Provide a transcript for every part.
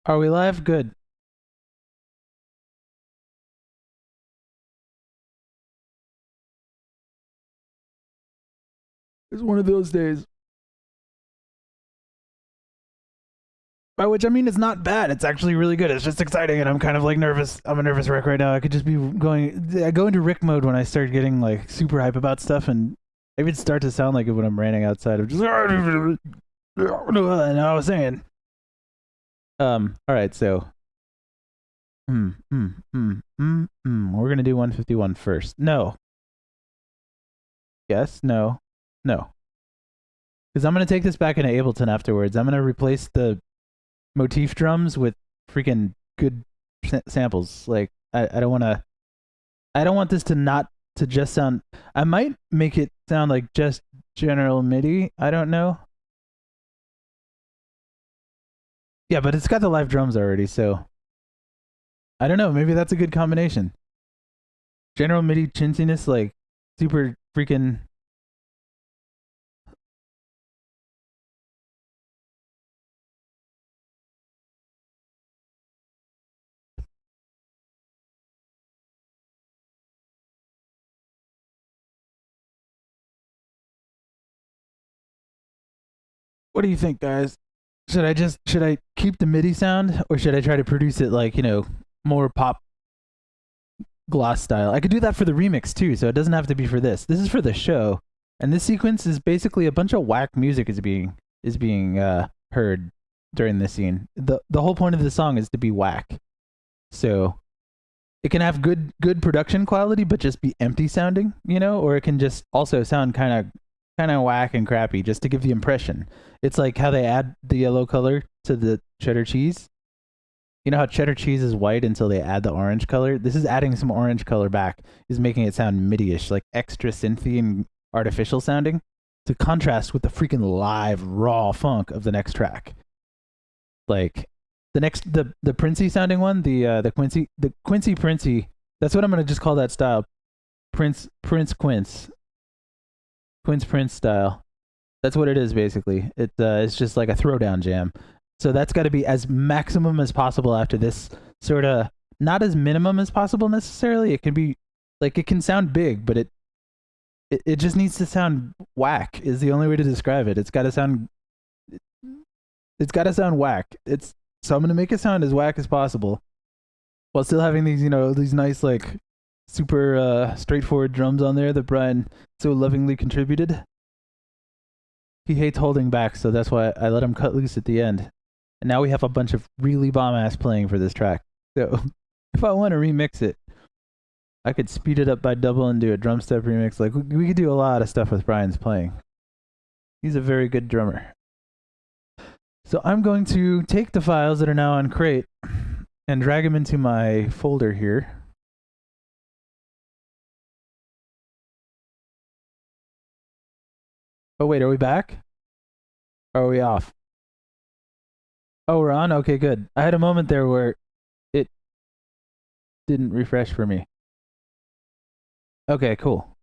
Are we live? Good. It's one of those days. By which I mean it's not bad. It's actually really good. It's just exciting, and I'm kind of like nervous. I'm a nervous wreck right now. I could just be going. I go into Rick mode when I start getting like super hype about stuff, and I even start to sound like it when I'm ranting outside. I'm just and I was saying. All right. So. We're gonna do 151 first. No. Yes. No. No. Because I'm gonna take this back into Ableton afterwards. I'm gonna replace the motif drums with freaking good samples. Like I don't want to. I don't want this to not to just sound. I might make it sound like just general MIDI. I don't know. Yeah, but it's got the live drums already, so I don't know. Maybe that's a good combination. General MIDI chinsiness, like super freaking. What do you think, guys? Should I keep the MIDI sound or should I try to produce it like more pop gloss style? I could do that for the remix too, so it doesn't have to be for this. This is for the show, and this sequence is basically a bunch of whack music is being heard during this scene. The whole point of the song is to be whack, so it can have good production quality, but just be empty sounding, or it can just also sound kind of whack and crappy just to give the impression. It's like how they add the yellow color to the cheddar cheese. You know how cheddar cheese is white until they add the orange color? This is adding some orange color back, is making it sound MIDI-ish, like extra synthy and artificial sounding, to contrast with the freaking live, raw funk of the next track. Like the Princey sounding one, the Quincy Princey. That's what I'm gonna just call that style, Prince Quince Prince style. That's what it is basically. It's just like a throwdown jam. So that's got to be as maximum as possible after this sort of not as minimum as possible necessarily. It can be like it can sound big, but it just needs to sound whack is the only way to describe it. It's got to sound whack. It's so I'm going to make it sound as whack as possible while still having these, these nice like super straightforward drums on there that Brian so lovingly contributed. He hates holding back, so that's why I let him cut loose at the end. And now we have a bunch of really bomb ass playing for this track. So if I want to remix it, I could speed it up by double and do a drum step remix. Like we could do a lot of stuff with Brian's playing. He's a very good drummer. So I'm going to take the files that are now on Crate and drag them into my folder here. Oh wait, are we back? Or are we off? Oh, we're on? Okay, good. I had a moment there where it didn't refresh for me. Okay, cool.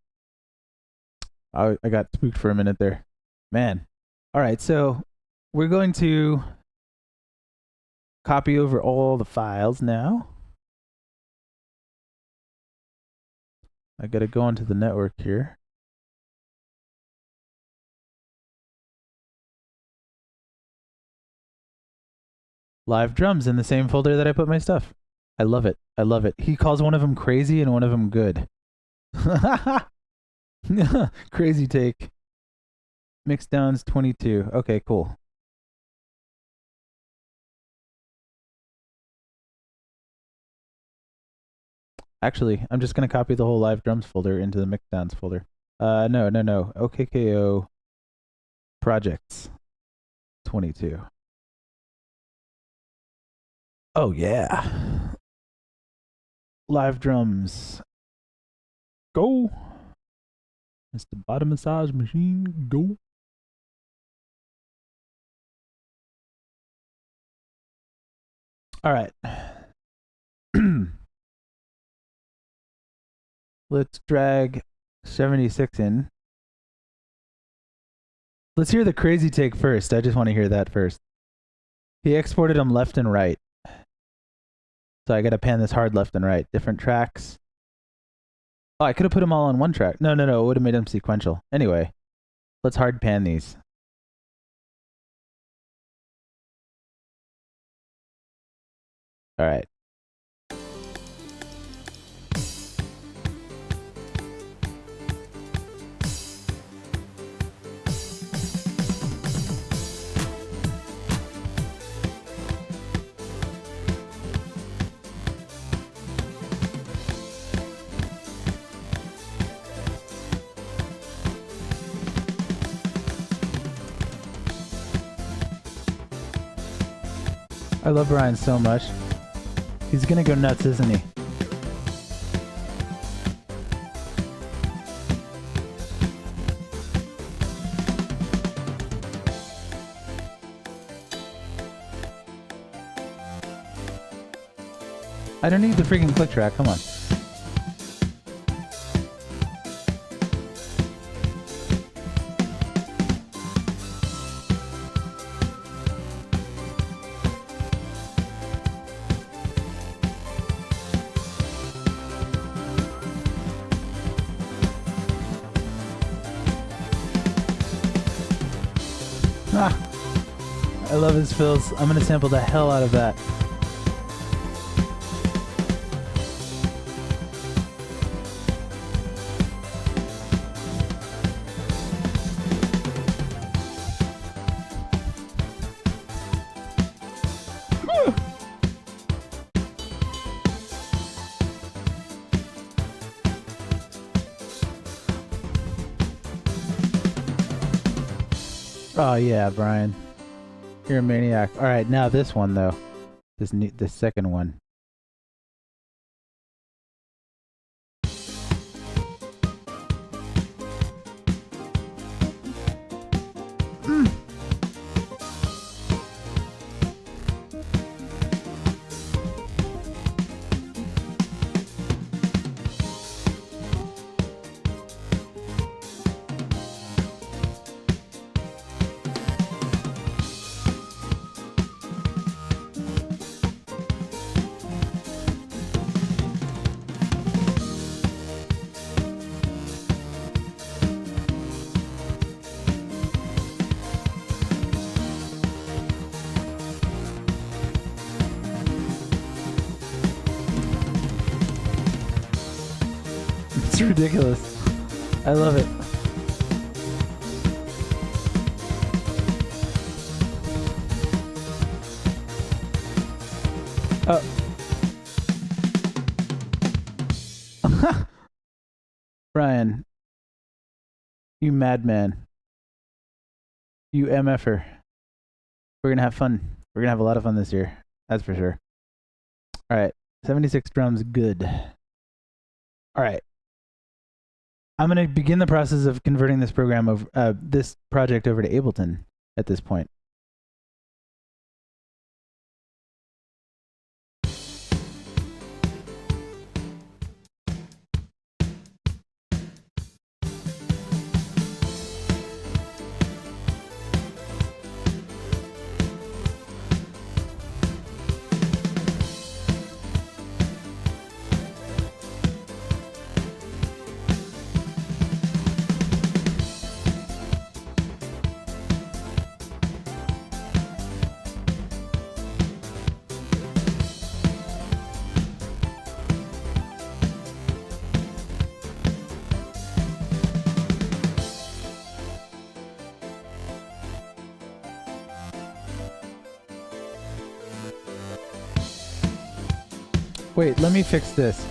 I got spooked for a minute there. Man. All right, so we're going to copy over all the files now. I got to go into the network here. Live drums in the same folder that I put my stuff. I love it. I love it. He calls one of them crazy and one of them good. Crazy take. Mix downs 22. Okay, cool. Actually, I'm just going to copy the whole live drums folder into the mix downs folder. No. OKKO projects 22. Oh, yeah. Live drums. Go. Mr. Bottom Massage Machine. Go. All right. Let's drag 76 in. Let's hear the crazy take first. I just want to hear that first. He exported them left and right. So I gotta pan this hard left and right. Different tracks. Oh, I could have put them all on one track. No, no, no. It would have made them sequential. Anyway, let's hard pan these. All right. I love Brian so much. He's gonna go nuts, isn't he? I don't need the freaking click track. Come on. Ah, I love his fills. I'm gonna sample the hell out of that. Oh yeah, Brian. You're a maniac. All right, now this one though. This second one. It's ridiculous. I love it. Oh. Brian, you madman. You MFer. We're gonna have fun. We're gonna have a lot of fun this year. That's for sure. Alright. 76 drums, good. Alright. I'm gonna begin the process of converting this program of this project over to Ableton at this point. Wait, let me fix this.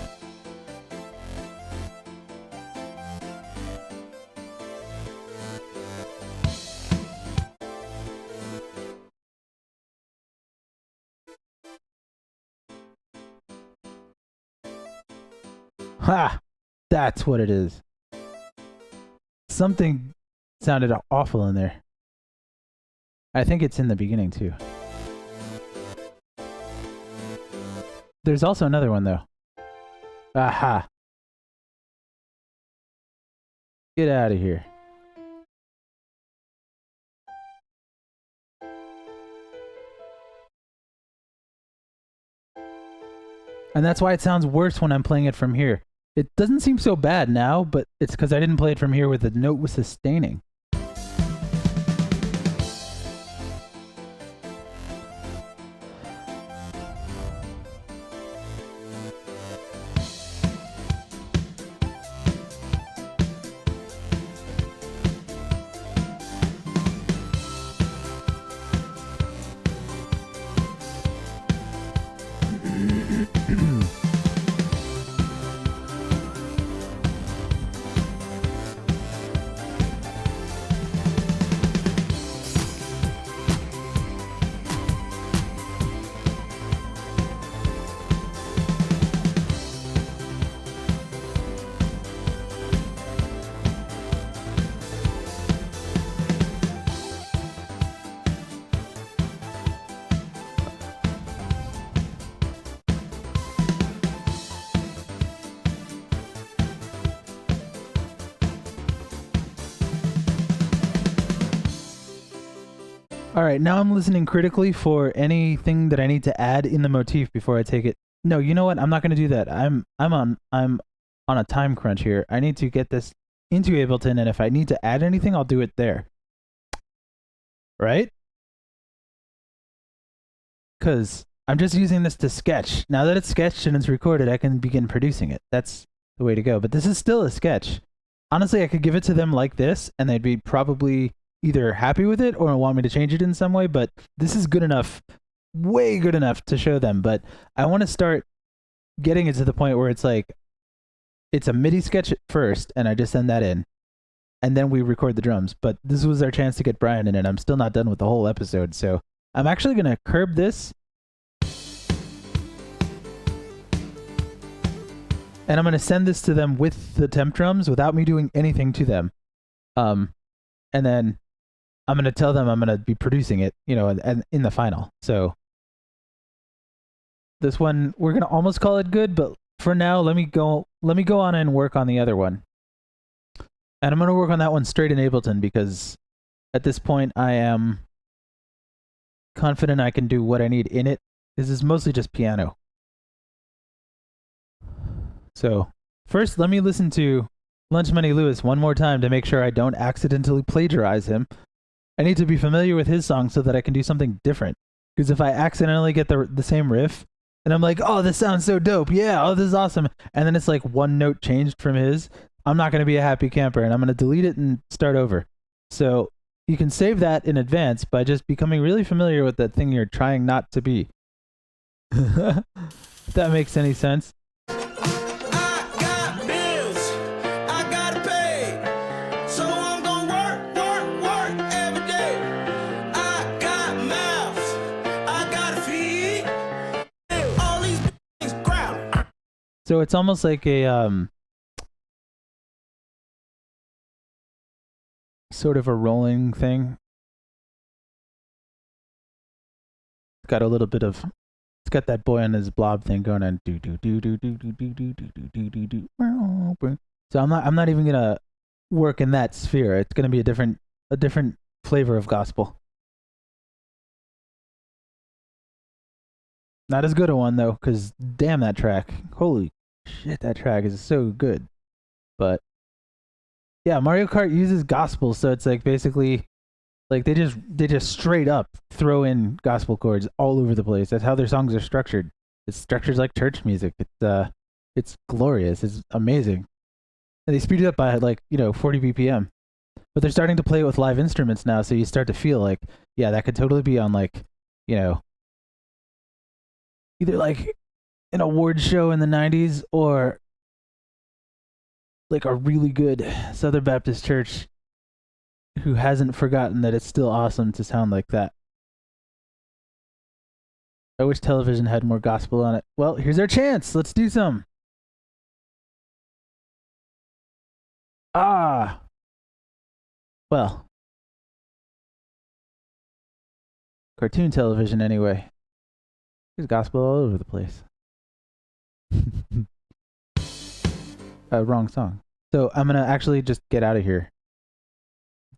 Ha! That's what it is. Something sounded awful in there. I think it's in the beginning too. There's also another one though. Aha! Get out of here. And that's why it sounds worse when I'm playing it from here. It doesn't seem so bad now, but it's because I didn't play it from here with the note with sustaining. All right, now I'm listening critically for anything that I need to add in the motif before I take it. No, you know what? I'm not going to do that. I'm on a time crunch here. I need to get this into Ableton, and if I need to add anything, I'll do it there. Right? Because I'm just using this to sketch. Now that it's sketched and it's recorded, I can begin producing it. That's the way to go. But this is still a sketch. Honestly, I could give it to them like this, and they'd be probably either happy with it or want me to change it in some way, but this is good enough, way good enough to show them. But I want to start getting it to the point where it's like, it's a MIDI sketch first, and I just send that in, and then we record the drums. But this was our chance to get Brian in, and I'm still not done with the whole episode, so I'm actually going to curb this, and I'm going to send this to them with the temp drums without me doing anything to them. And then I'm going to tell them I'm going to be producing it, you know, and in the final. So this one, we're going to almost call it good, but for now, let me go on and work on the other one. And I'm going to work on that one straight in Ableton because at this point I am confident I can do what I need in it. This is mostly just piano. So first, let me listen to Lunch Money Lewis one more time to make sure I don't accidentally plagiarize him. I need to be familiar with his song so that I can do something different. Because if I accidentally get the same riff, and I'm like, oh, this sounds so dope. Yeah, oh, this is awesome. And then it's like one note changed from his, I'm not going to be a happy camper, and I'm going to delete it and start over. So you can save that in advance by just becoming really familiar with that thing you're trying not to be. If that makes any sense. So it's almost like a sort of a rolling thing. It's got a little bit of, it's got that boy on his blob thing going on. Do do do do do do do do do do do do. So I'm not even gonna work in that sphere. It's gonna be a different flavor of gospel. Not as good a one though, because damn that track. Holy shit, that track is so good. But yeah, Mario Kart uses gospel, so it's like basically like they just straight up throw in gospel chords all over the place. That's how their songs are structured. It's structured like church music. It's glorious. It's amazing. And they speed it up by like, 40 BPM. But they're starting to play it with live instruments now, so you start to feel like, yeah, that could totally be on like, either like an award show in the 90s or like a really good Southern Baptist church who hasn't forgotten that it's still awesome to sound like that. I wish television had more gospel on it. Well, here's our chance. Let's do some. Well, cartoon television anyway. There's gospel all over the place. Wrong song. So I'm going to actually just get out of here.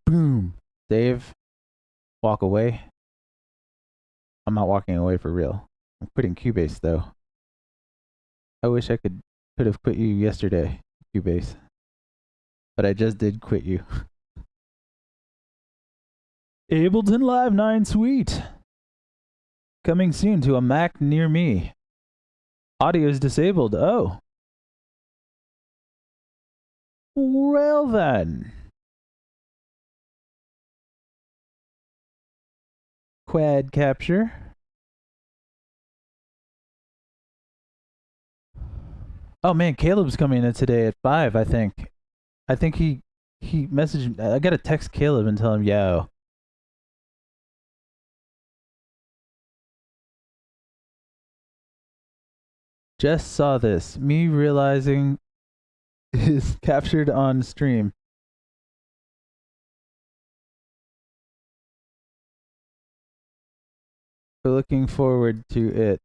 Boom. Save. Walk away. I'm not walking away for real. I'm quitting Cubase though. I wish I could have quit you yesterday, Cubase. But I just did quit you. Ableton Live 9 Suite. Coming soon to a Mac near me. Audio is disabled. Oh. Well then. Quad capture. Oh man, Caleb's coming in today at 5, I think. I think he messaged. I gotta text Caleb and tell him, yo. Just saw this. Me realizing is captured on stream. We're looking forward to it.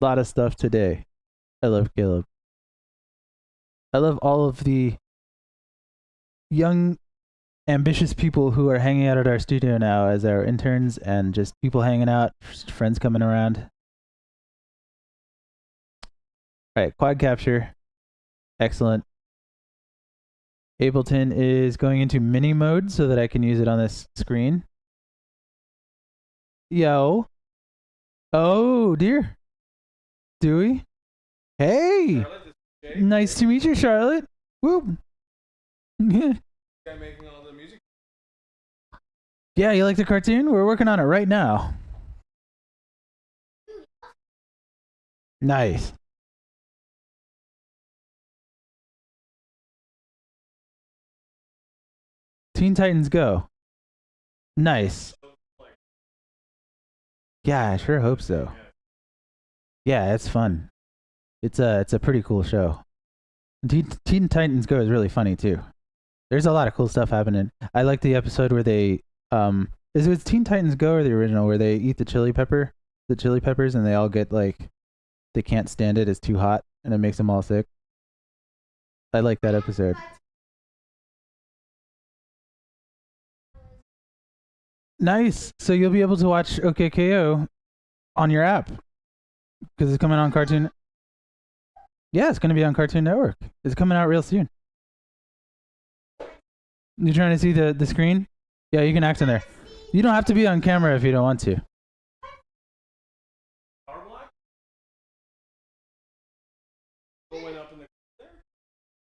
A lot of stuff today. I love Caleb. I love all of the young, ambitious people who are hanging out at our studio now as our interns and just people hanging out, friends coming around. All right, quad capture. Excellent. Ableton is going into mini mode so that I can use it on this screen. Yo. Oh, dear. Dewey? Hey! Nice to meet you, Charlotte. Whoop. Yeah, you like the cartoon? We're working on it right now. Nice. Teen Titans Go. Nice. Yeah, I sure hope so. Yeah, it's fun. It's a pretty cool show. Teen Titans Go is really funny too. There's a lot of cool stuff happening. I like the episode where they is it Teen Titans Go or the original where they eat the chili peppers and they all get like they can't stand it, it's too hot and it makes them all sick. I like that episode. Nice. So you'll be able to watch OKKO on your app because it's coming on Cartoon. Yeah, it's going to be on Cartoon Network. It's coming out real soon. You trying to see the screen? Yeah, you can act in there. You don't have to be on camera if you don't want to.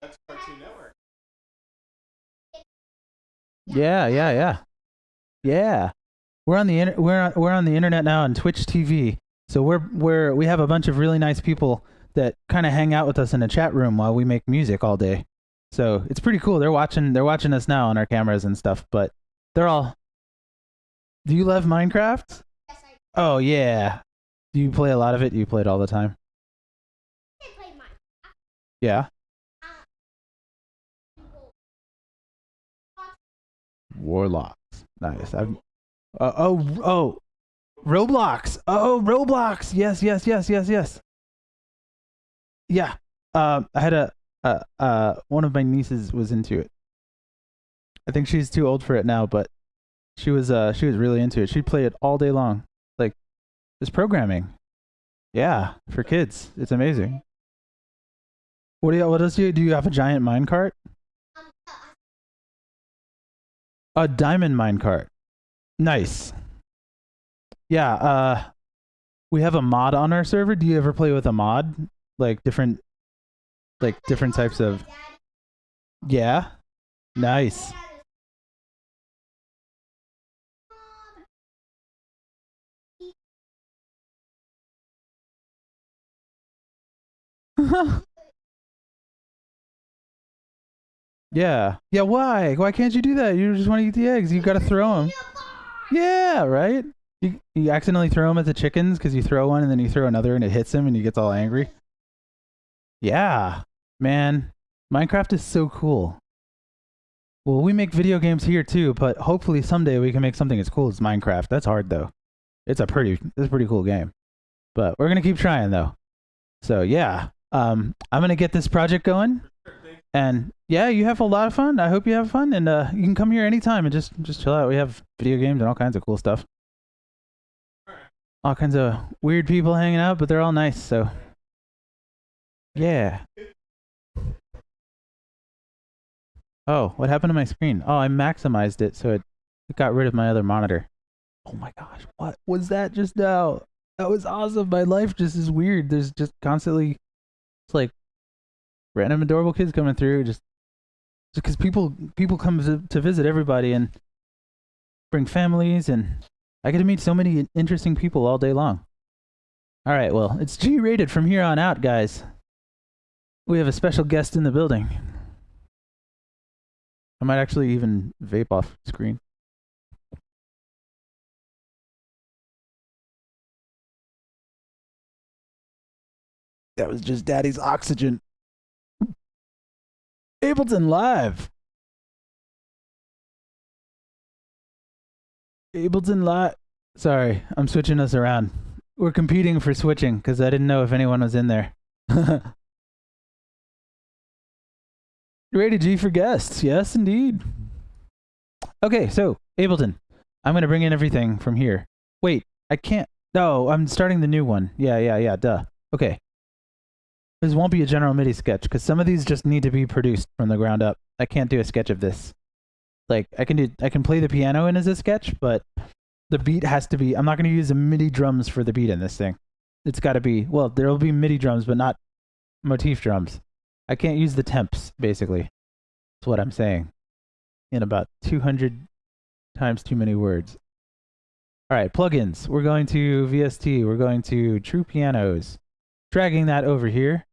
That's Cartoon Network. Yeah. We're on the we're on the internet now on Twitch TV. So we have a bunch of really nice people that kind of hang out with us in a chat room while we make music all day. So it's pretty cool. They're watching us now on our cameras and stuff, but they're all. Do you love Minecraft? Yes, I do. Oh yeah. Do you play a lot of it? Do you play it all the time? I play Minecraft. Yeah. Warlocks. Nice. Oh, Roblox. Oh, Roblox. Yes. Yeah. I had one of my nieces was into it. I think she's too old for it now, but she was really into it. She'd play it all day long. Like it's programming. Yeah, for kids. It's amazing. What else do you have a giant minecart? A diamond minecart. Nice. Yeah, we have a mod on our server. Do you ever play with a mod? Like different types of. Yeah. Nice. Yeah. Yeah, why? Why can't you do that? You just want to eat the eggs. You got to throw them. Yeah, right? You accidentally throw them at the chickens because you throw one and then you throw another and it hits him and he gets all angry. Yeah. Man, Minecraft is so cool. Well, we make video games here too, but hopefully someday we can make something as cool as Minecraft. That's hard though. It's a pretty cool game. But we're going to keep trying though. So, yeah. I'm going to get this project going. And yeah, you have a lot of fun. I hope you have fun and you can come here anytime and just chill out. We have video games and all kinds of cool stuff. all kinds of weird people hanging out, but they're all nice, so yeah. Oh, what happened to my screen? Oh, I maximized it, so it got rid of my other monitor. Oh my gosh, what was that just now? That was awesome. My life just is weird. There's just constantly, it's like random adorable kids coming through, just because people come to visit everybody and bring families, and I get to meet so many interesting people all day long. All right, well, it's G-rated from here on out, guys. We have a special guest in the building. I might actually even vape off screen. That was just Daddy's oxygen. Ableton Live. Ableton Live. Sorry, I'm switching us around. We're competing for switching because I didn't know if anyone was in there. Rated G for guests. Yes, indeed. Okay, so Ableton. I'm going to bring in everything from here. Wait, I can't. No, I'm starting the new one. Yeah, duh. Okay. This won't be a general MIDI sketch because some of these just need to be produced from the ground up. I can't do a sketch of this. Like I can play the piano in as a sketch, but the beat has to be. I'm not going to use the MIDI drums for the beat in this thing. It's got to be. Well, there will be MIDI drums, but not motif drums. I can't use the temps. Basically, that's what I'm saying. In about 200 times too many words. All right, plugins. We're going to VST. We're going to True Pianos. Dragging that over here.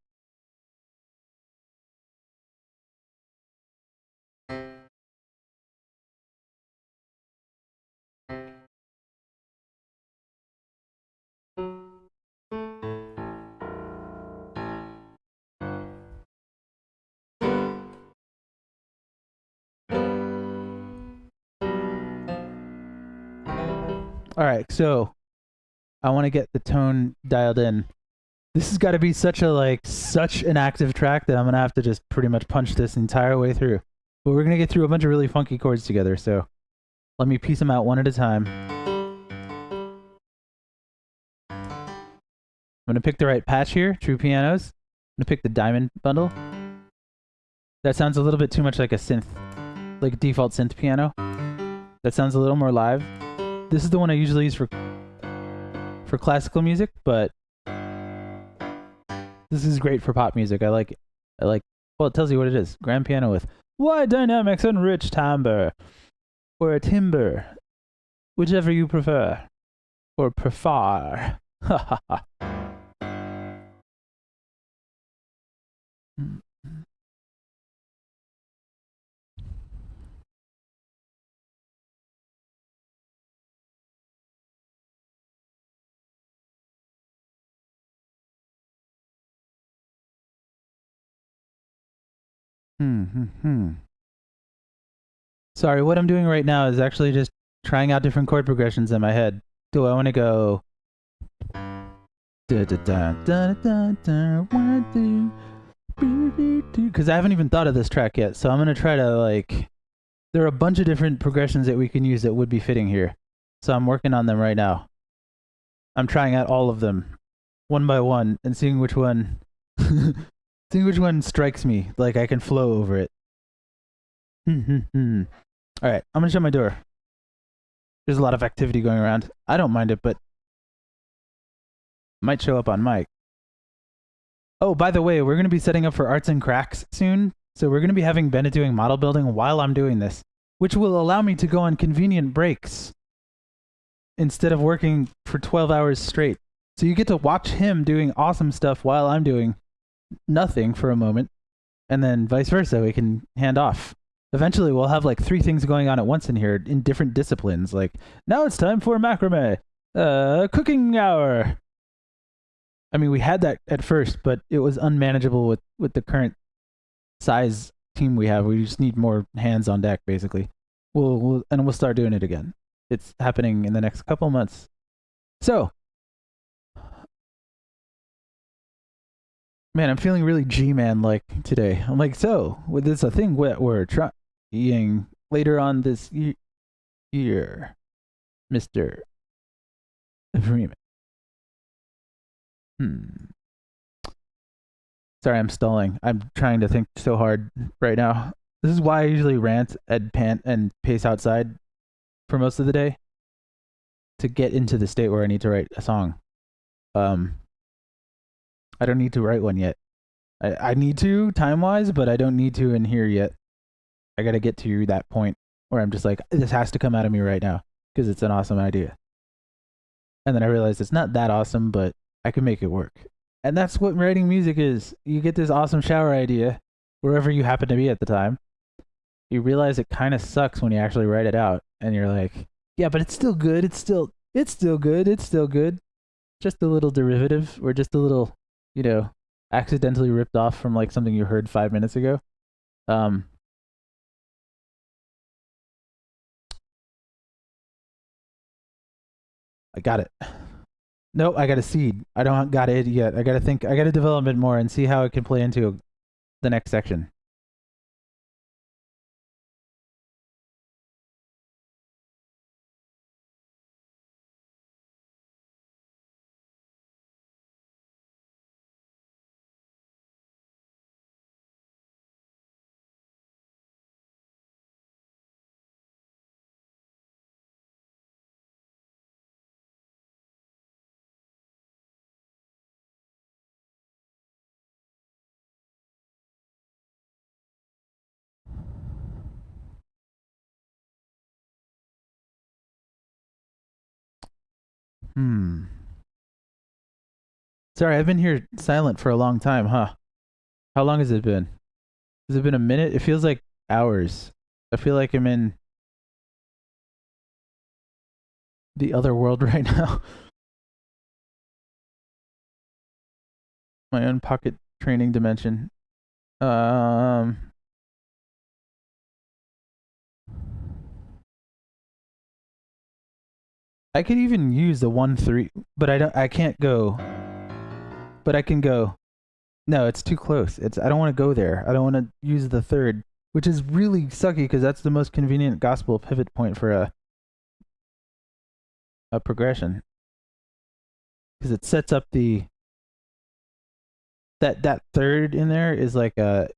All right, so I want to get the tone dialed in. This has got to be such an active track that I'm gonna have to just pretty much punch this entire way through. But we're gonna get through a bunch of really funky chords together, so let me piece them out one at a time. I'm gonna pick the right patch here, True Pianos. I'm gonna pick the diamond bundle. That sounds a little bit too much like a synth, like a default synth piano. That sounds a little more live. This is the one I usually use for classical music, but this is great for pop music. I like it. Well, it tells you what it is. Grand piano with wide dynamics and rich timbre. Or a timbre. Whichever you prefer. Or prefer. Ha ha ha. Sorry, what I'm doing right now is actually just trying out different chord progressions in my head. Do I want to go? Because I haven't even thought of this track yet, so I'm gonna try to like. There are a bunch of different progressions that we can use that would be fitting here, so I'm working on them right now. I'm trying out all of them, one by one, and seeing which one, seeing which one strikes me. Like I can flow over it. All right, I'm gonna shut my door. There's a lot of activity going around. I don't mind it, but might show up on mic. Oh, by the way, we're gonna be setting up for Arts and Cracks soon, so we're gonna be having Bennett doing model building while I'm doing this, which will allow me to go on convenient breaks instead of working for 12 hours straight. So you get to watch him doing awesome stuff while I'm doing nothing for a moment, and then vice versa. We can hand off. Eventually, we'll have like 3 things going on at once in here in different disciplines. Like, now it's time for macrame, cooking hour. I mean, we had that at first, but it was unmanageable with the current size team we have. We just need more hands on deck, basically. We'll start doing it again. It's happening in the next couple months. So, man, I'm feeling really G-man like today. I'm like, so, with this a thing we're trying later on this year, Mr. Freeman. Hmm. Sorry, I'm stalling. I'm trying to think so hard right now. This is why I usually rant and pant and pace outside for most of the day to get into the state where I need to write a song. Um, I don't need to write one yet. I need to time wise, but I don't need to in here yet. I got to get to that point where I'm just like, this has to come out of me right now because it's an awesome idea. And then I realized it's not that awesome, but I can make it work. And that's what writing music is. You get this awesome shower idea wherever you happen to be at the time. You realize it kind of sucks when you actually write it out, and you're like, yeah, but it's still good. It's still good. It's still good. Just a little derivative, or just a little, you know, accidentally ripped off from like something you heard 5 minutes ago. Um, I got it. Nope, I got a seed. I don't got it yet. I got to think. I got to develop it more and see how it can play into the next section. Hmm. Sorry, I've been here silent for a long time, huh? How long has it been? Has it been a minute? It feels like hours. I feel like I'm in the other world right now. My own pocket training dimension. Um, I could even use the 1-3, but I don't. I can't go. But I can go. No, it's too close. It's. I don't want to go there. I don't want to use the third, which is really sucky because that's the most convenient gospel pivot point for a progression because it sets up the that third in there is like a.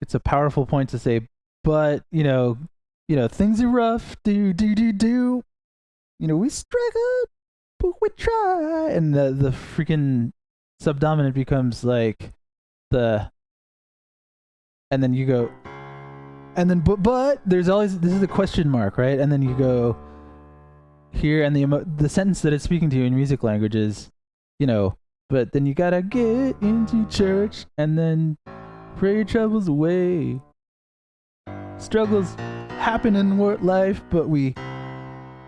It's a powerful point to say, but things are rough. Do. We struggle, but we try. And the freaking subdominant becomes like the, and then you go, and then but there's always this is a question mark, right? And then you go here, and the sentence that it's speaking to you in music language is, but then you gotta get into church and then pray your troubles away. Struggles happen in life, but we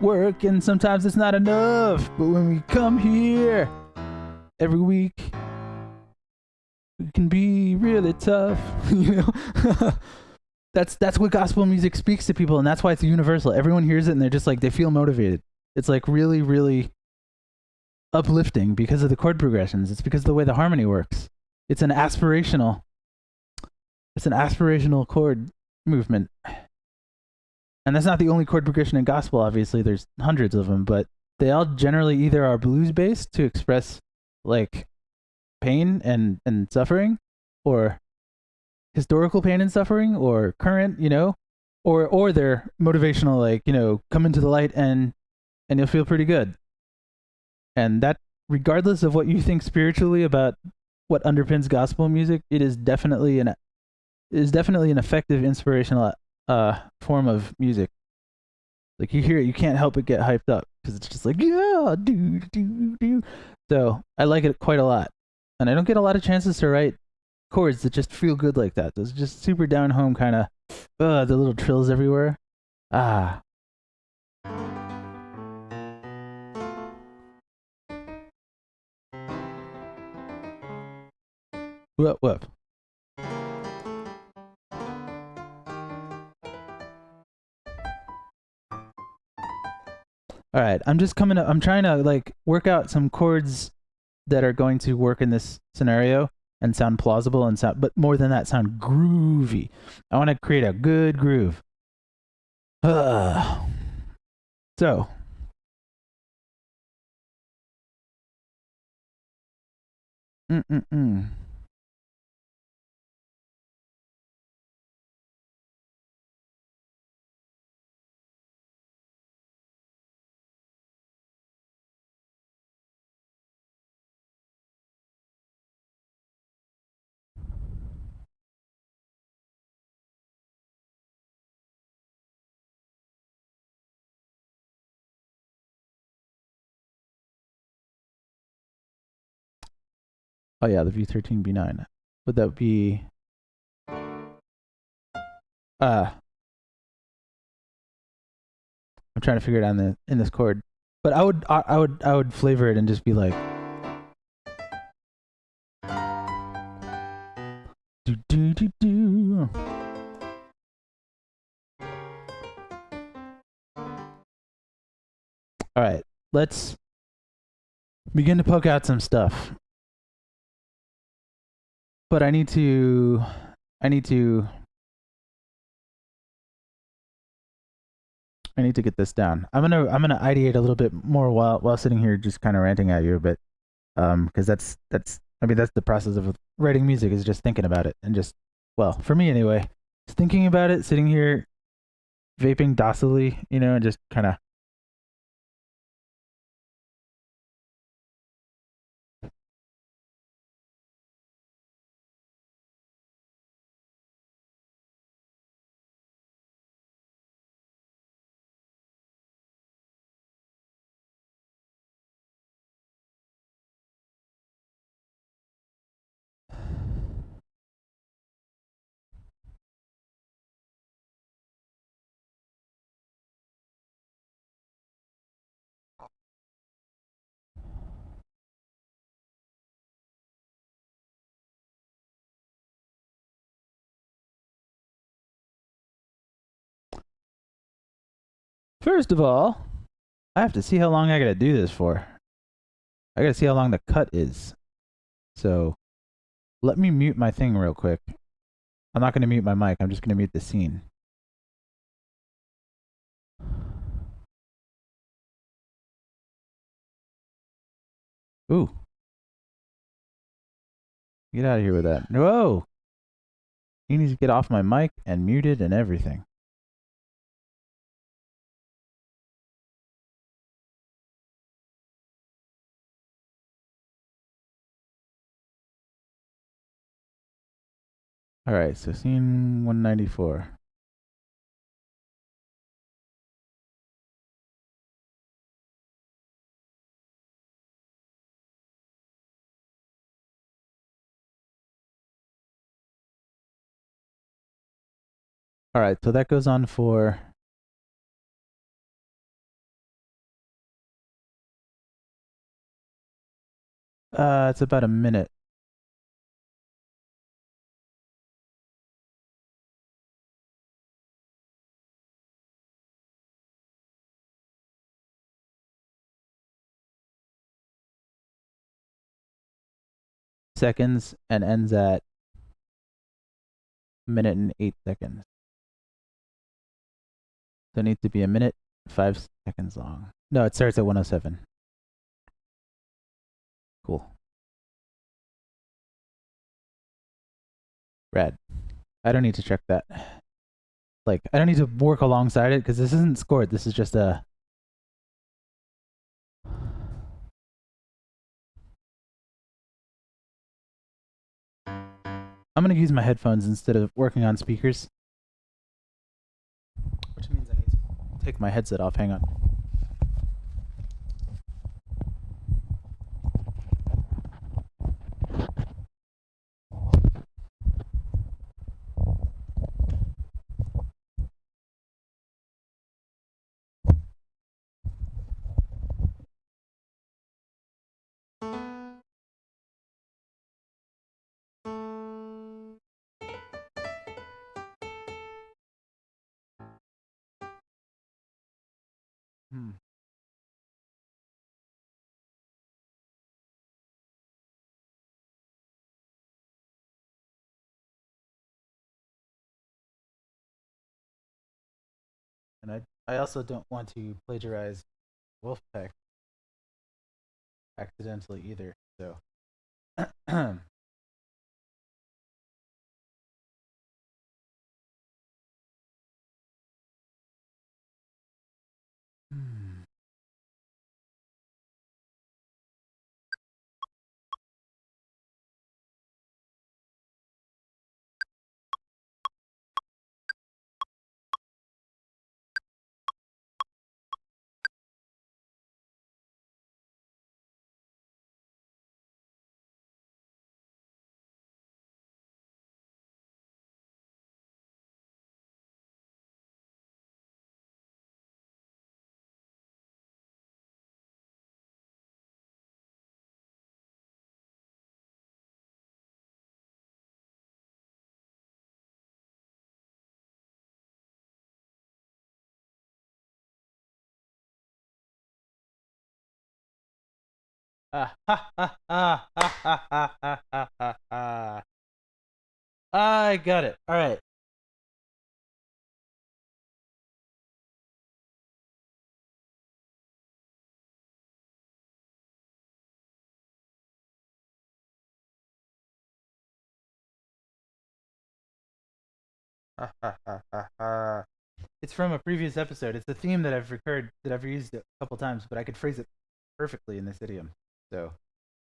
work, and sometimes it's not enough. But when we come here every week, it can be really tough. That's what gospel music speaks to people, and that's why it's universal. Everyone hears it, and they're just like they feel motivated. It's like really, really uplifting because of the chord progressions. It's because of the way the harmony works. It's an aspirational. It's an aspirational chord movement. And that's not the only chord progression in gospel, obviously. There's hundreds of them, but they all generally either are blues based to express like pain and suffering, or historical pain and suffering, or current, or they're motivational, like, come into the light and you'll feel pretty good. And that, regardless of what you think spiritually about what underpins gospel music, it is definitely an effective inspirational form of music. Like you hear it, you can't help but get hyped up because it's just like, yeah, do. So I like it quite a lot, and I don't get a lot of chances to write chords that just feel good like that. Those just super down home kind of, the little trills everywhere. Ah, whoop whoop. All right, I'm just coming up. I'm trying to like work out some chords that are going to work in this scenario and sound plausible and sound, but more than that, sound groovy. I want to create a good groove. So Mm-mm-mm. Oh yeah, the V13B9. Would that be uh I'm trying to figure it out in this chord. But I would flavor it and just be like do do do do. All right, let's begin to poke out some stuff. But I need to I need to get this down. I'm gonna ideate a little bit more while sitting here just kind of ranting at you a bit. Because that's I mean that's the process of writing music is just thinking about it and just well for me anyway, just thinking about it, sitting here vaping docilely, and just kind of. First of all, I have to see how long I gotta do this for. I gotta see how long the cut is. So let me mute my thing real quick. I'm not gonna mute my mic. I'm just gonna mute the scene. Ooh, get out of here with that. Whoa, you need to get off my mic and muted and everything. All right, so scene 194. All right, so that goes on for it's about a minute. Seconds and ends at a minute and 8 seconds. So it needs to be a minute, 5 seconds long. No, it starts at 107. Cool. Rad. I don't need to check that. Like, I don't need to work alongside it because this isn't scored. This is just a. I'm going to use my headphones instead of working on speakers, which means I need to take my headset off. Hang on. Hmm. And I also don't want to plagiarize Wolfpack accidentally either. So I got it. All right. It's from a previous episode. It's a theme that I've recurred that I've used a couple times, but I could phrase it perfectly in this idiom. So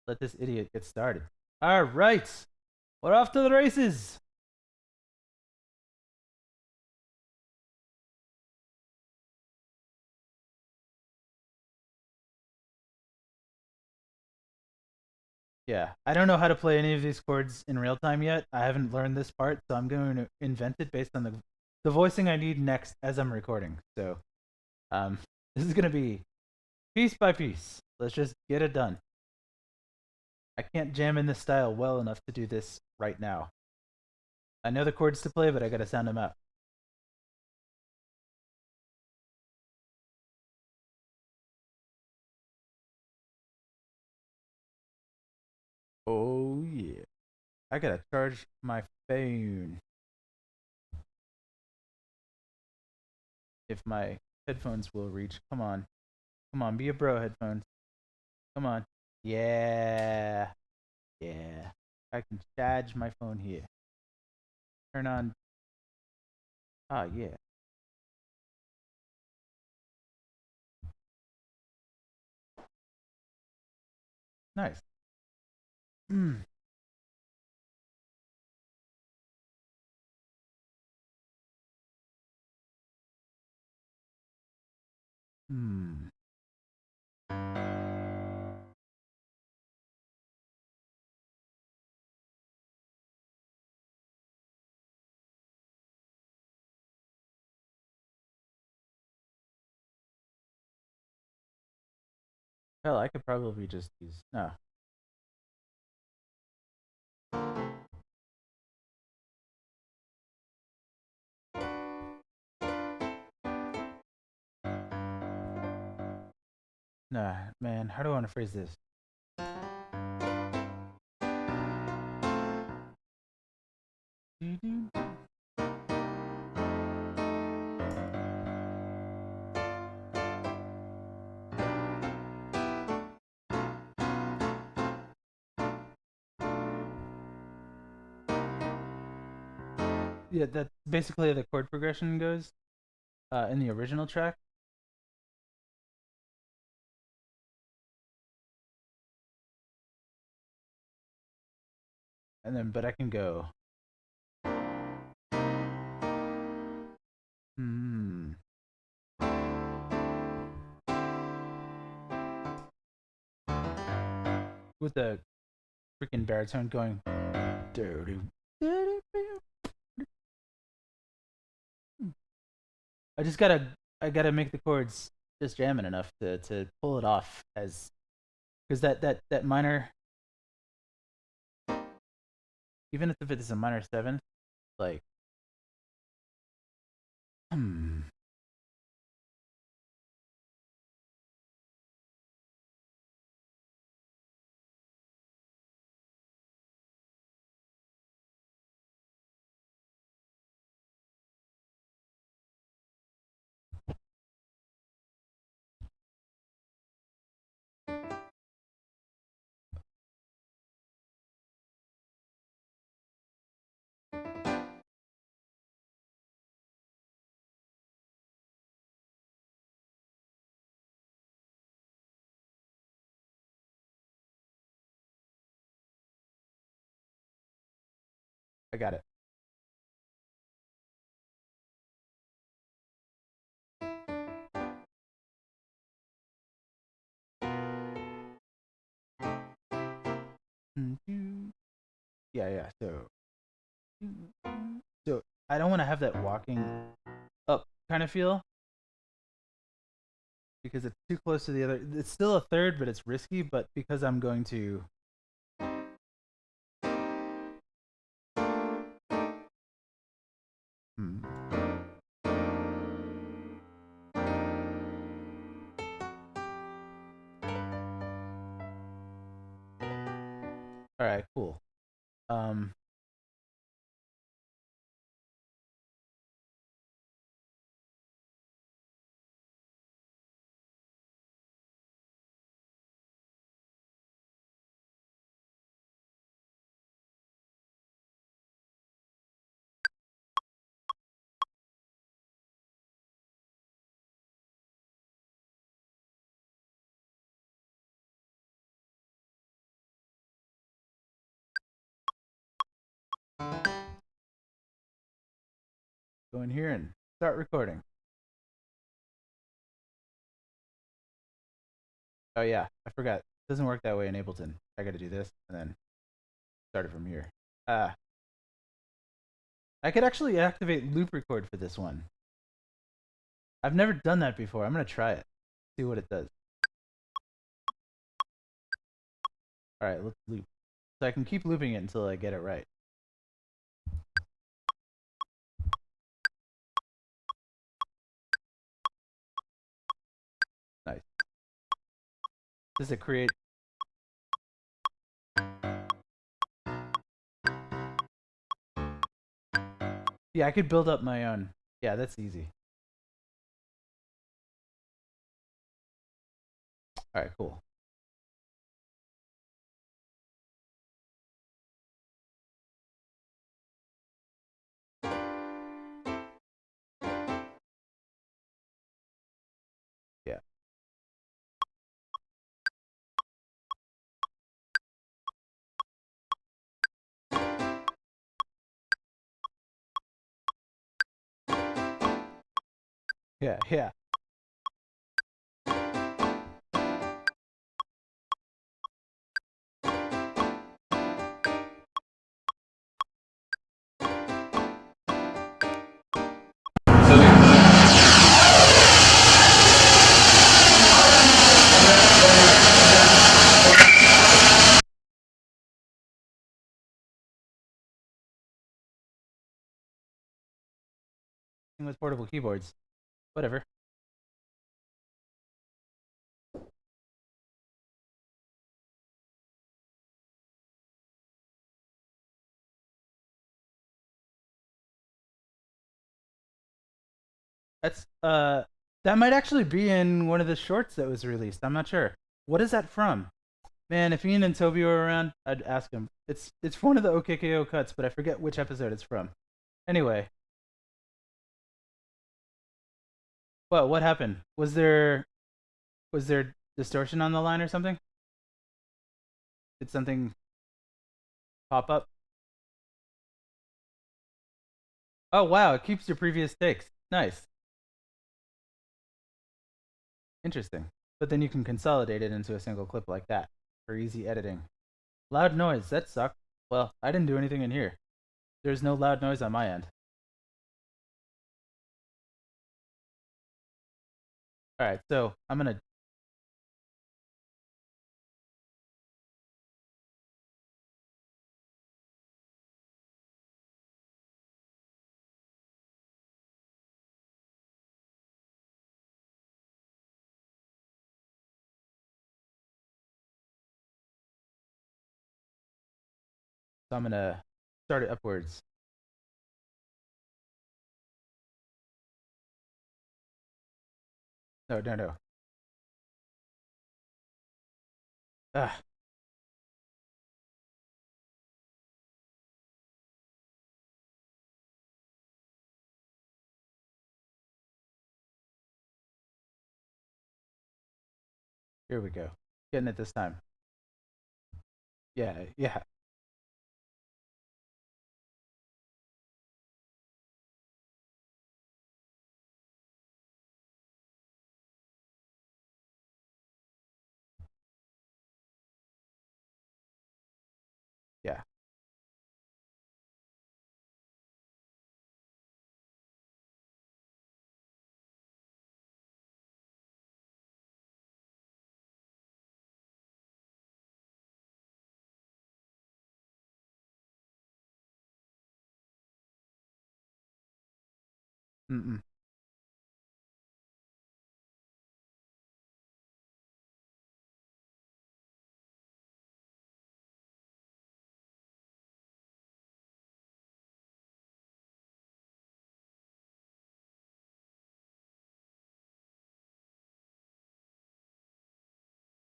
let this idiot get started. All right, we're off to the races. Yeah, I don't know how to play any of these chords in real time yet. I haven't learned this part, so I'm going to invent it based on the voicing I need next as I'm recording. So, this is gonna be piece by piece. Let's just get it done. I can't jam in this style well enough to do this right now. I know the chords to play, but I gotta sound them out. Oh yeah. I gotta charge my phone. If my headphones will reach. Come on. Come on, be a bro, headphones. Come on. Yeah. Yeah. I can charge my phone here. Turn on. Ah, yeah. Nice. Mm. Hmm. Hell, I could probably just use. No. Nah, man. How do I want to phrase this? Yeah, that's basically how the chord progression goes in the original track. And then, but I can go. Hmm. With the freaking baritone going. I just gotta, I gotta make the chords just jamming enough to pull it off as, because that minor, even if it's a minor seventh, like, hmm. I got it. Yeah, yeah. So I don't want to have that walking up kind of feel because it's too close to the other. It's still a third, but it's risky. But because I'm going to. Hmm. All right, cool. Um, go in here and start recording. Oh yeah, I forgot. It doesn't work that way in Ableton. I got to do this and then start it from here. Ah, I could actually activate loop record for this one. I've never done that before. I'm gonna try it. See what it does. All right, let's loop. So I can keep looping it until I get it right. Nice. Does it create? Yeah, I could build up my own. Yeah, that's easy. All right, cool. Yeah. Yeah, yeah. With portable keyboards. Whatever. That's that might actually be in one of the shorts that was released. I'm not sure. What is that from? Man, if Ian and Toby were around, I'd ask them. It's one of the OKKO cuts, but I forget which episode it's from. Anyway, what happened? Was there distortion on the line or something? Did something pop up? Oh wow, it keeps your previous takes. Nice. Interesting. But then you can consolidate it into a single clip like that for easy editing. Loud noise, that sucked. Well, I didn't do anything in here. There's no loud noise on my end. Alright, so I'm gonna. So I'm gonna start it upwards. No, no, no. Ah, here we go. Getting it this time. Yeah, yeah. Mm-mm.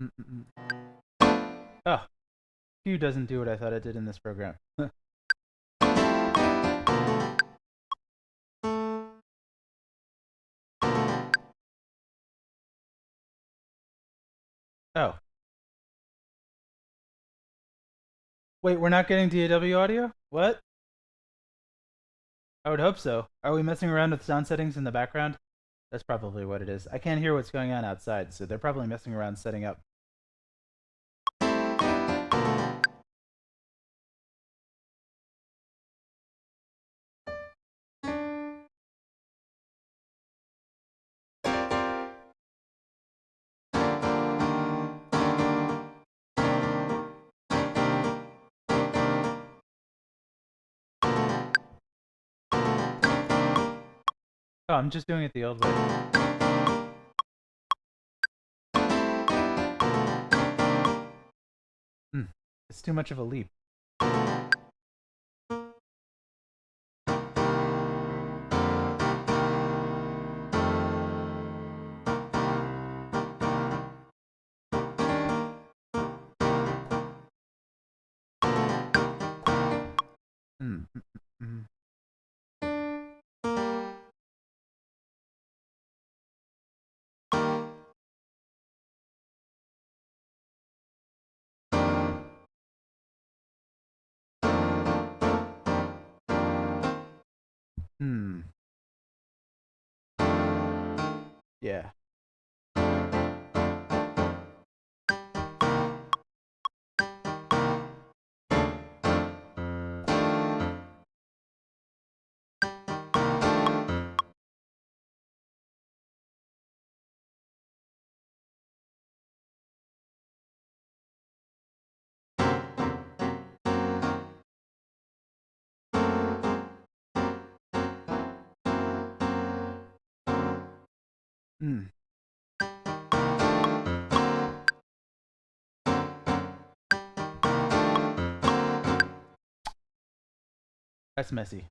Mm-mm. Oh, Q doesn't do what I thought it did in this program. Oh, wait, we're not getting DAW audio? What? I would hope so. Are we messing around with sound settings in the background? That's probably what it is. I can't hear what's going on outside, so they're probably messing around setting up. Oh, I'm just doing it the old way. It's too much of a leap. Mm, mm, mm, mm. Yeah. Mm. That's messy.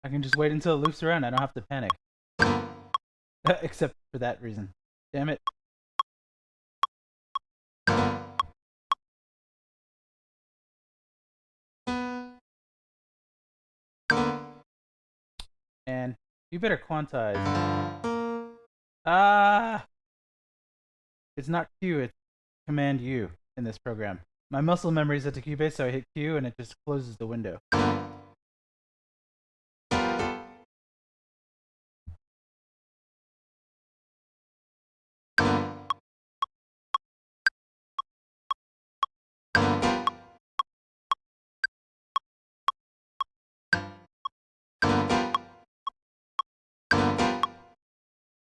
I can just wait until it loops around. I don't have to panic. Except for that reason. Damn it. And you better quantize. Ah! It's not Q, it's Command U in this program. My muscle memory is at the Cubase, so I hit Q and it just closes the window.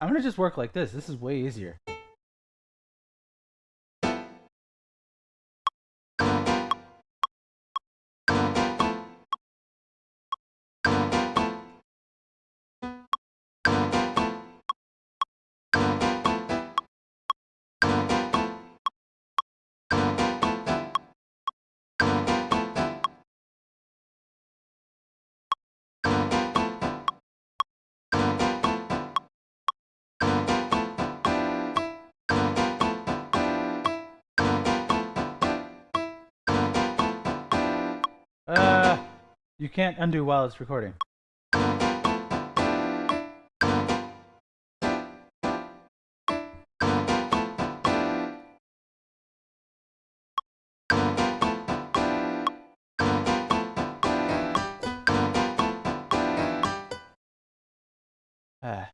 I'm gonna just work like this. This is way easier. Uh, you can't undo while it's recording. Ah.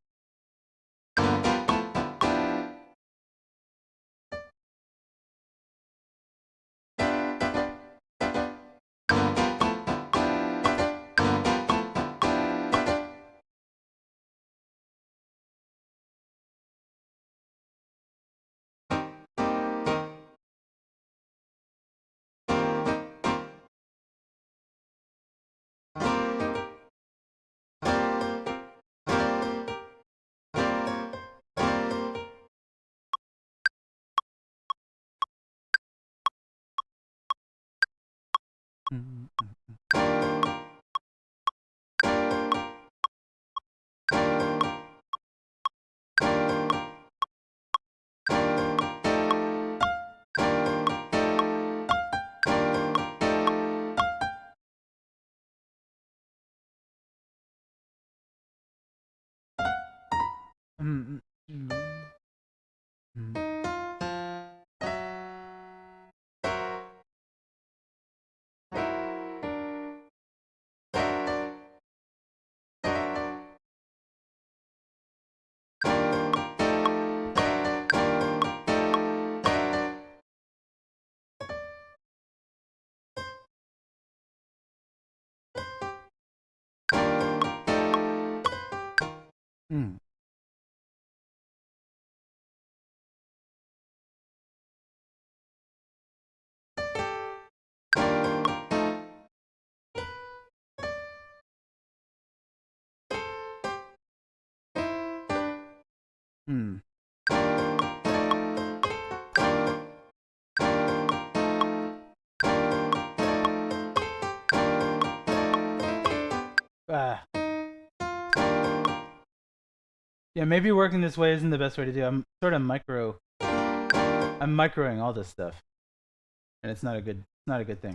Mm. Mm. Ah. Yeah, maybe working this way isn't the best way to do. I'm sort of I'm microing all this stuff, and it's not a good thing.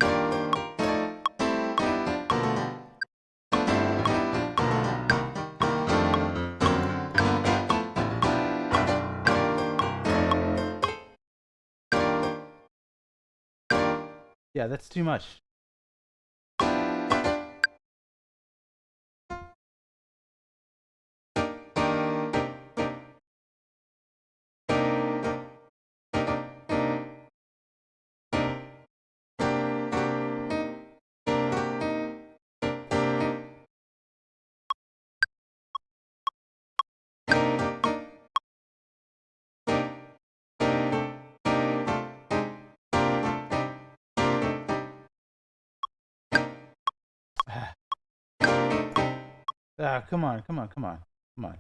Yeah, that's too much. Ah, come on, come on, come on, come on.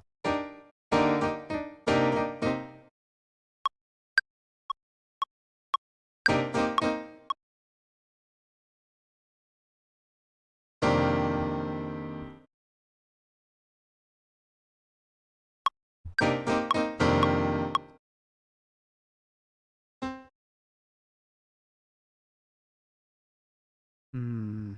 Hmm.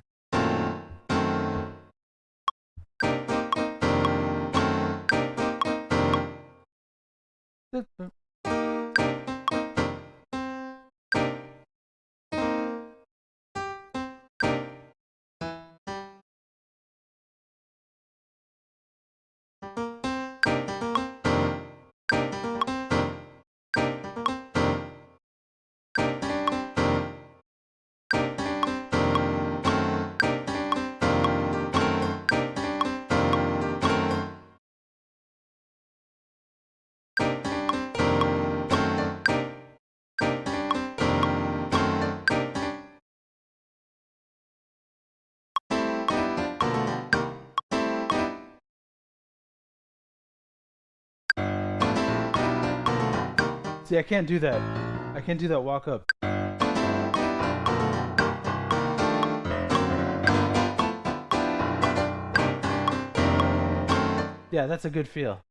See, I can't do that. I can't do that walk up. Yeah, that's a good feel.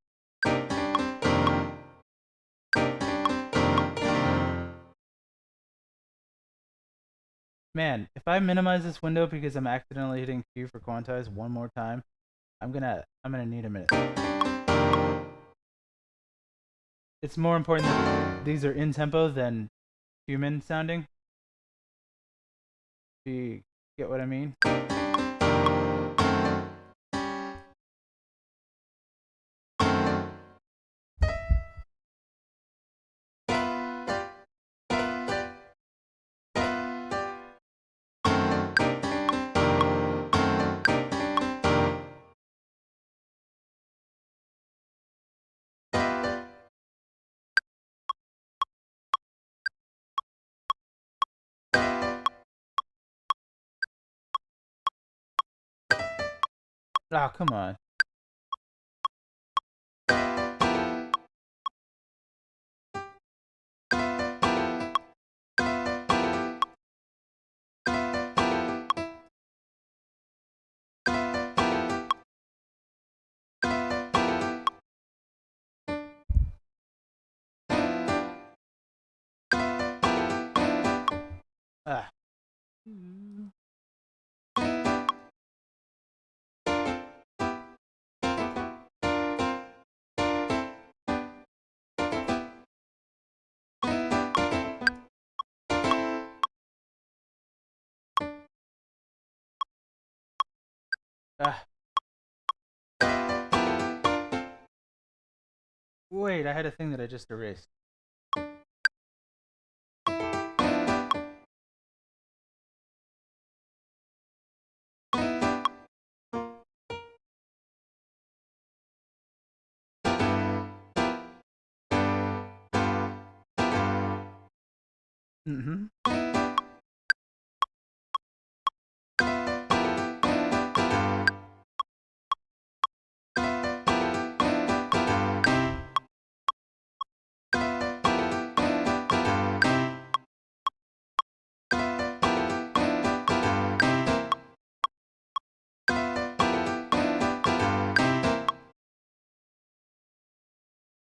Man, if I minimize this window because I'm accidentally hitting Q for quantize one more time, I'm gonna need a minute. It's more important that these are in tempo than human sounding. Do you get what I mean? Oh, come on. Ah. Ah. Wait, I had a thing that I just erased. Mm-hmm.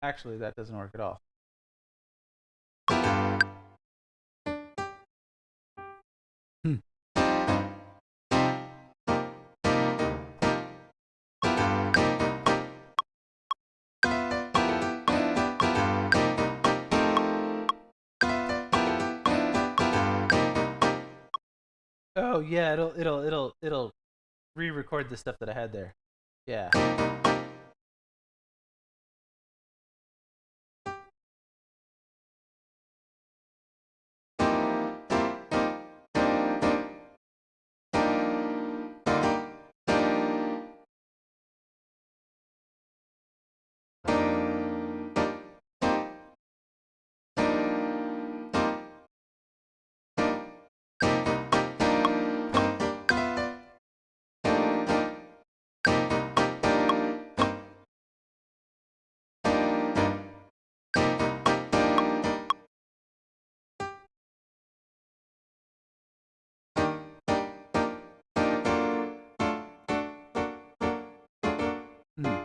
Actually, that doesn't work at all. Hmm. Oh yeah, it'll re-record the stuff that I had there. Yeah. Mm.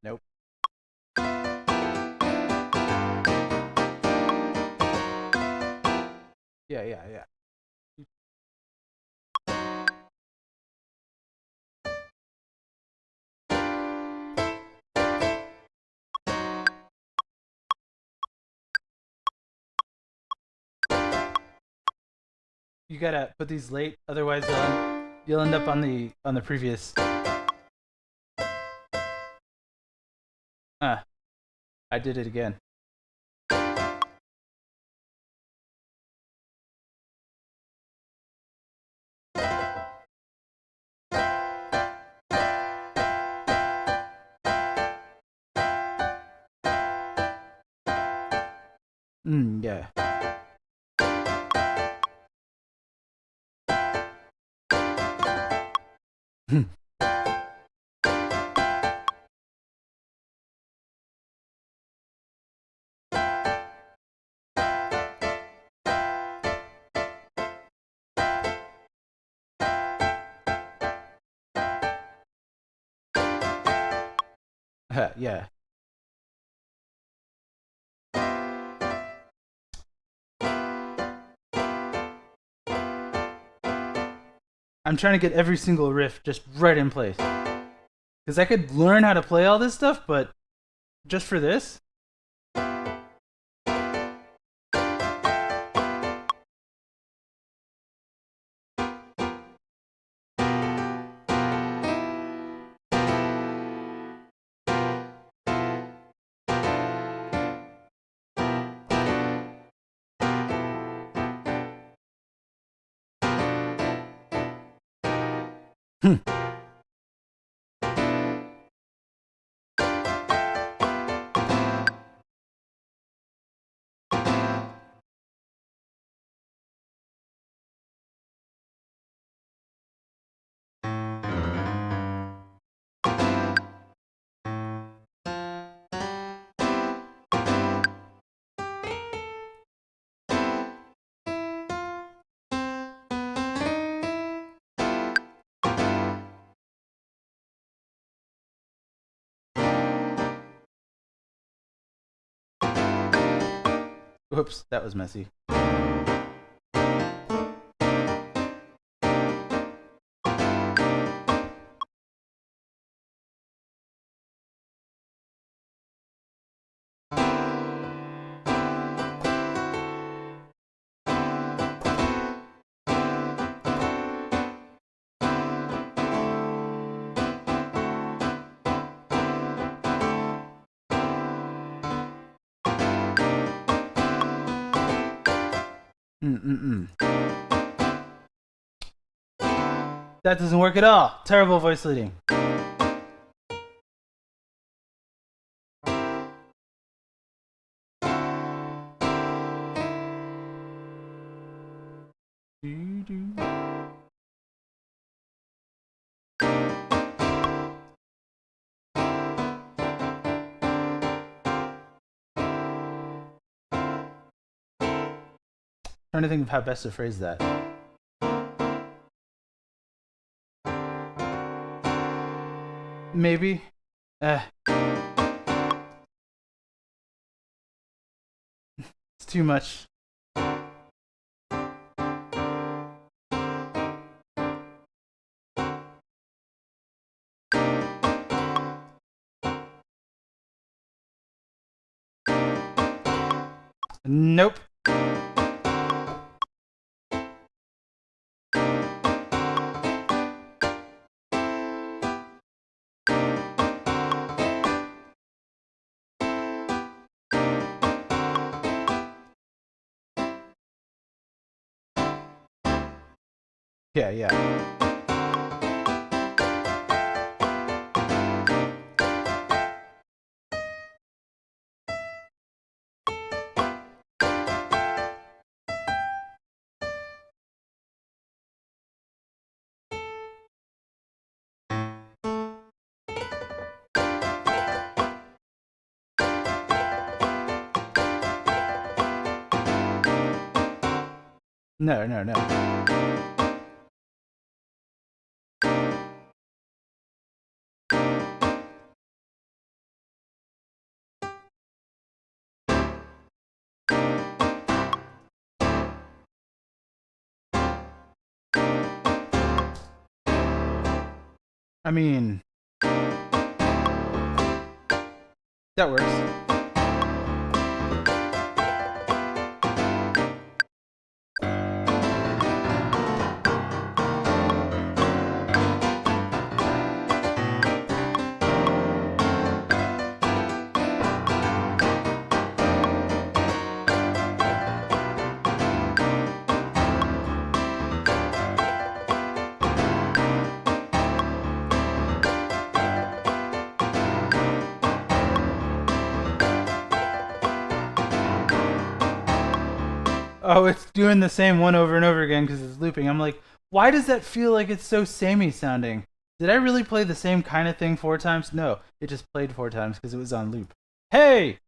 Nope. Yeah, yeah, yeah. You gotta put these late, otherwise you'll end up on the previous. Ah, I did it again. Yeah. Yeah. I'm trying to get every single riff just right in place. Because I could learn how to play all this stuff, but just for this? Whoops, that was messy. That doesn't work at all. Terrible voice leading. Trying to think of how best to phrase that. Maybe. It's too much. Nope. Yeah. No. I mean, that works. Oh, it's doing the same one over and over again because it's looping. I'm like, why does that feel like it's so samey sounding? Did I really play the same kind of thing 4 times? No, it just played 4 times because it was on loop. Hey!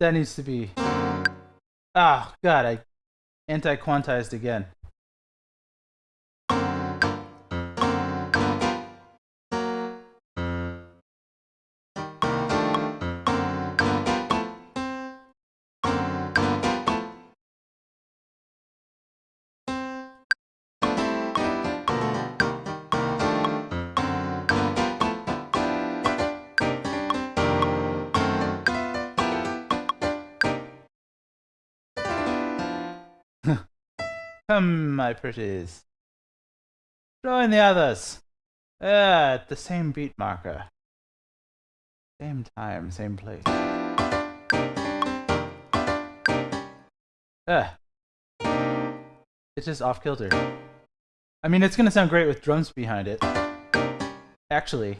That needs to be. Ah, God, I anti-quantized again. Come, my pretties. Join the others. At the same beat marker. Same time, same place. It's just off kilter. I mean, it's gonna sound great with drums behind it. Actually.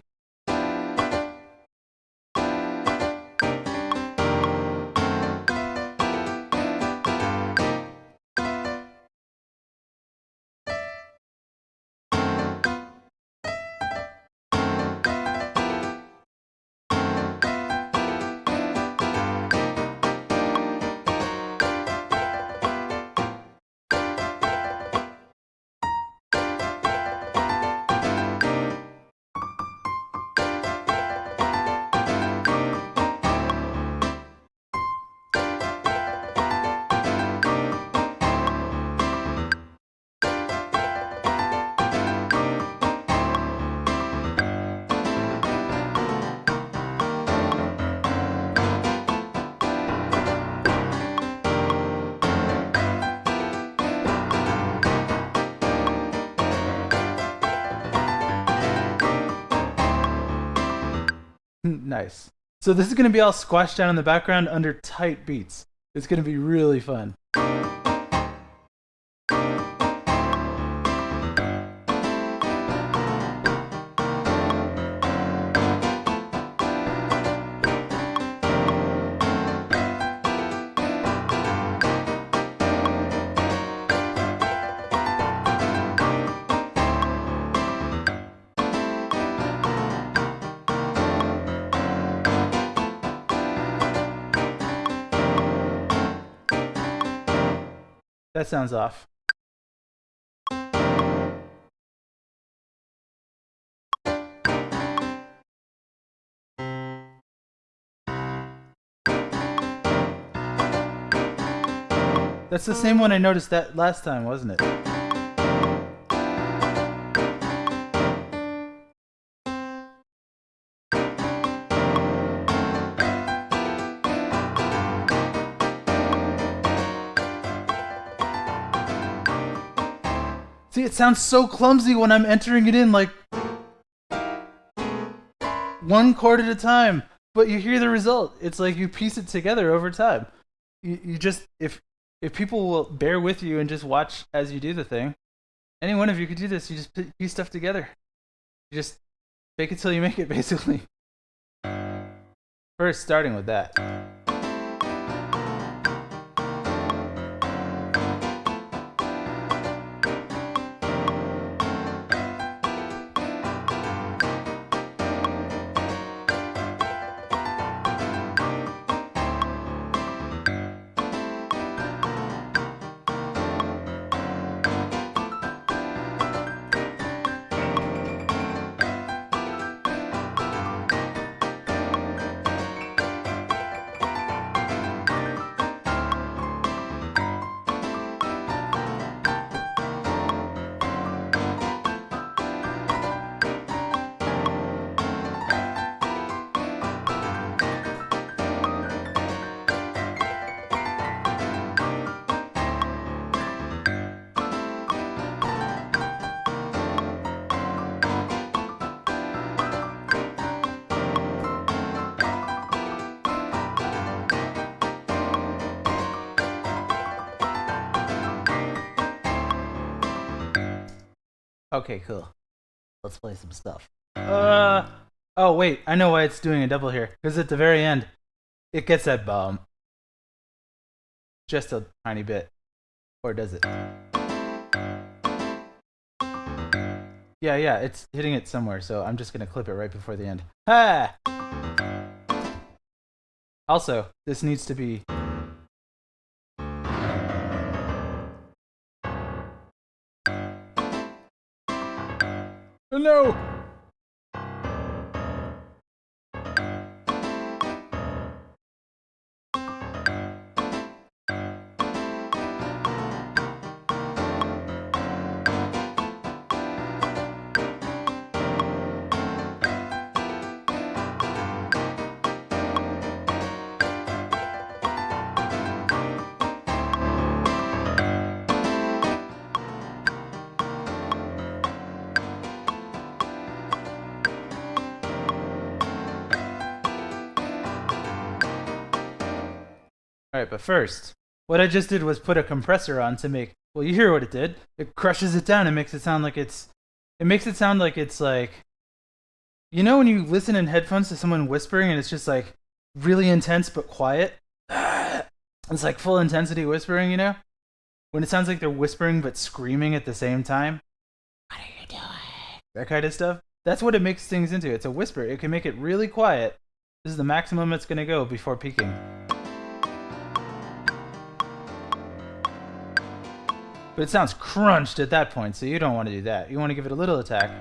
Nice. So this is going to be all squashed down in the background under tight beats. It's going to be really fun. That sounds off. That's the same one I noticed that last time, wasn't it? See, it sounds so clumsy when I'm entering it in like one chord at a time, but you hear the result. It's like you piece it together over time. You just, if people will bear with you and just watch as you do the thing, any one of you could do this. You just piece stuff together. You just fake it till you make it, basically. First, starting with that. Okay, cool. Let's play some stuff. Oh wait, I know why it's doing a double here. Because at the very end, it gets that bump. Just a tiny bit. Or does it? Yeah, it's hitting it somewhere, so I'm just gonna clip it right before the end. Ha! Also, this needs to be... Oh no! Alright, but first, what I just did was put a compressor on to make, well, you hear what it did. It crushes it down and makes it sound like it's, like, you know when you listen in headphones to someone whispering and it's just like really intense but quiet? It's like full intensity whispering, you know? When it sounds like they're whispering but screaming at the same time. What are you doing? That kind of stuff. That's what it makes things into. It's a whisper. It can make it really quiet. This is the maximum it's going to go before peaking. But it sounds crunched at that point, so you don't want to do that. You want to give it a little attack.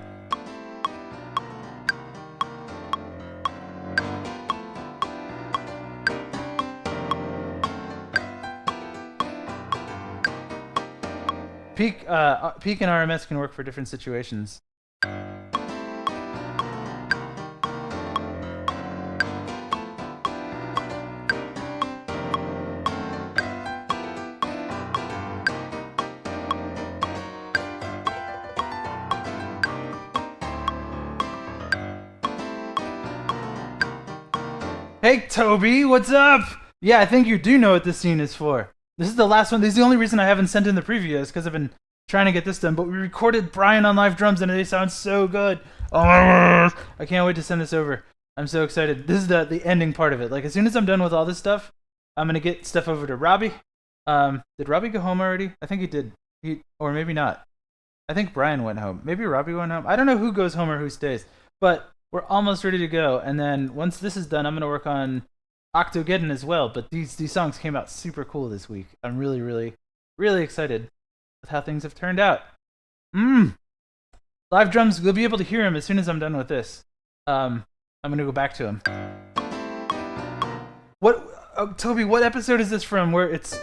Peak and RMS can work for different situations. Hey, Toby, what's up? Yeah, I think you do know what this scene is for. This is the last one. This is the only reason I haven't sent in the preview is because I've been trying to get this done. But we recorded Brian on live drums, and they sound so good. I can't wait to send this over. I'm so excited. This is the ending part of it. Like, as soon as I'm done with all this stuff, I'm going to get stuff over to Robbie. Did Robbie go home already? I think he did. Or maybe not. I think Brian went home. Maybe Robbie went home. I don't know who goes home or who stays. But we're almost ready to go, and then once this is done, I'm gonna work on Octogeddon as well. But these songs came out super cool this week. I'm really, really, really excited with how things have turned out. Live drums, you'll be able to hear him as soon as I'm done with this. I'm gonna go back to him. What, Toby? What episode is this from? Where it's.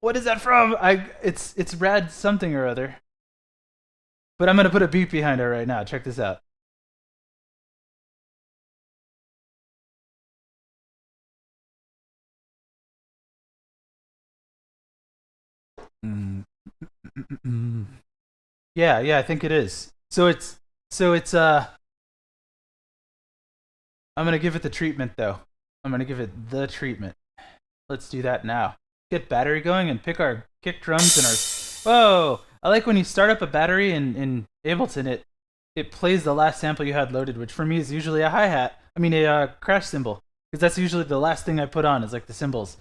What is that from? It's rad something or other. But I'm gonna put a beat behind it right now. Check this out. Yeah, I think it is. So it's I'm gonna give it the treatment though. I'm gonna give it the treatment. Let's do that now. Get battery going and pick our kick drums and our. Whoa! I like when you start up a battery in Ableton, it plays the last sample you had loaded, which for me is usually a hi-hat. I mean a crash cymbal, because that's usually the last thing I put on is like the cymbals.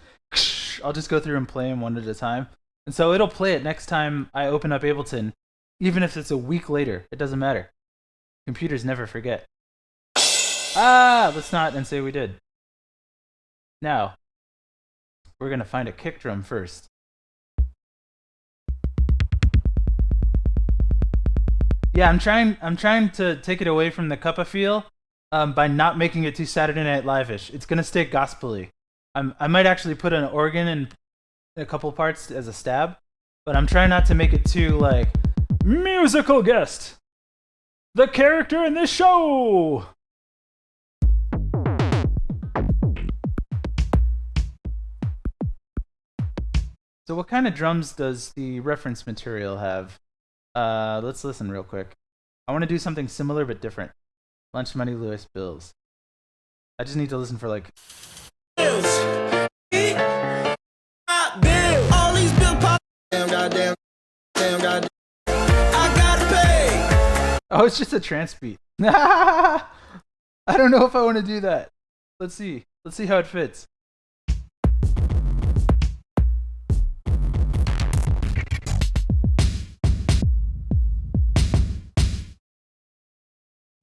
I'll just go through and play them one at a time, and so it'll play it next time I open up Ableton, even if it's a week later. It doesn't matter. Computers never forget. Let's not and say we did. Now, we're gonna find a kick drum first. Yeah, I'm trying to take it away from the Cuppa feel, by not making it too Saturday Night Live-ish. It's gonna stay gospel-y. I might actually put an organ in a couple parts as a stab, but I'm trying not to make it too like musical guest, the character in this show. So what kind of drums does the reference material have? Let's listen real quick. I want to do something similar but different. Lunch Money, Lewis, Bills. I just need to listen for like. Bills. All these bill pop. Damn goddamn. I gotta pay. Oh, it's just a trance beat. I don't know if I want to do that. Let's see. Let's see how it fits.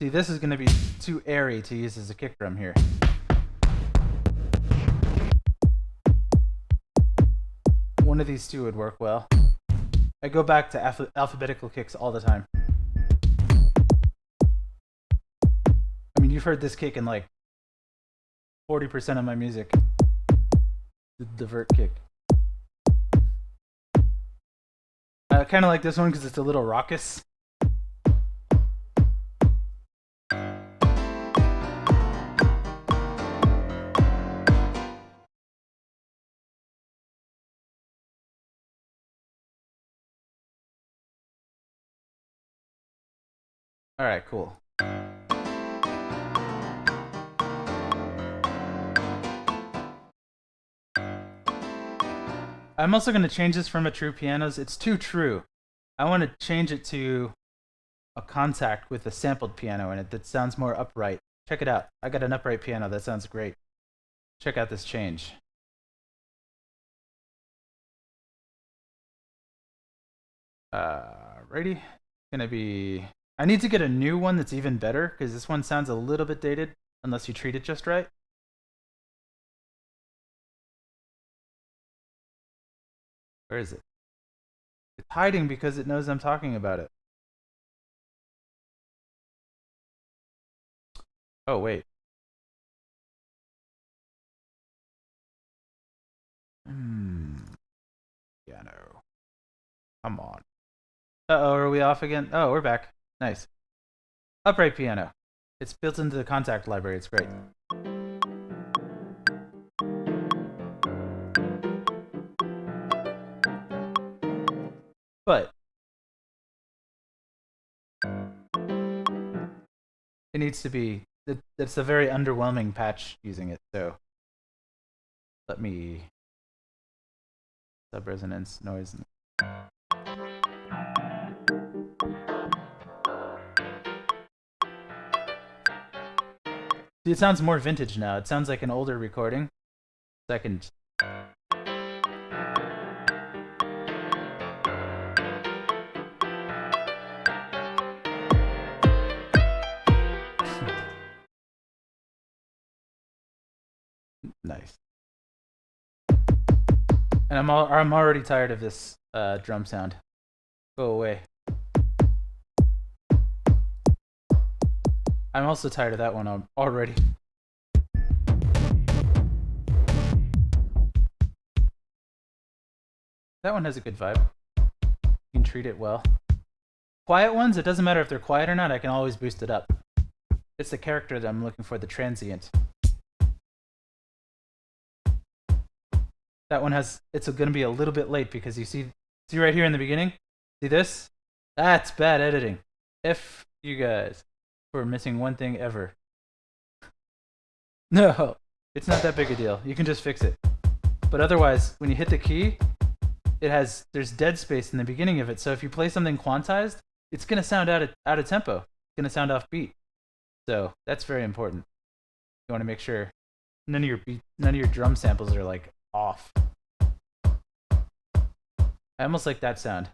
See, this is going to be too airy to use as a kick drum here. One of these two would work well. I go back to alphabetical kicks all the time. I mean, you've heard this kick in like 40% of my music. The vert kick. I kind of like this one because it's a little raucous. All right, cool. I'm also going to change this from a true pianos. It's too true. I want to change it to a contact with a sampled piano in it that sounds more upright. Check it out. I got an upright piano. That sounds great. Check out this change. Righty. Gonna be. I need to get a new one that's even better because this one sounds a little bit dated unless you treat it just right. Where is it? It's hiding because it knows I'm talking about it. Oh, wait. Piano. Come on. Uh-oh, are we off again? Oh, we're back. Nice. Upright piano. It's built into the contact library. It's great. But it needs to be. It's a very underwhelming patch using it. So let me sub resonance noise. See, it sounds more vintage now. It sounds like an older recording. Second. Nice. And I'm already tired of this drum sound. Go away. I'm also tired of that one already. That one has a good vibe. You can treat it well. Quiet ones, it doesn't matter if they're quiet or not, I can always boost it up. It's the character that I'm looking for, the transient. That one has, it's gonna be a little bit late because you see right here in the beginning? See this? That's bad editing. F you guys for missing one thing ever. No, it's not that big a deal. You can just fix it. But otherwise, when you hit the key, there's dead space in the beginning of it. So if you play something quantized, it's gonna sound out of tempo. It's gonna sound off beat. So that's very important. You want to make sure none of your drum samples are like off. I almost like that sound.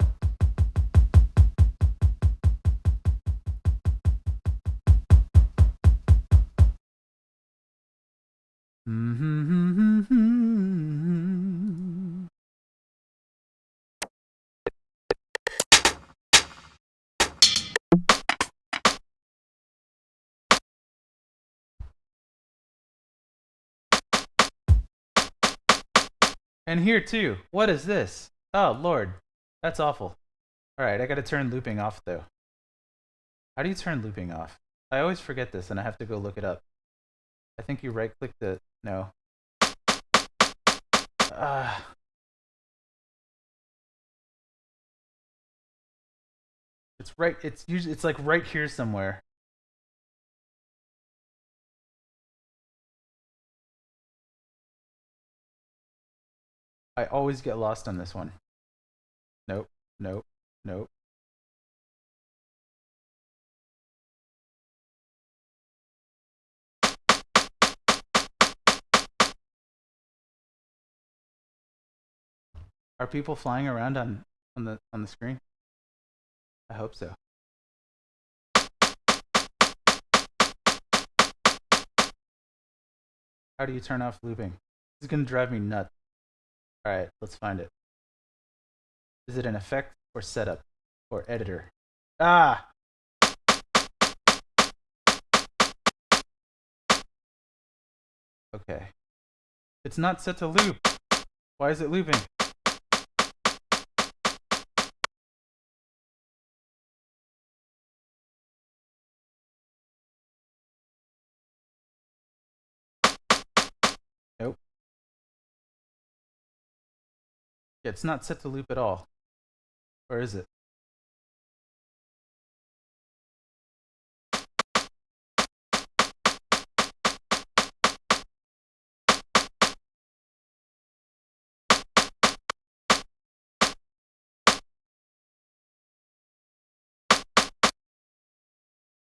And here too. What is this? Oh, Lord. That's awful. Alright, I gotta turn looping off though. How do you turn looping off? I always forget this and I have to go look it up. I think you right click the. No. It's right. It's like right here somewhere. I always get lost on this one. Nope. Nope. Nope. Are people flying around on the screen? I hope so. How do you turn off looping? This is gonna drive me nuts. All right, let's find it. Is it an effect or setup or editor? Ah! Okay. It's not set to loop. Why is it looping? Nope. Yeah, it's not set to loop at all. Or is it?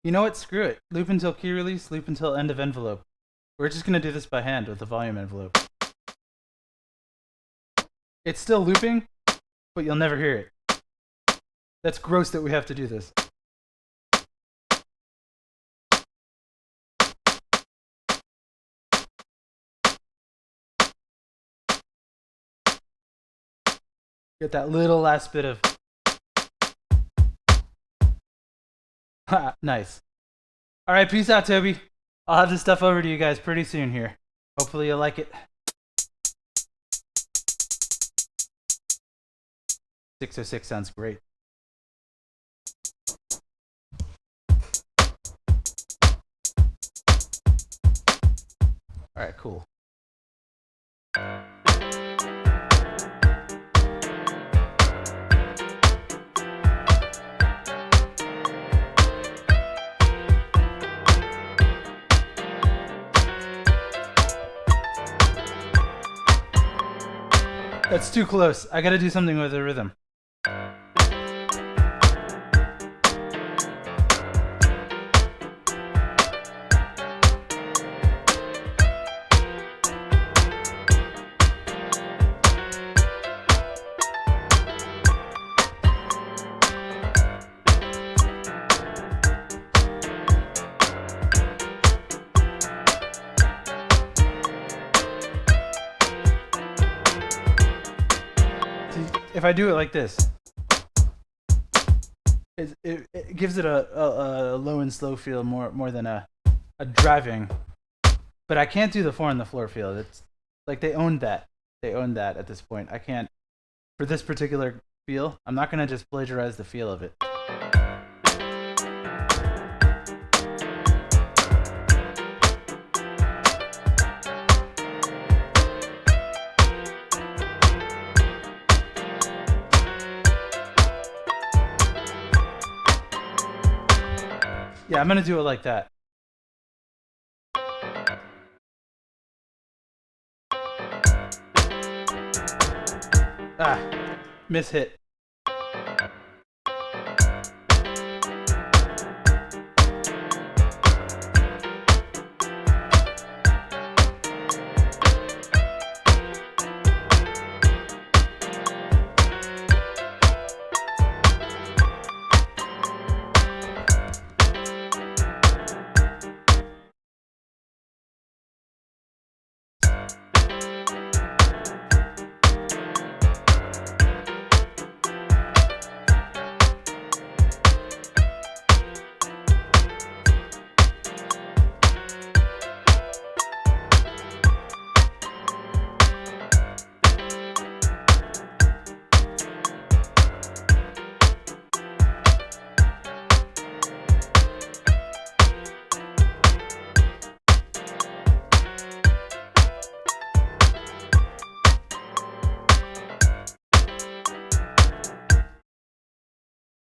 You know what? Screw it. Loop until key release, loop until end of envelope. We're just gonna do this by hand with the volume envelope. It's still looping, but you'll never hear it. That's gross that we have to do this. Get that little last bit of... Nice. All right, peace out, Toby. I'll have this stuff over to you guys pretty soon here. Hopefully you'll like it. 606 sounds great. All right, cool. That's too close. I gotta do something with the rhythm. If I do it like this, it gives it a low and slow feel more than a driving. But I can't do the 4 on the floor feel. It's like they owned that. They owned that at this point. I can't, for this particular feel, I'm not gonna just plagiarize the feel of it. Yeah, I'm gonna do it like that. Ah, miss hit.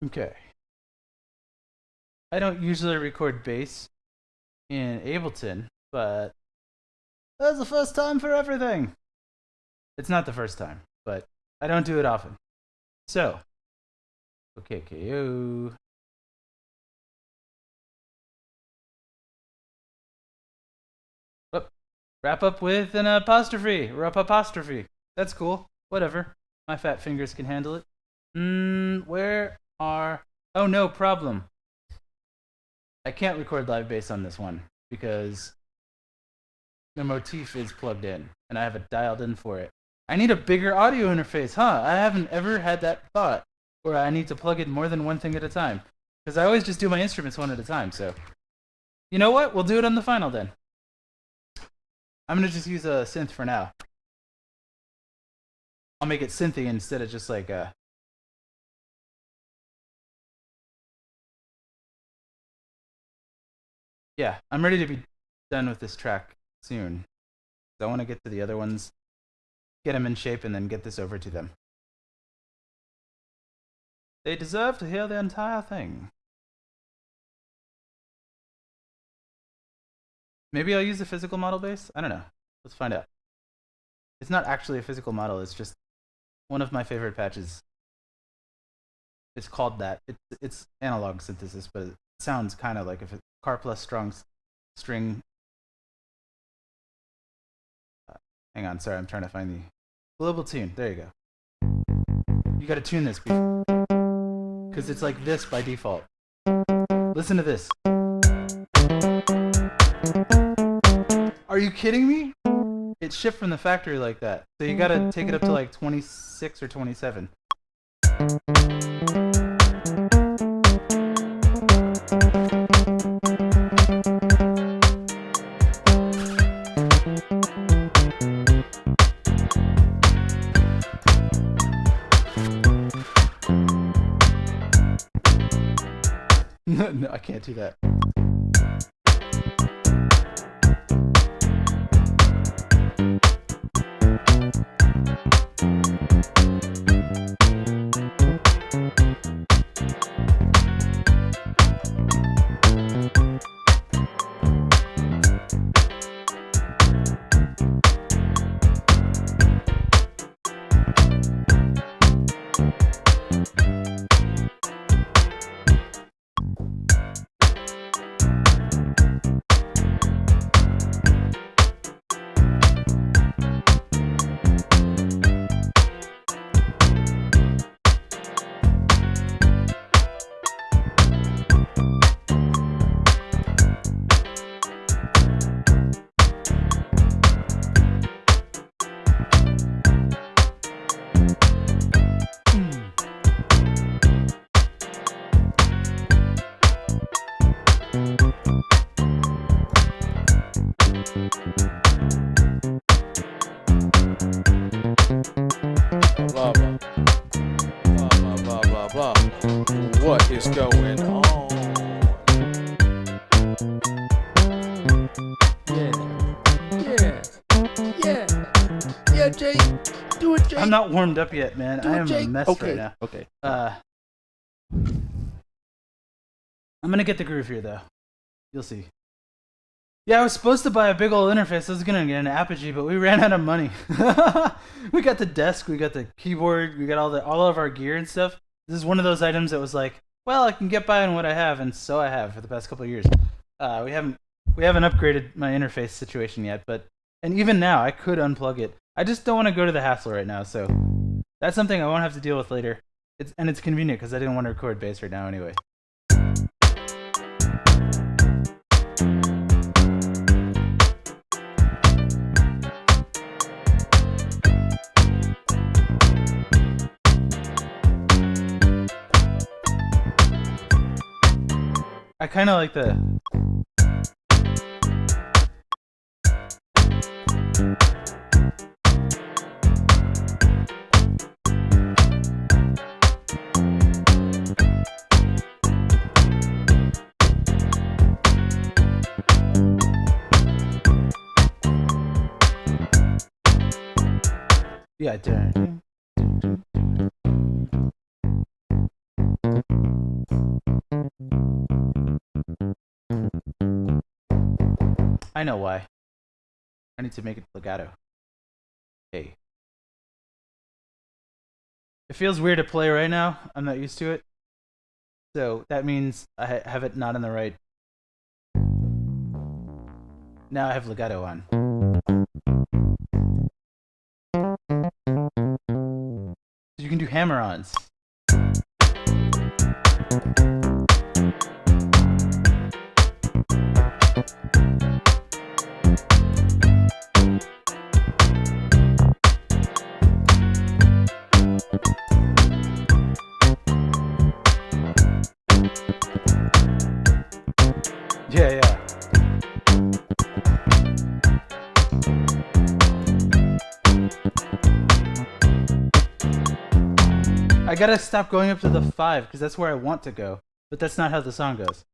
Okay. I don't usually record bass in Ableton, but that's the first time for everything. It's not the first time, but I don't do it often. So, okay, KO. Oh, wrap up with an apostrophe. Wrap apostrophe. That's cool. Whatever. My fat fingers can handle it. Where are... Oh, no problem. I can't record live bass on this one because the motif is plugged in and I have it dialed in for it. I need a bigger audio interface, huh? I haven't ever had that thought where I need to plug in more than one thing at a time because I always just do my instruments one at a time. So, you know what? We'll do it on the final then. I'm going to just use a synth for now. I'll make it synthy instead of just like a... Yeah, I'm ready to be done with this track soon. I want to get to the other ones, get them in shape, and then get this over to them. They deserve to hear the entire thing. Maybe I'll use a physical model bass? I don't know. Let's find out. It's not actually a physical model, it's just one of my favorite patches. It's called that. It's analog synthesis, but sounds kind of like if it's car plus strong string. Hang on, sorry, I'm trying to find the global tune. There you go. You got to tune this because it's like this by default. Listen to this. Are you kidding me? It shipped from the factory like that. So you got to take it up to like 26 or 27. No, I can't do that. What is going on? Yeah, Jay. Do it, Jay. I'm not warmed up yet, man. I am a mess right now. Okay. I'm gonna get the groove here, though. You'll see. Yeah, I was supposed to buy a big old interface. I was gonna get an Apogee, but we ran out of money. We got the desk, we got the keyboard, we got all of our gear and stuff. This is one of those items that was like, well, I can get by on what I have, and so I have for the past couple of years. We haven't upgraded my interface situation yet, and even now I could unplug it. I just don't want to go to the hassle right now, so that's something I won't have to deal with later. It's convenient because I didn't want to record bass right now anyway. I kind of like the... Yeah, darn. I know why. I need to make it legato. Hey. It feels weird to play right now. I'm not used to it. So that means I have it not in the right. Now I have legato on. You can do hammer-ons. Yeah. I gotta stop going up to the 5 because that's where I want to go, but that's not how the song goes.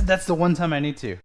That's the one time I need to.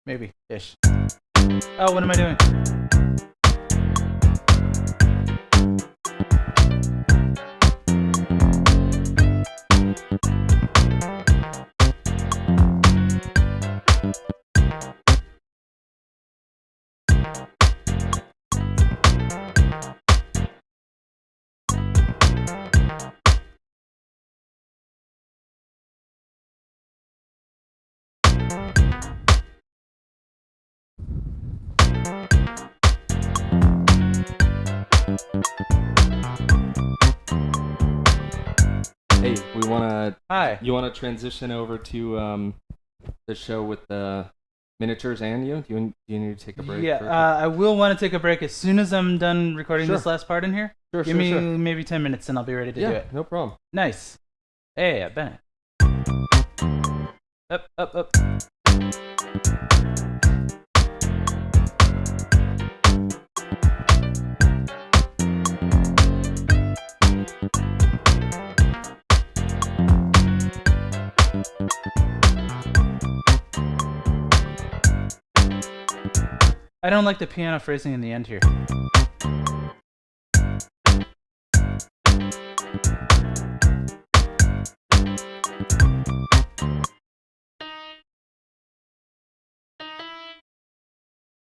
Maybe ish. Oh, what am I doing? Hey, we wanna. Hi. You wanna transition over to the show with the miniatures and you? Do you need to take a break? Yeah, for- I will want to take a break as soon as I'm done recording Sure. this last part in here. Sure, Give me maybe 10 minutes and I'll be ready to do Yeah, it. no problem. Nice. Hey, Bennett. Up. I don't like the piano phrasing in the end here.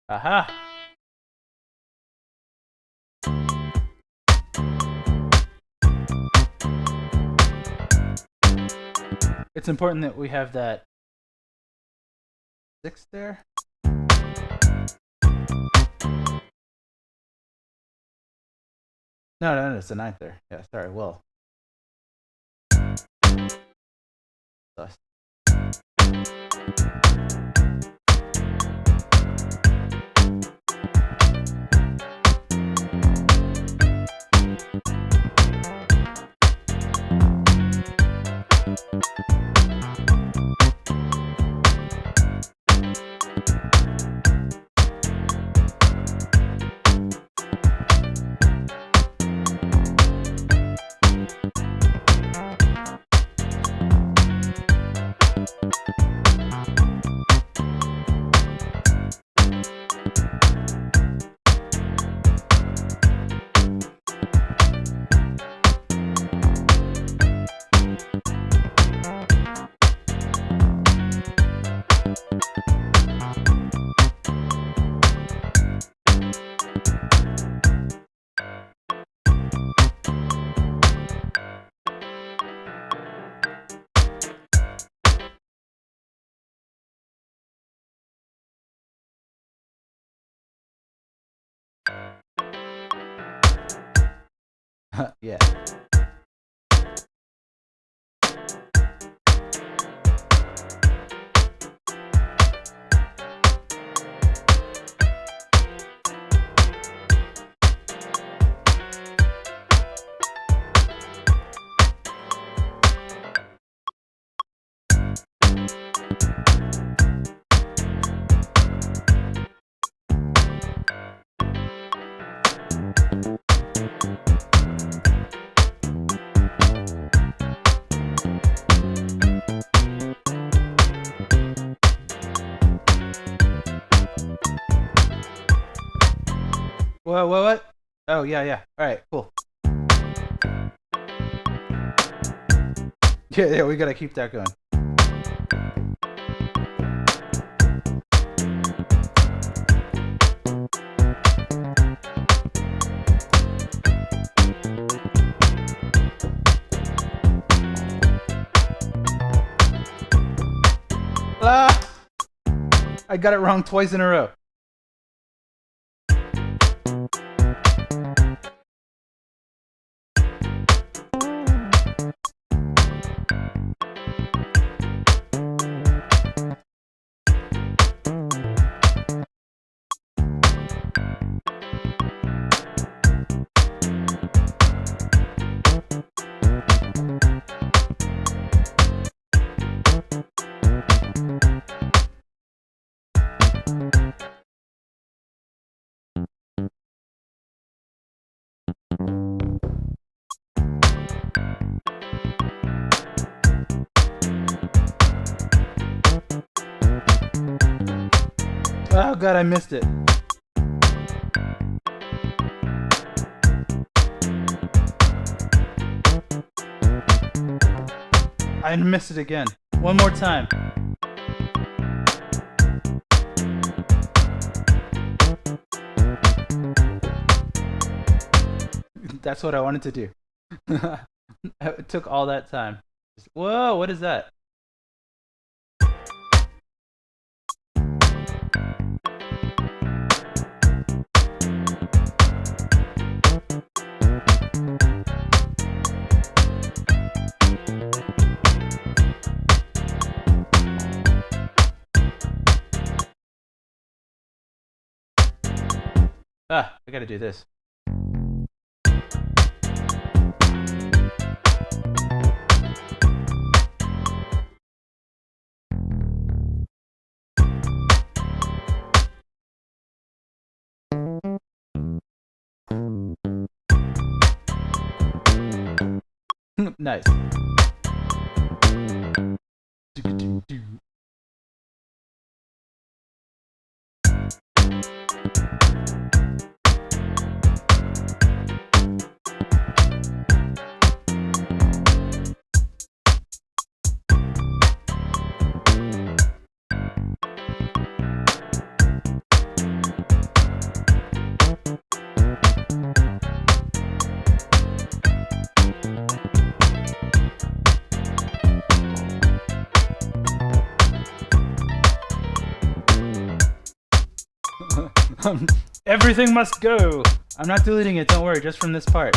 Aha! It's important that we have that 6 there. No, it's a 9th there. Yeah, sorry, well. Sus. Yeah. What? Oh, yeah. Alright, cool. Yeah, we gotta keep that going. Ah! I got it wrong twice in a row. Oh god, I missed it. I missed it again. One more time. That's what I wanted to do. It took all that time. Whoa, what is that? Ah, I gotta do this. Nice. Everything must go. I'm not deleting it, don't worry, just from this part.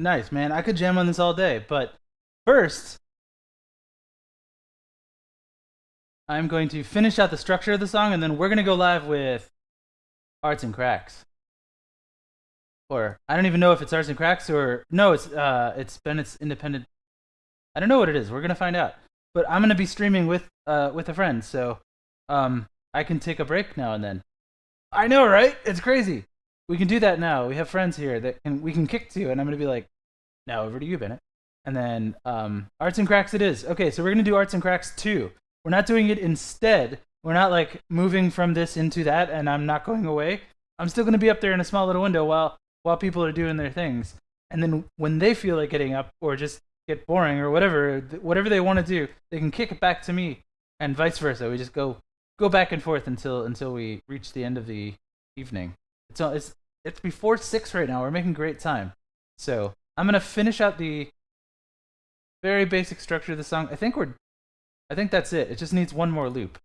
Nice, man. I could jam on this all day, but first, I'm going to finish out the structure of the song, and then we're gonna go live with Arts and Cracks. Or I don't even know if it's Arts and Cracks or no, it's Bennett's Independent. I don't know what it is. We're gonna find out. But I'm gonna be streaming with a friend, so I can take a break now and then. I know, right? It's crazy. We can do that now. We have friends here that we can kick to, and I'm gonna be like, now over to you, Bennett. And then Arts and Cracks it is. Okay, so we're gonna do Arts and Cracks 2. We're not doing it instead. We're not like moving from this into that, and I'm not going away. I'm still gonna be up there in a small little window while people are doing their things. And then when they feel like getting up or just get boring or whatever they want to do, they can kick it back to me, and vice versa. We just go back and forth until we reach the end of the evening. It's before 6 right now. We're making great time. So I'm gonna finish out the very basic structure of the song. I think that's it. It just needs one more loop.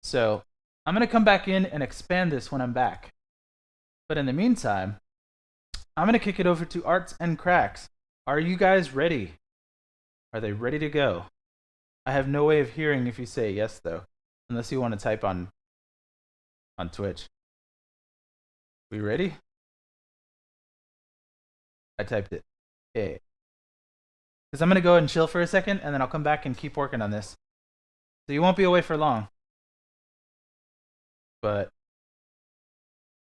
So I'm gonna come back in and expand this when I'm back. But in the meantime, I'm gonna kick it over to Arts and Cracks. Are you guys ready? Are they ready to go? I have no way of hearing if you say yes though, unless you want to type on Twitch. We ready? I typed it. Okay. Because I'm gonna go ahead and chill for a second, and then I'll come back and keep working on this. So you won't be away for long. But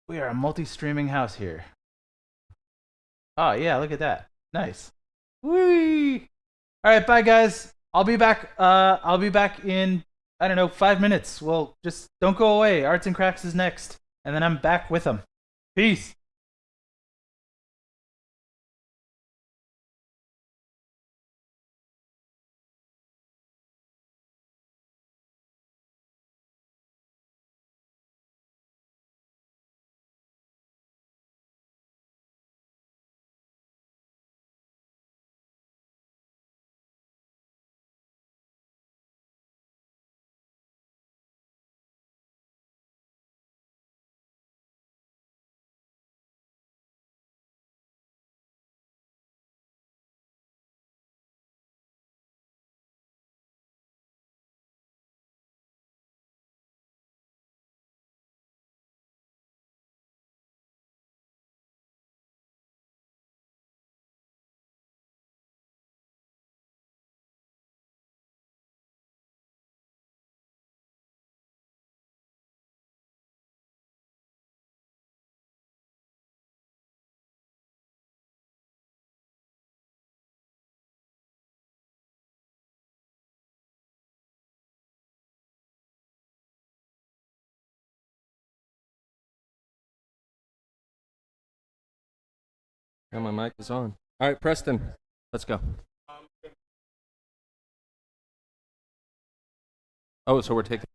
we are a multi-streaming house here. Oh yeah, look at that. Nice. Whee! All right, bye guys. I'll be back. I'll be back in I don't know 5 minutes. Well, just don't go away. Arts and Cracks is next, and then I'm back with them. Peace. Yeah, my mic is on. All right, Preston, let's go. Oh, so we're taking.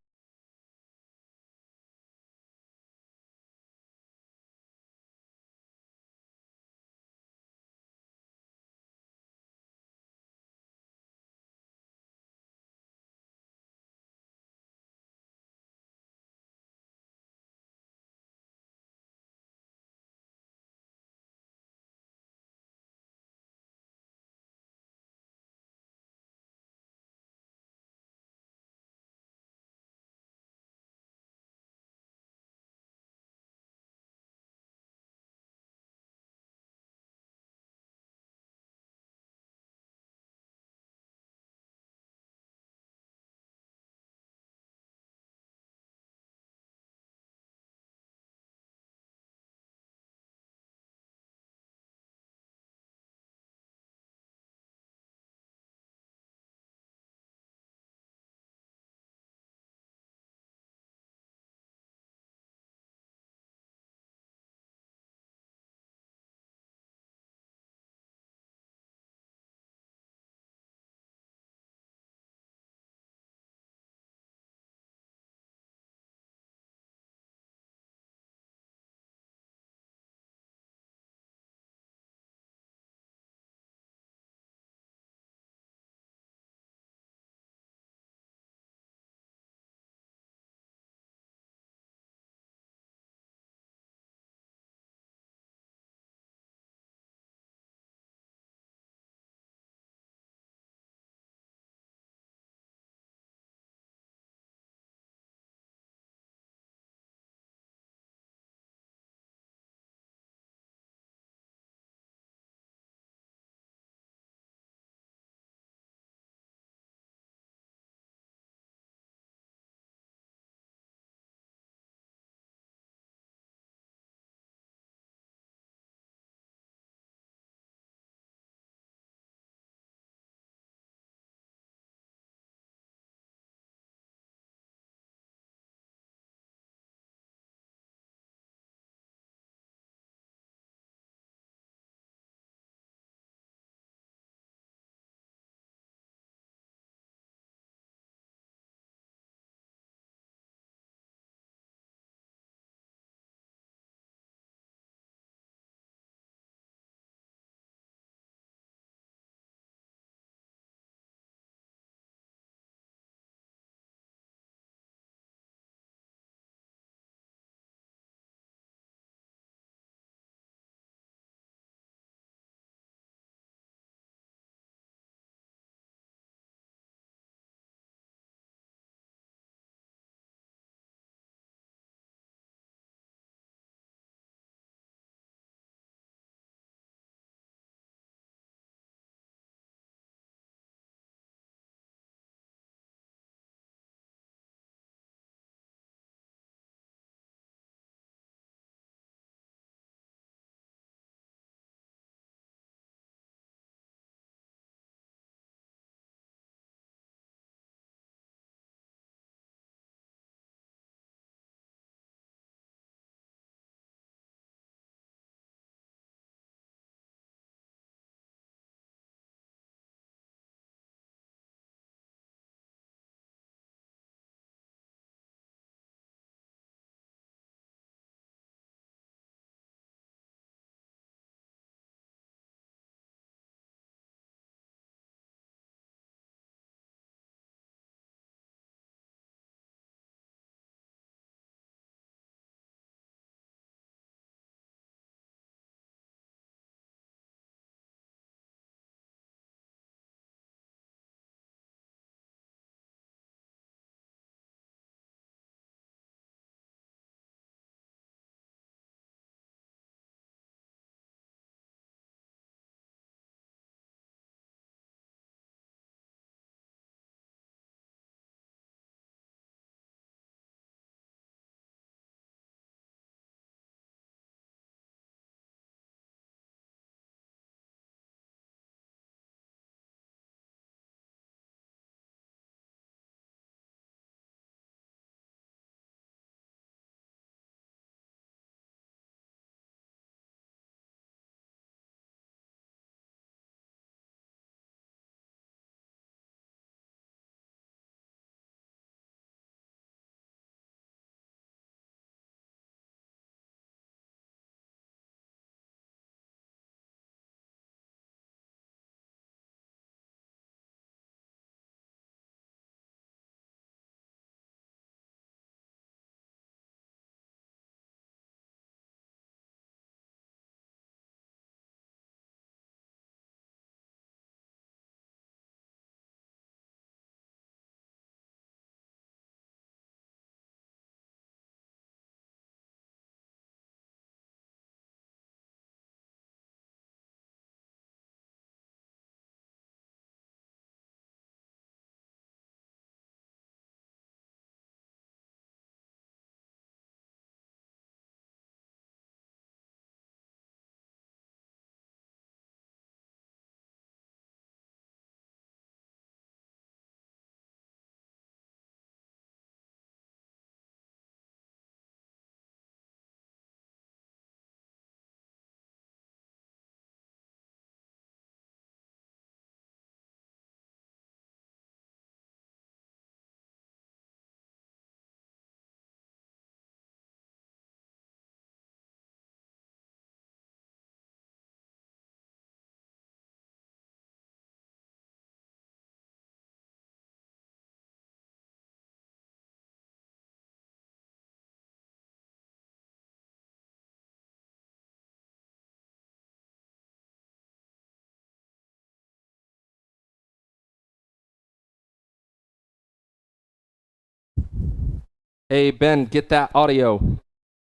Hey, Ben, get that audio.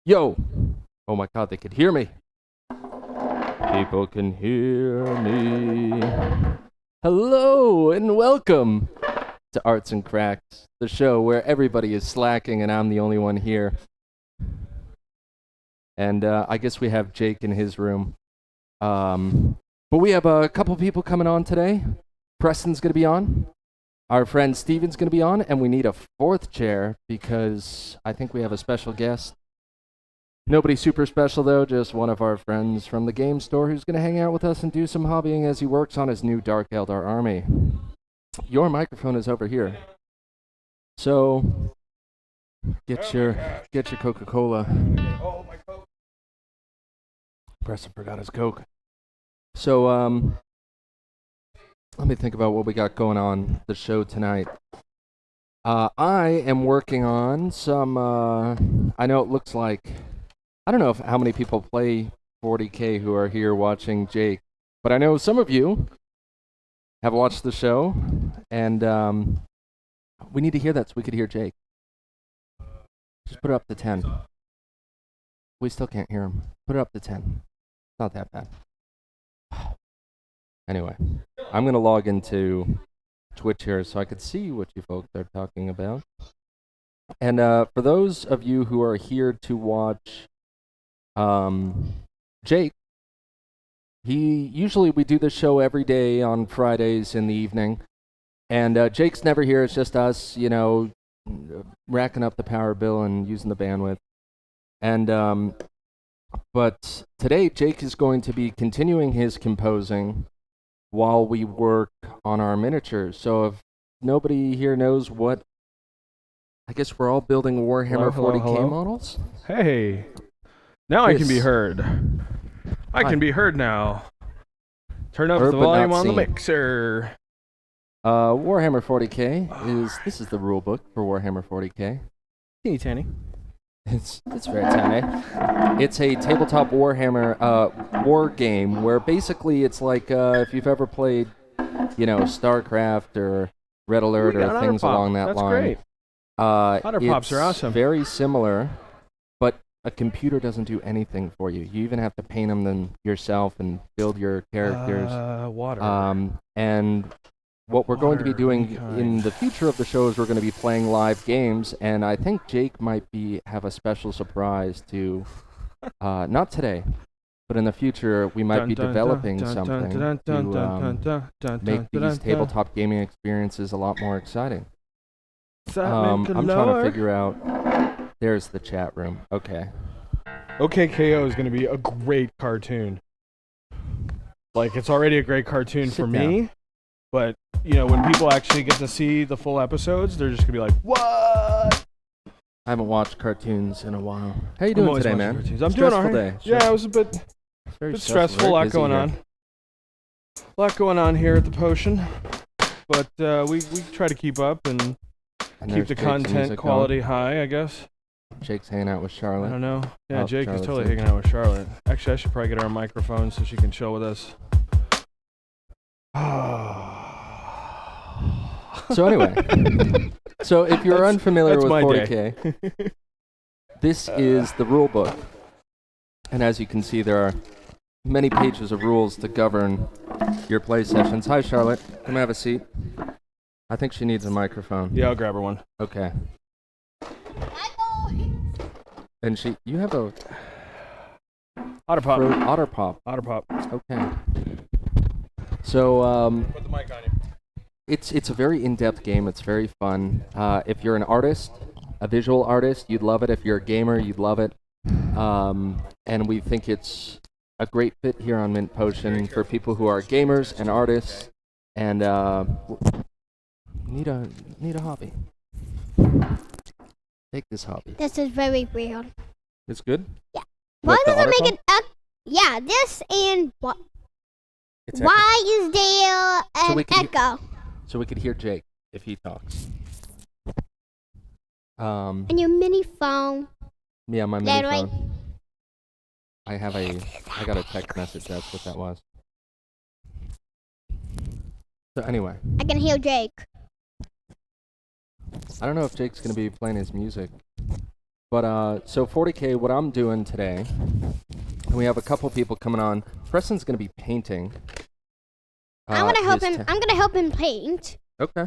Yo. Oh my God, they could hear me. People can hear me. Hello and welcome to Arts and Cracks, the show where everybody is slacking and I'm the only one here. And I guess we have Jake in his room. But we have a couple people coming on today. Preston's going to be on. Our friend Steven's going to be on. And we need a fourth chair because I think we have a special guest. Nobody super special, though. Just one of our friends from the game store who's going to hang out with us and do some hobbying as he works on his new Dark Eldar army. Your microphone is over here. So get your Coca-Cola. Oh, my Coke. Preston forgot his Coke. So, let me think about what we got going on the show tonight. I am working on some, I know it looks like, I don't know how many people play 40K who are here watching Jake, but I know some of you have watched the show, and we need to hear that so we could hear Jake. Just put it up to 10. We still can't hear him. Put it up to 10. Not that bad. Anyway, I'm going to log into Twitch here so I could see what you folks are talking about. And for those of you who are here to watch Jake, usually we do this show every day on Fridays in the evening. And Jake's never here. It's just us, you know, racking up the power bill and using the bandwidth. And but today Jake is going to be continuing his composing while we work on our miniatures. So if nobody here knows what, I guess we're all building Warhammer 40K models. Hey. Now I can be heard. I can be heard now. Turn up the volume on the mixer. Warhammer 40K this is the rule book for Warhammer 40K. Teeny tiny. It's very tiny. It's a tabletop Warhammer war game where basically it's like if you've ever played, you know, StarCraft or Red Alert or things along that line. That's great. Otter Pops are awesome. Very similar, but a computer doesn't do anything for you. You even have to paint them yourself and build your characters. Water. And what we're going to be doing in the future of the show is we're going to be playing live games, and I think Jake might have a special surprise to, not today, but in the future we might be developing something to make these tabletop gaming experiences a lot more exciting. I'm trying to figure out. There's the chat room. Okay. OKKO is going to be a great cartoon. Like, it's already a great cartoon for me, but, you know, when people actually get to see the full episodes, they're just going to be like, what? I haven't watched cartoons in a while. How you doing today, man? Cartoons. I'm doing all right. Yeah, it was a bit stressful, a lot going on. A lot going on here at the Potion, but we try to keep up and keep the content quality high, I guess. Jake's hanging out with Charlotte. I don't know. Yeah, Jake is totally hanging out with Charlotte. Actually, I should probably get her a microphone so she can chill with us. So anyway, so if you're unfamiliar with 40K, this is the rule book. And as you can see, there are many pages of rules to govern your play sessions. Hi, Charlotte. Come have a seat. I think she needs a microphone. Yeah, I'll grab her one. Okay. And you have a Otter Pop. Otter Pop. Otter Pop. Okay. So put the mic on you. It's a very in-depth game. It's very fun. If you're an artist, a visual artist, you'd love it. If you're a gamer, you'd love it. And we think it's a great fit here on Mint Potion for people who are gamers and artists and need a hobby. Take this hobby. This is very weird. It's good? Yeah. Why does it make it yeah, this and what? Why is there an echo? So we could hear Jake if he talks. And your mini phone. Yeah, my mini phone. I got a text message. That's what that was. So anyway. I can hear Jake. I don't know if Jake's going to be playing his music But so 40K, what I'm doing today, we have a couple people coming on. Preston's going to be painting. I'm gonna help him. I'm gonna help him paint. Okay.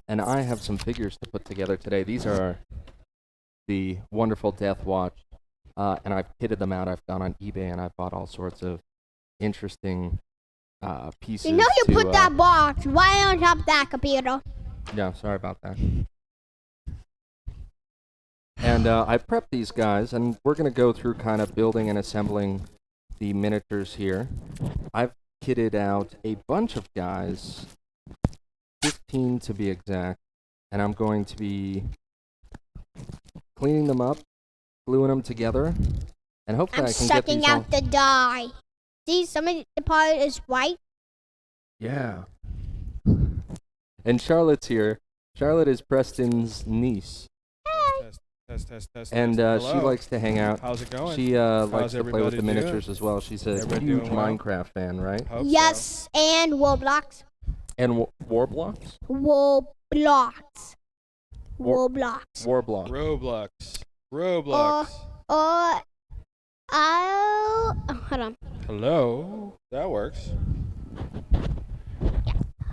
And I have some figures to put together today. These are the wonderful Death Watch, and I've kitted them out. I've gone on eBay and I've bought all sorts of interesting pieces. You know you put that box right on top of that computer. Yeah, sorry about that. And I've prepped these guys, and we're going to go through kind of building and assembling the miniatures here. I've kitted out a bunch of guys, 15 to be exact, and I'm going to be cleaning them up, gluing them together, and hopefully I can get these sucking out the dye. See, some of the part is white. Yeah. And Charlotte's here. Charlotte is Preston's niece. Test. And she likes to hang out. How's it going? She likes to play with the everybody miniatures as well. She's a Everybody huge doing well? Minecraft fan, right? Hope Yes, and Roblox. And Warblocks? Roblox. Roblox. Warblock. Roblox. Hold on. Hello. That works.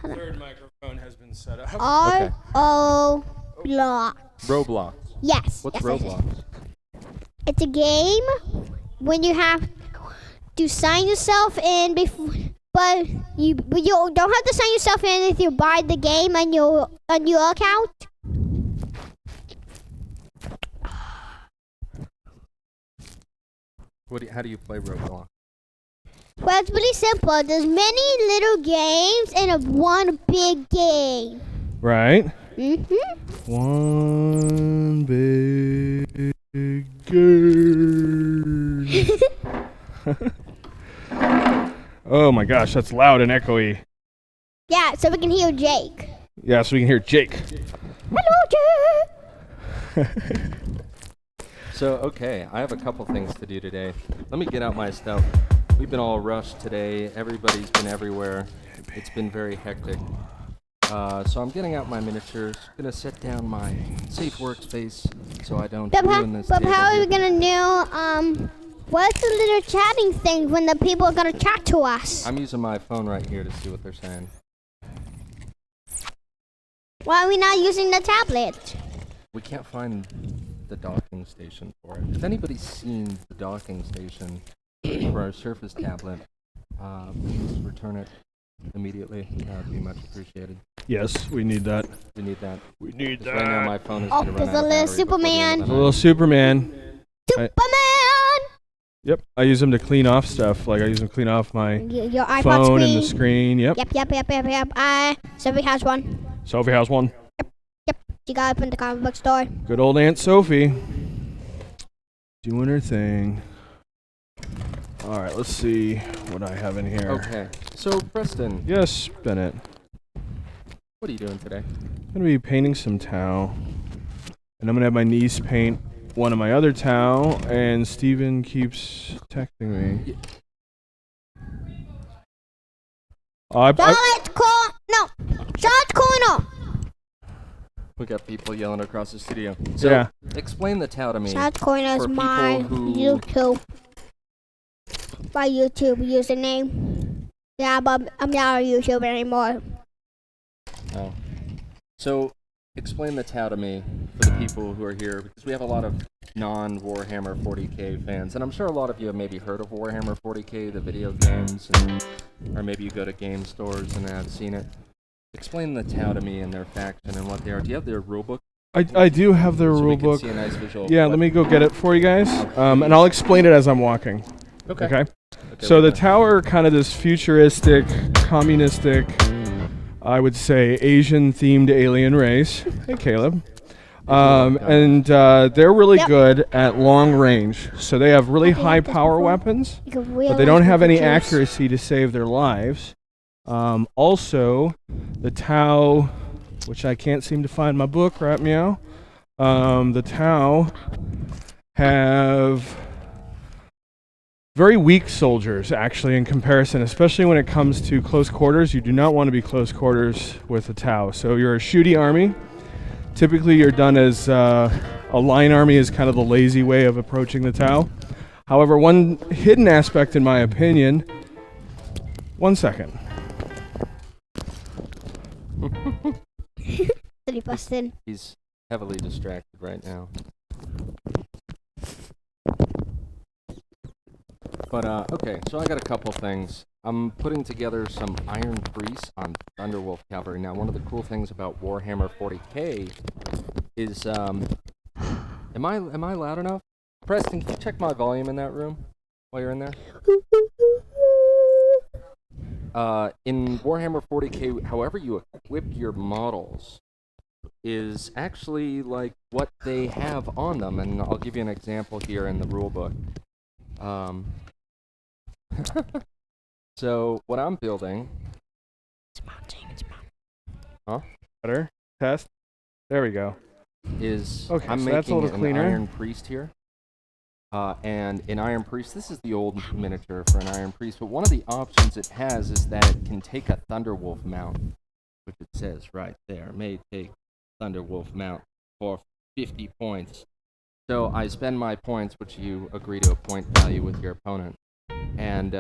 Third microphone has been set up. Blox. Roblox. Yes. What's yes, Roblox? It's a game when you have to sign yourself in before, but you don't have to sign yourself in if you buy the game on your account. How do you play Roblox? Well, it's really simple. There's many little games in one big game. Right. Mm-hmm. One big game. Oh my gosh, that's loud and echoey. Yeah, so we can hear Jake. Yeah, so we can hear Jake. Hello, Jake. So, okay, I have a couple things to do today. Let me get out my stuff. We've been all rushed today. Everybody's been everywhere. It's been very hectic. So I'm getting out my miniatures. Gonna set down my safe workspace so I don't ruin this But table how are here. we gonna know what's the little chatting thing when the people are gonna chat to us? I'm using my phone right here to see what they're saying. Why are we not using the tablet? We can't find the docking station for it. If anybody's seen the docking station for our Surface tablet, please return it immediately. That would be much appreciated. Yes, we need that. We need that. We need 'Cause right now my phone is Oh, going to run there's out a of little battery before the end Superman. of A the little night. Superman. Superman! Yep, I use them to clean off stuff. Like I use them to clean off my Your iPod phone screen. and the screen. Yep. Yep. Sophie has one. Sophie has one. She got it from the comic book store. Good old Aunt Sophie. Doing her thing. All right, let's see what I have in here. Okay, so Preston, Yes, Bennett. what are you doing today? I'm going to be painting some towel. And I'm going to have my niece paint one of my other towel. And Steven keeps texting me. Charlotte Corner! We got people yelling across the studio. So, Yeah. explain the Tao to me. Charlotte Corner is For people my who- YouTube. My YouTube username. Yeah, but I'm not a YouTuber anymore. Oh. So, explain the Tao to me for the people who are here, because we have a lot of non-Warhammer 40K fans, and I'm sure a lot of you have maybe heard of Warhammer 40K, the video games, or maybe you go to game stores and have seen it. Explain the Tao to me and their faction and what they are. Do you have their rulebook? I do have the So we rule can book. see a nice visual. Yeah, let me go get it for you guys. And I'll explain it as I'm walking. Okay. So the tower, kind of this futuristic, communistic, I would say Asian-themed alien race. Hey, Caleb. And they're really good at long range. So they have really high power weapons, but they don't have any accuracy to save their lives. Also, the Tau, which I can't seem to find in my book, right, meow? The Tau have very weak soldiers, actually, in comparison, especially when it comes to close quarters. You do not want to be close quarters with the Tau. So you're a shooty army. Typically, you're done as a line army is kind of the lazy way of approaching the Tau. However, one hidden aspect, in my opinion. 1 second. Did he bust in? He's heavily distracted right now. But, okay, so I got a couple things. I'm putting together some Iron Priest on Thunderwolf Cavalry. Now, one of the cool things about Warhammer 40K is, am I loud enough? Preston, can you check my volume in that room while you're in there? In Warhammer 40K, however you equip your models is actually like what they have on them, and I'll give you an example here in the rulebook. So what I'm building. It's mounting. Huh? Better test. There we go. Is okay, I'm so making that's a little an cleaner. Iron Priest here. And in Iron Priest, this is the old miniature for an Iron Priest, but one of the options it has is that it can take a Thunderwolf mount, which it says right there, may take Thunderwolf mount for 50 points. So I spend my points, which you agree to a point value with your opponent. And,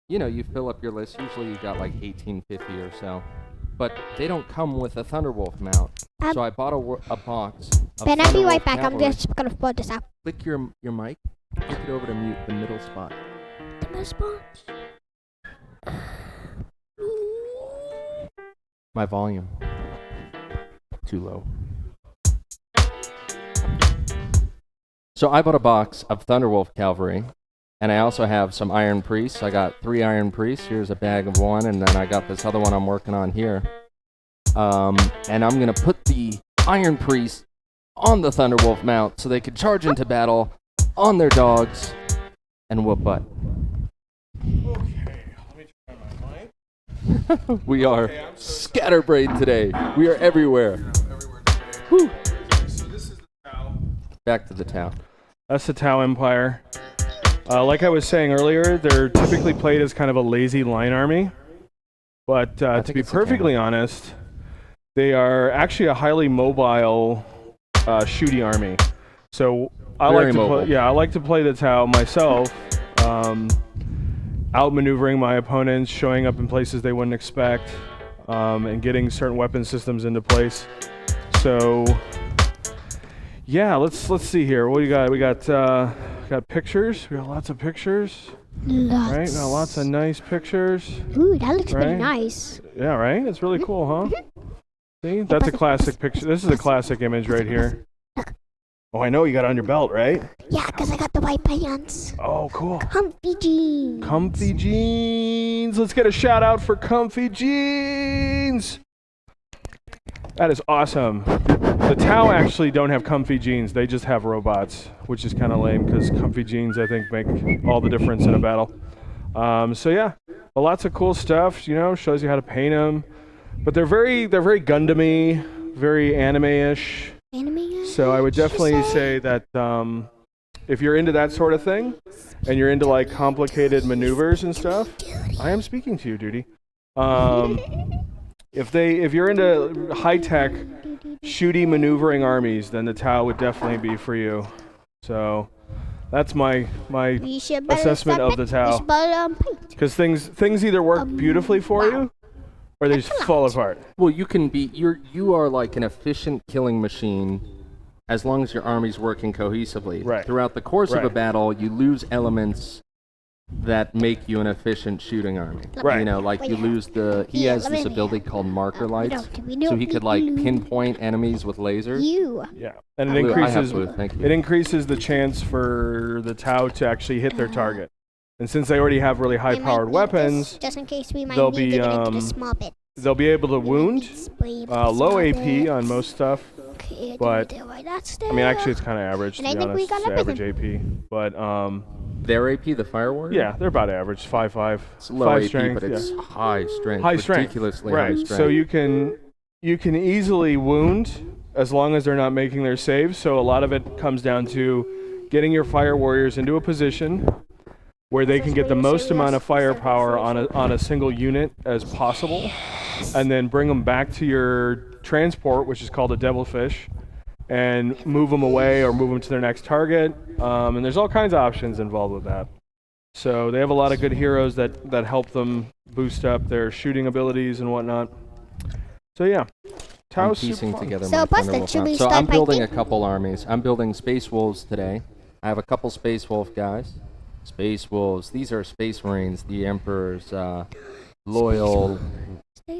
you know, you fill up your list. Usually you got like 1850 or so. But they don't come with a Thunderwolf mount. So I bought a box of Ben, I'll be right Thunderwolf back. cavalry. I'm just gonna put this out. Click your mic. Click it over to mute the middle spot. The middle spot. My volume. Too low. So I bought a box of Thunderwolf Cavalry, and I also have some Iron Priests. I got 3 Iron Priests. Here's a bag of 1, and then I got this other one I'm working on here. And I'm going to put the Iron Priest on the Thunderwolf mount so they could charge into battle on their dogs and whoop butt. Okay, let me try my mic. We are scatterbrained today. We are everywhere. Whew. So this is the Tau. Back to the Tau. That's the Tau Empire. Like I was saying earlier, they're typically played as kind of a lazy line army. But to be perfectly honest, they are actually a highly mobile shooty army. So I like to play the Tau myself, outmaneuvering my opponents, showing up in places they wouldn't expect, and getting certain weapon systems into place. So yeah, let's see here. What do you got? We got pictures. We got lots of pictures. Lots. Right? Got lots of nice pictures. Ooh, that looks pretty Right? nice. Yeah, right? It's really cool, huh? See? That's a classic picture. This is a classic image right here. Oh, I know you got it on your belt, right? Yeah, because I got the white pants. Oh, cool. Comfy jeans. Comfy jeans. Let's get a shout out for Comfy Jeans. That is awesome. The Tau actually don't have comfy jeans. They just have robots, which is kind of lame because comfy jeans, I think, make all the difference in a battle. So yeah, but lots of cool stuff. You know, shows you how to paint them. But they're very Gundam-y, very anime-ish. Anime. So I would definitely say that if you're into that sort of thing, and you're into like complicated maneuvers and stuff, I am speaking to you, Duty. If you're into high-tech, shooty maneuvering armies, then the Tau would definitely be for you. So that's my assessment of the Tau. Because things either work beautifully for you, or they just fall apart. Well, you are like an efficient killing machine as long as your army's working cohesively. Right. Throughout the course of a Right. battle, you lose elements that make you an efficient shooting army. Right. You know, like you lose he has this ability called marker lights, so he could like pinpoint enemies with lasers. Yeah, and Blue, I have it blue, thank you. increases the chance for the Tau to actually hit their target. And since they already have really high-powered weapons, Just in case we might they'll need be, to get into the small bit. they'll be able to wound, low AP on most stuff. Okay, but, that's I mean, actually, it's kind of average, to And be I think we honest. got It's average everything. AP. But, Their AP, the Fire Warrior? yeah, they're about average, 5.5. It's low 5 AP, strength, but it's yeah. high strength. High strength. Ridiculously Right, high strength. so you can easily wound as long as they're not making their saves. So a lot of it comes down to getting your Fire Warriors into a position where they can get the most amount of firepower on a single unit as possible, and then bring them back to your transport, which is called a devilfish, and move them away or move them to their next target. And there's all kinds of options involved with that. So they have a lot of good heroes that help them boost up their shooting abilities and whatnot. So yeah, I'm piecing together So my plus Thunderwolf the army. Chubby So I'm start building a fighting? couple armies. I'm building Space Wolves today. I have a couple Space Wolf guys. Space Wolves. These are Space Marines, the Emperor's loyal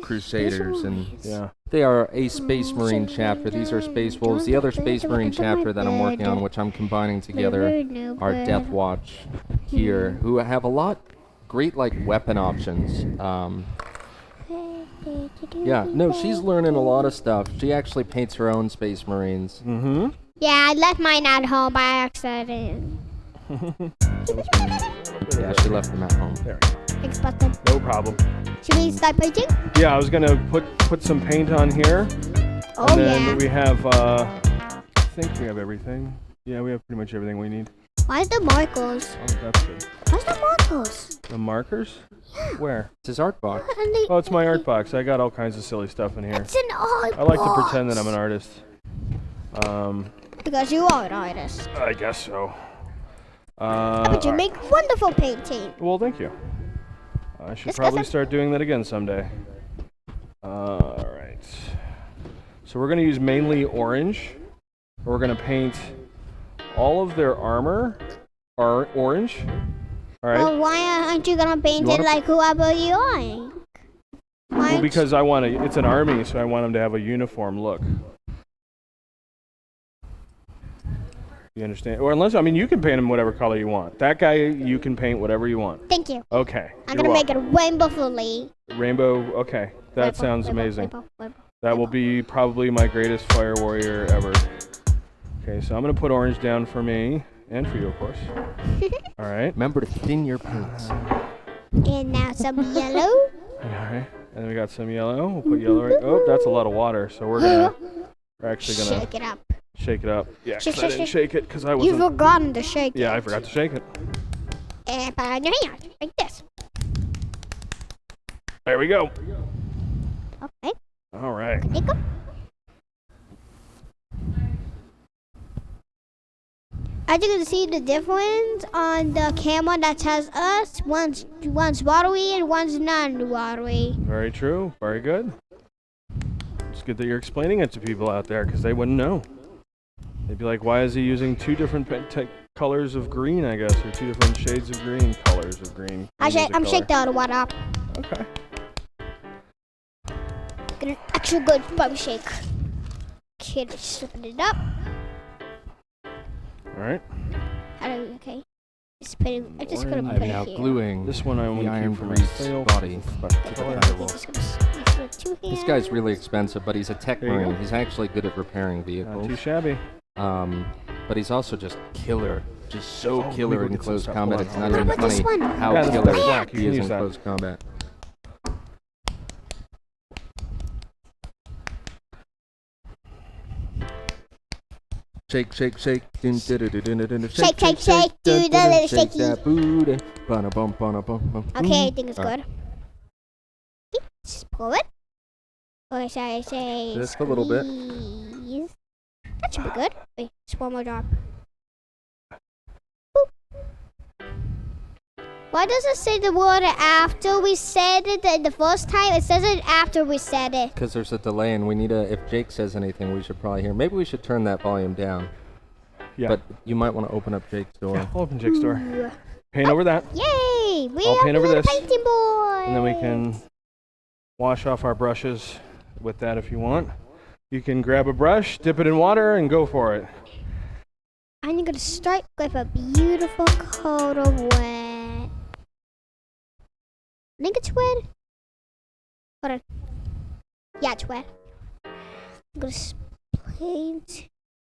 Crusaders, and yeah. they are a Space Marine chapter. These are Space Wolves. The other Space Marine chapter that I'm working on, which I'm combining together, are Death Watch here, who have a lot great like weapon options. Yeah, no, she's learning a lot of stuff. She actually paints her own Space Marines. Mm-hmm. Yeah, I left mine at home by accident. Yeah, she left them at home. There. Thanks, Button. No problem. Should we start painting? Yeah, I was gonna put some paint on here. Oh, and then yeah. we have, I think we have everything. Yeah, we have pretty much everything we need. Why the markers? Oh, that's good. Why's the markers? The markers? Where? It's his art box. Oh, it's my art box. I got all kinds of silly stuff in here. It's an art I like to box. pretend that I'm an artist. Because you are an artist. I guess so. But you make wonderful painting. Well, thank you. I should Let's probably go some- start doing that again someday. All right. So we're going to use mainly orange. We're going to paint all of their armor orange. All right. Well, why aren't you gonna paint it like whoever you like? Well, because I want to. It's an army, so I want them to have a uniform look. You understand? Or unless, I mean, you can paint him whatever color you want. That guy, you can paint whatever you want. Thank you. Okay. I'm gonna make it rainbow-fully. Rainbow. Okay. That sounds amazing. That will be probably my greatest fire warrior ever. Okay, so I'm going to put orange down for me and for you, of course. All right. Remember to thin your paints. And now some yellow. All right. And then we got some yellow. We'll put yellow right. Oh, that's a lot of water. So we're actually going to Shake it up. shake it up. Yeah, 'cause Shake, I shake, didn't shake. shake it because I You've wasn't. forgotten to shake it. Yeah, I forgot to shake it. And put it on your hand, like this. There we go. Okay. All right. Nico. As you can see the difference on the camera that has us, one's watery and one's non-watery. Very true. Very good. It's good that you're explaining it to people out there because they wouldn't know. They'd be like, why is he using two different colors of green, I guess, or two different shades of green, colors of green? I'm shaking the other one up. Okay. Get an extra good bum shake. Okay, just slipping it up. All right. Okay. I'm just gonna I'm put now it here. gluing This one I the only Iron keep for Breed's myself. body Special to the color. Thunderwolf. Just gonna squeeze with 2 hands. This guy's really expensive, but he's a tech There you marine. go. He's actually good at repairing Not vehicles. too shabby. But he's also just killer. Just so Oh, killer we in get some close stuff. combat. Hold It's on, not hold even on. What about funny this one? how Yeah, that's killer black. You he can is use in that. close combat. Shake, shake, shake. Shake, Shake, shake, shake. Do the little shaky. that booty. Ba-na-bum, ba-na-bum, bum. Okay, I think it's All right. good. Just pull it. Or should I say Just a little bit. squeeze? That should be good. Wait, just one more drop. Boop. Why does it say the word after we said it the first time? It says it after we said it. Because there's a delay, and we need a. If Jake says anything, we should probably hear. Maybe we should turn that volume down. Yeah. But you might want to open up Jake's door. Yeah, we'll open Jake's door. Ooh. Paint over that. Yay! We I'll have paint a over little this, painting board. And then we can wash off our brushes with that if you want. You can grab a brush, dip it in water, and go for it. I'm gonna start with a beautiful coat of wet. I think it's wet. Hold on. Yeah, it's wet. I'm gonna paint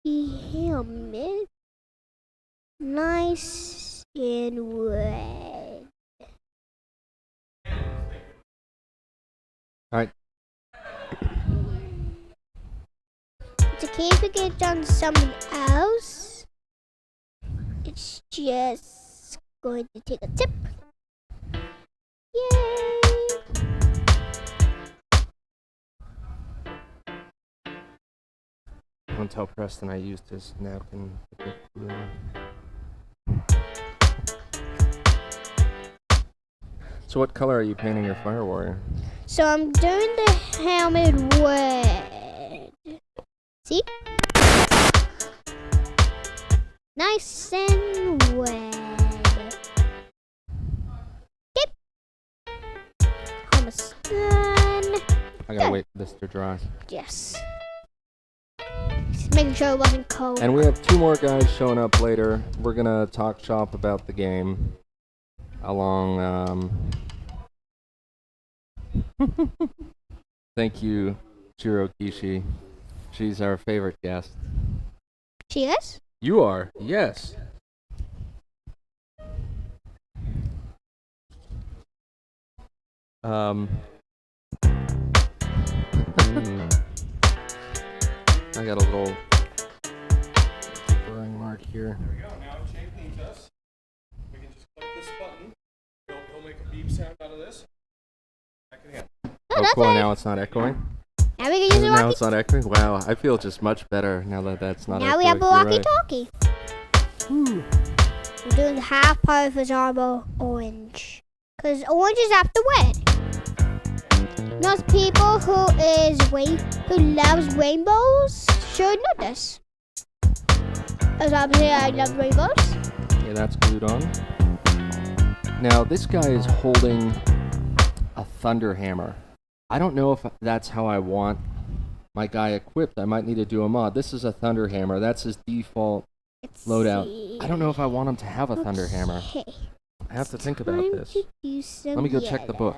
the helmet nice and wet. Alright. It's okay if we get done someone else. It's just going to take a tip. Yay! Don't tell Preston I used his napkin. So what color are you painting your Fire Warrior? So I'm doing the helmet red. See? Nice and red. Okay. Almost done. I gotta wait for this to dry. Yes. Just making sure it wasn't cold. And we have 2 more guys showing up later. We're gonna talk shop about the game. Along, thank you, Chiro Kishi. She's our favorite guest. She is? You are, yes. I got a little burring mark here. There we go. Now Jake needs us. We can just click this button. He'll make a beep sound out of this. Back again. Oh, cool. Now it's not echoing. Now we can use a Now it's not echoing. Wow, I feel just much better now that that's not echoing. Now we have a You're right. walkie-talkie. I'm doing the half part of his armor orange. Because orange is after red. Those people who loves rainbows should know this. As obviously I love rainbows. Okay, that's glued on. Now this guy is holding a thunder hammer. I don't know if that's how I want my guy equipped. I might need to do a mod. This is a thunder hammer. That's his default loadout. I don't know if I want him to have a thunder hammer. I have to think about this. Let me go check the book.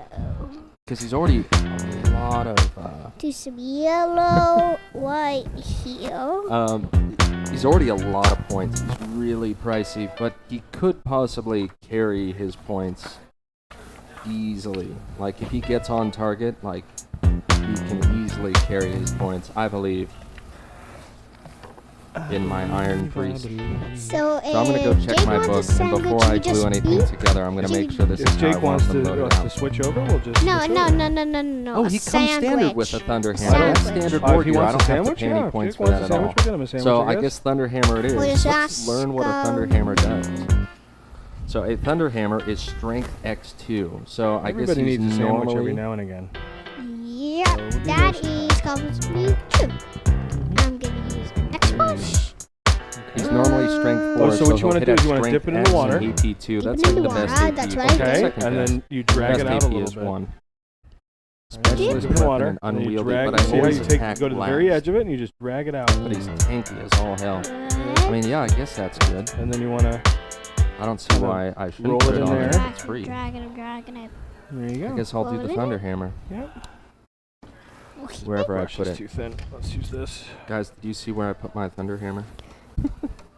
Because he's already a lot of... do some yellow right here. He's already a lot of points. He's really pricey, but he could possibly carry his points easily. Like, if he gets on target, like, he can easily carry his points, I believe, in my Iron Priest. So I'm gonna go check my book, and before I glue anything together, I'm gonna make sure this is how I Jake want wants them loaded to out. switch over, we'll just No. Oh, he comes standard with a thunder hammer. That's standard if board he here. I wants don't a have to sandwich, pay any yeah. If points Jake for wants that a at all. sandwich, we'll get him a sandwich, So I I guess. guess thunder hammer it is. We'll just Let's learn what a thunder go. hammer does. So a thunder hammer is strength X2. So I guess Everybody he's needs a sandwich every normally... now and again. Yeah, that is completely true. I'm gonna use an X-Push. He's normally strength 4, Oh, so what you want wanna to do is you wanna dip it in the water. AP2. That's Dip it like in the the best water, AP. that's right. Okay, Second and best. then you drag Best it out a AP little is bit. 1. Dip. Specialist In the water, weapon and and then you unwieldy, drag but it. I See how always you take, attack go to the very last. edge of it, and you just drag it out. But he's tanky as all hell. I mean, yeah, I guess that's good. And then you want to, I don't see why I shouldn't roll put it it in on there. there. It's free. Dragging it. there you I go. guess I'll do Roll the it thunder in. hammer Yep. wherever I Brush put is it. too thin. Let's use this. Guys, do you see where I put my thunder hammer?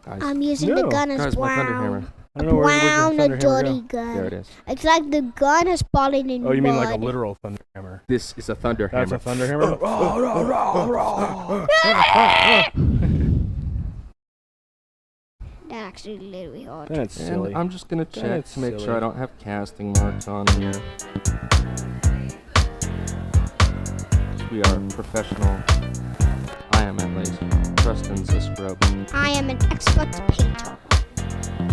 Guys, I'm using the No. gun as guys, my thunder brown. hammer. I don't know where'd your Brown, thunder a hammer dirty go? gun. There it is. It's like the gun has fallen in Oh, you mean like a mud. literal thunder hammer? This is a thunder That's hammer. a thunder hammer? That actually literally hard. That's And silly. I'm just gonna check That's to make silly. sure I don't have casting marks on here. We are professional. I am at least. Preston's a scrub. I am an expert painter.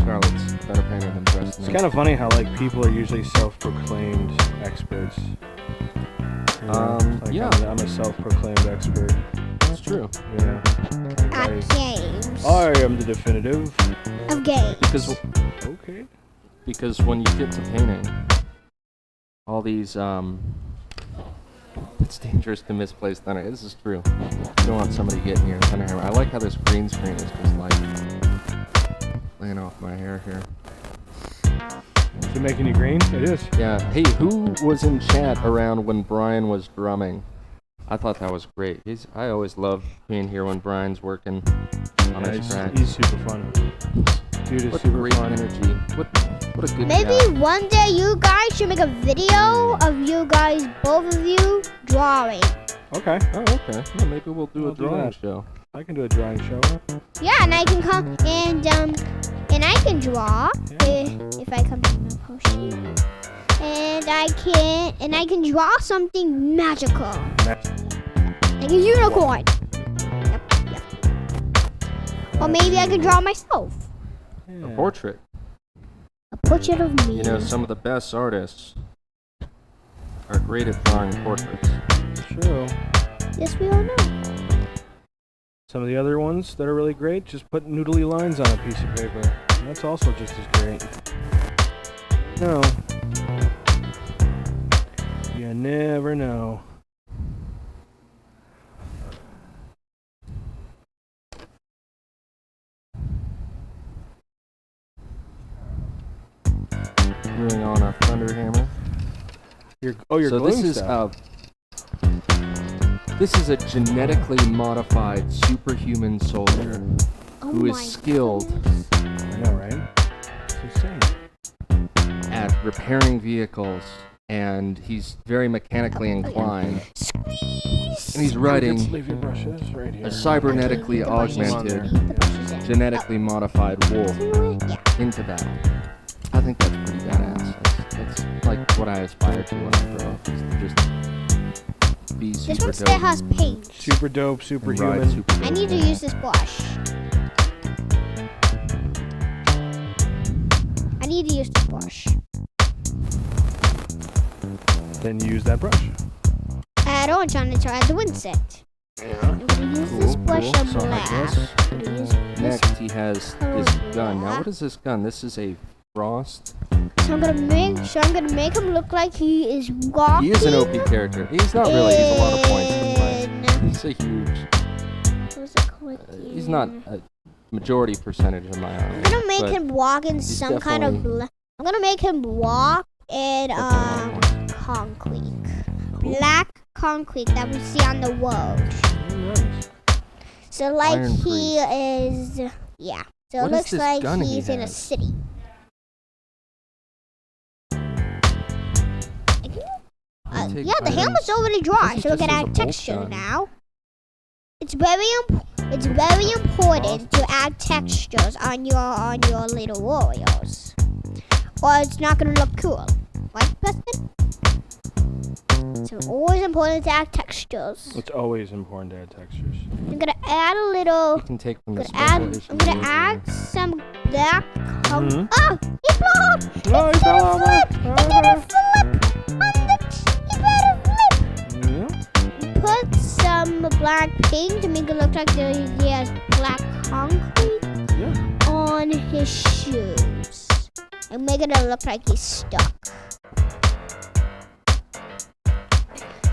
Charlotte's a better painter than Preston. It's kind of funny how like people are usually self-proclaimed experts. You know? Like, yeah. I'm a self-proclaimed expert. It's true. Yeah. At games. I am the definitive. Of games. Okay. Because when you get to painting, all these it's dangerous to misplace thunder. This is true. You don't want somebody getting your thunder hammer. I like how this green screen is just like laying off my hair here. Is it making you green? It is. Yeah. Hey, who was in chat around when Brian was drumming? I thought that was great. I always love being here when Brian's working on his track. He's super fun. Dude is What super great fun. energy. What a good Maybe guy. one day you guys should make a video of you guys, both of you, drawing. Okay. Oh, okay. Yeah, maybe we'll do I'll a do drawing that. show. I can do a drawing show. Yeah, and I can come and I can draw if I come to the potion. And I can draw something magical. Like a unicorn. Yep. Or maybe I could draw myself. Yeah. A portrait. A portrait of me. You know, some of the best artists are great at drawing portraits. True. Yes, we all know. Some of the other ones that are really great, just put noodly lines on a piece of paper. And that's also just as great. No. You never know. Gluing on a thunder hammer. You're So gluing this stuff. this is a genetically modified superhuman soldier Oh who is my skilled goodness. I know, right? It's insane. at repairing vehicles, and he's very mechanically inclined. Squeeze. And he's riding Leave your brushes right here. a cybernetically augmented, The brushes in. genetically modified wolf Yeah. into battle. I think that's pretty badass. That's like what I aspire to when I grow up, is to just be This super one still dope has paint. Super dope, and superhuman. ride super I dope. need to use this brush. I need to use this brush. Then use that brush. I don't want to try the wind set. Yeah. I'm gonna use this Cool, brush cool. of So I black. guess I'm gonna use this. next he has this gun. Now black. what is this gun? This is a Frost. So I'm gonna make him look like he is walking. He is an OP character. He's not really. He's a lot of points to play. in- He's a huge. What's it called? He's not a majority percentage of my army. I'm gonna make but him walk in he's some kind of. definitely- I'm gonna make him walk in definitely concrete, black concrete that we see on the road. Nice. So like Iron he is, yeah. So What it is looks this like gun he he's in a has? city. Take Yeah, the items. helmet's already dry, This so we is can just as a add bolt texture gun. now. It's very important to add textures on your little warriors, or it's not gonna look cool, right, Preston? It's always important to add textures. It's always important to add textures. I'm gonna add a little. You can take from the I'm gonna add. special I'm gonna issue add some black. Mhm. Oh, he fell off! Oh, he fell off. He better flip! He better flip! Yeah. Put some black paint to make it look like he has black concrete Yeah. on his shoes. And make it look like he's stuck.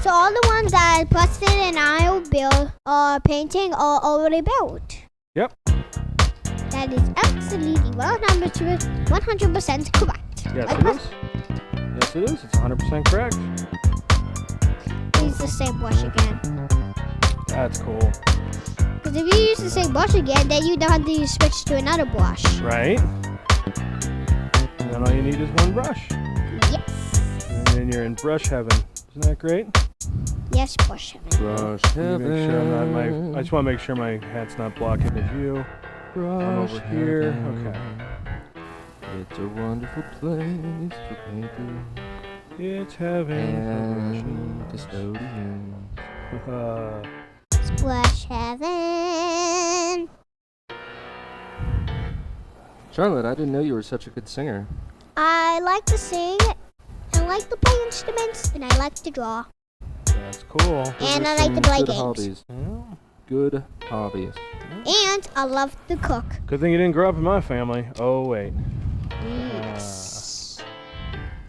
So all the ones that Preston and I will build are painting are already built. Yep. That is absolutely 100% correct. Yes, Right, it Preston? is. Yes, it is. It's 100% correct. Use the same brush again. That's cool. Because if you use the same brush again, then you don't have to switch to another brush. Right? And then all you need is one brush. Yes. And then you're in brush heaven. Isn't that great? Yes, brush heaven. Brush Let me make sure I'm not I just want to make sure my hat's not blocking the view. I'm over here. Okay. It's a wonderful place for painting It's heaven. and custodians. Splash heaven. Charlotte, I didn't know you were such a good singer. I like to sing, I like to play instruments, and I like to draw. That's cool. And Those I are like to some play good games. hobbies. Yeah. Good hobbies. And I love to cook. Good thing you didn't grow up in my family. Oh, wait. Yes.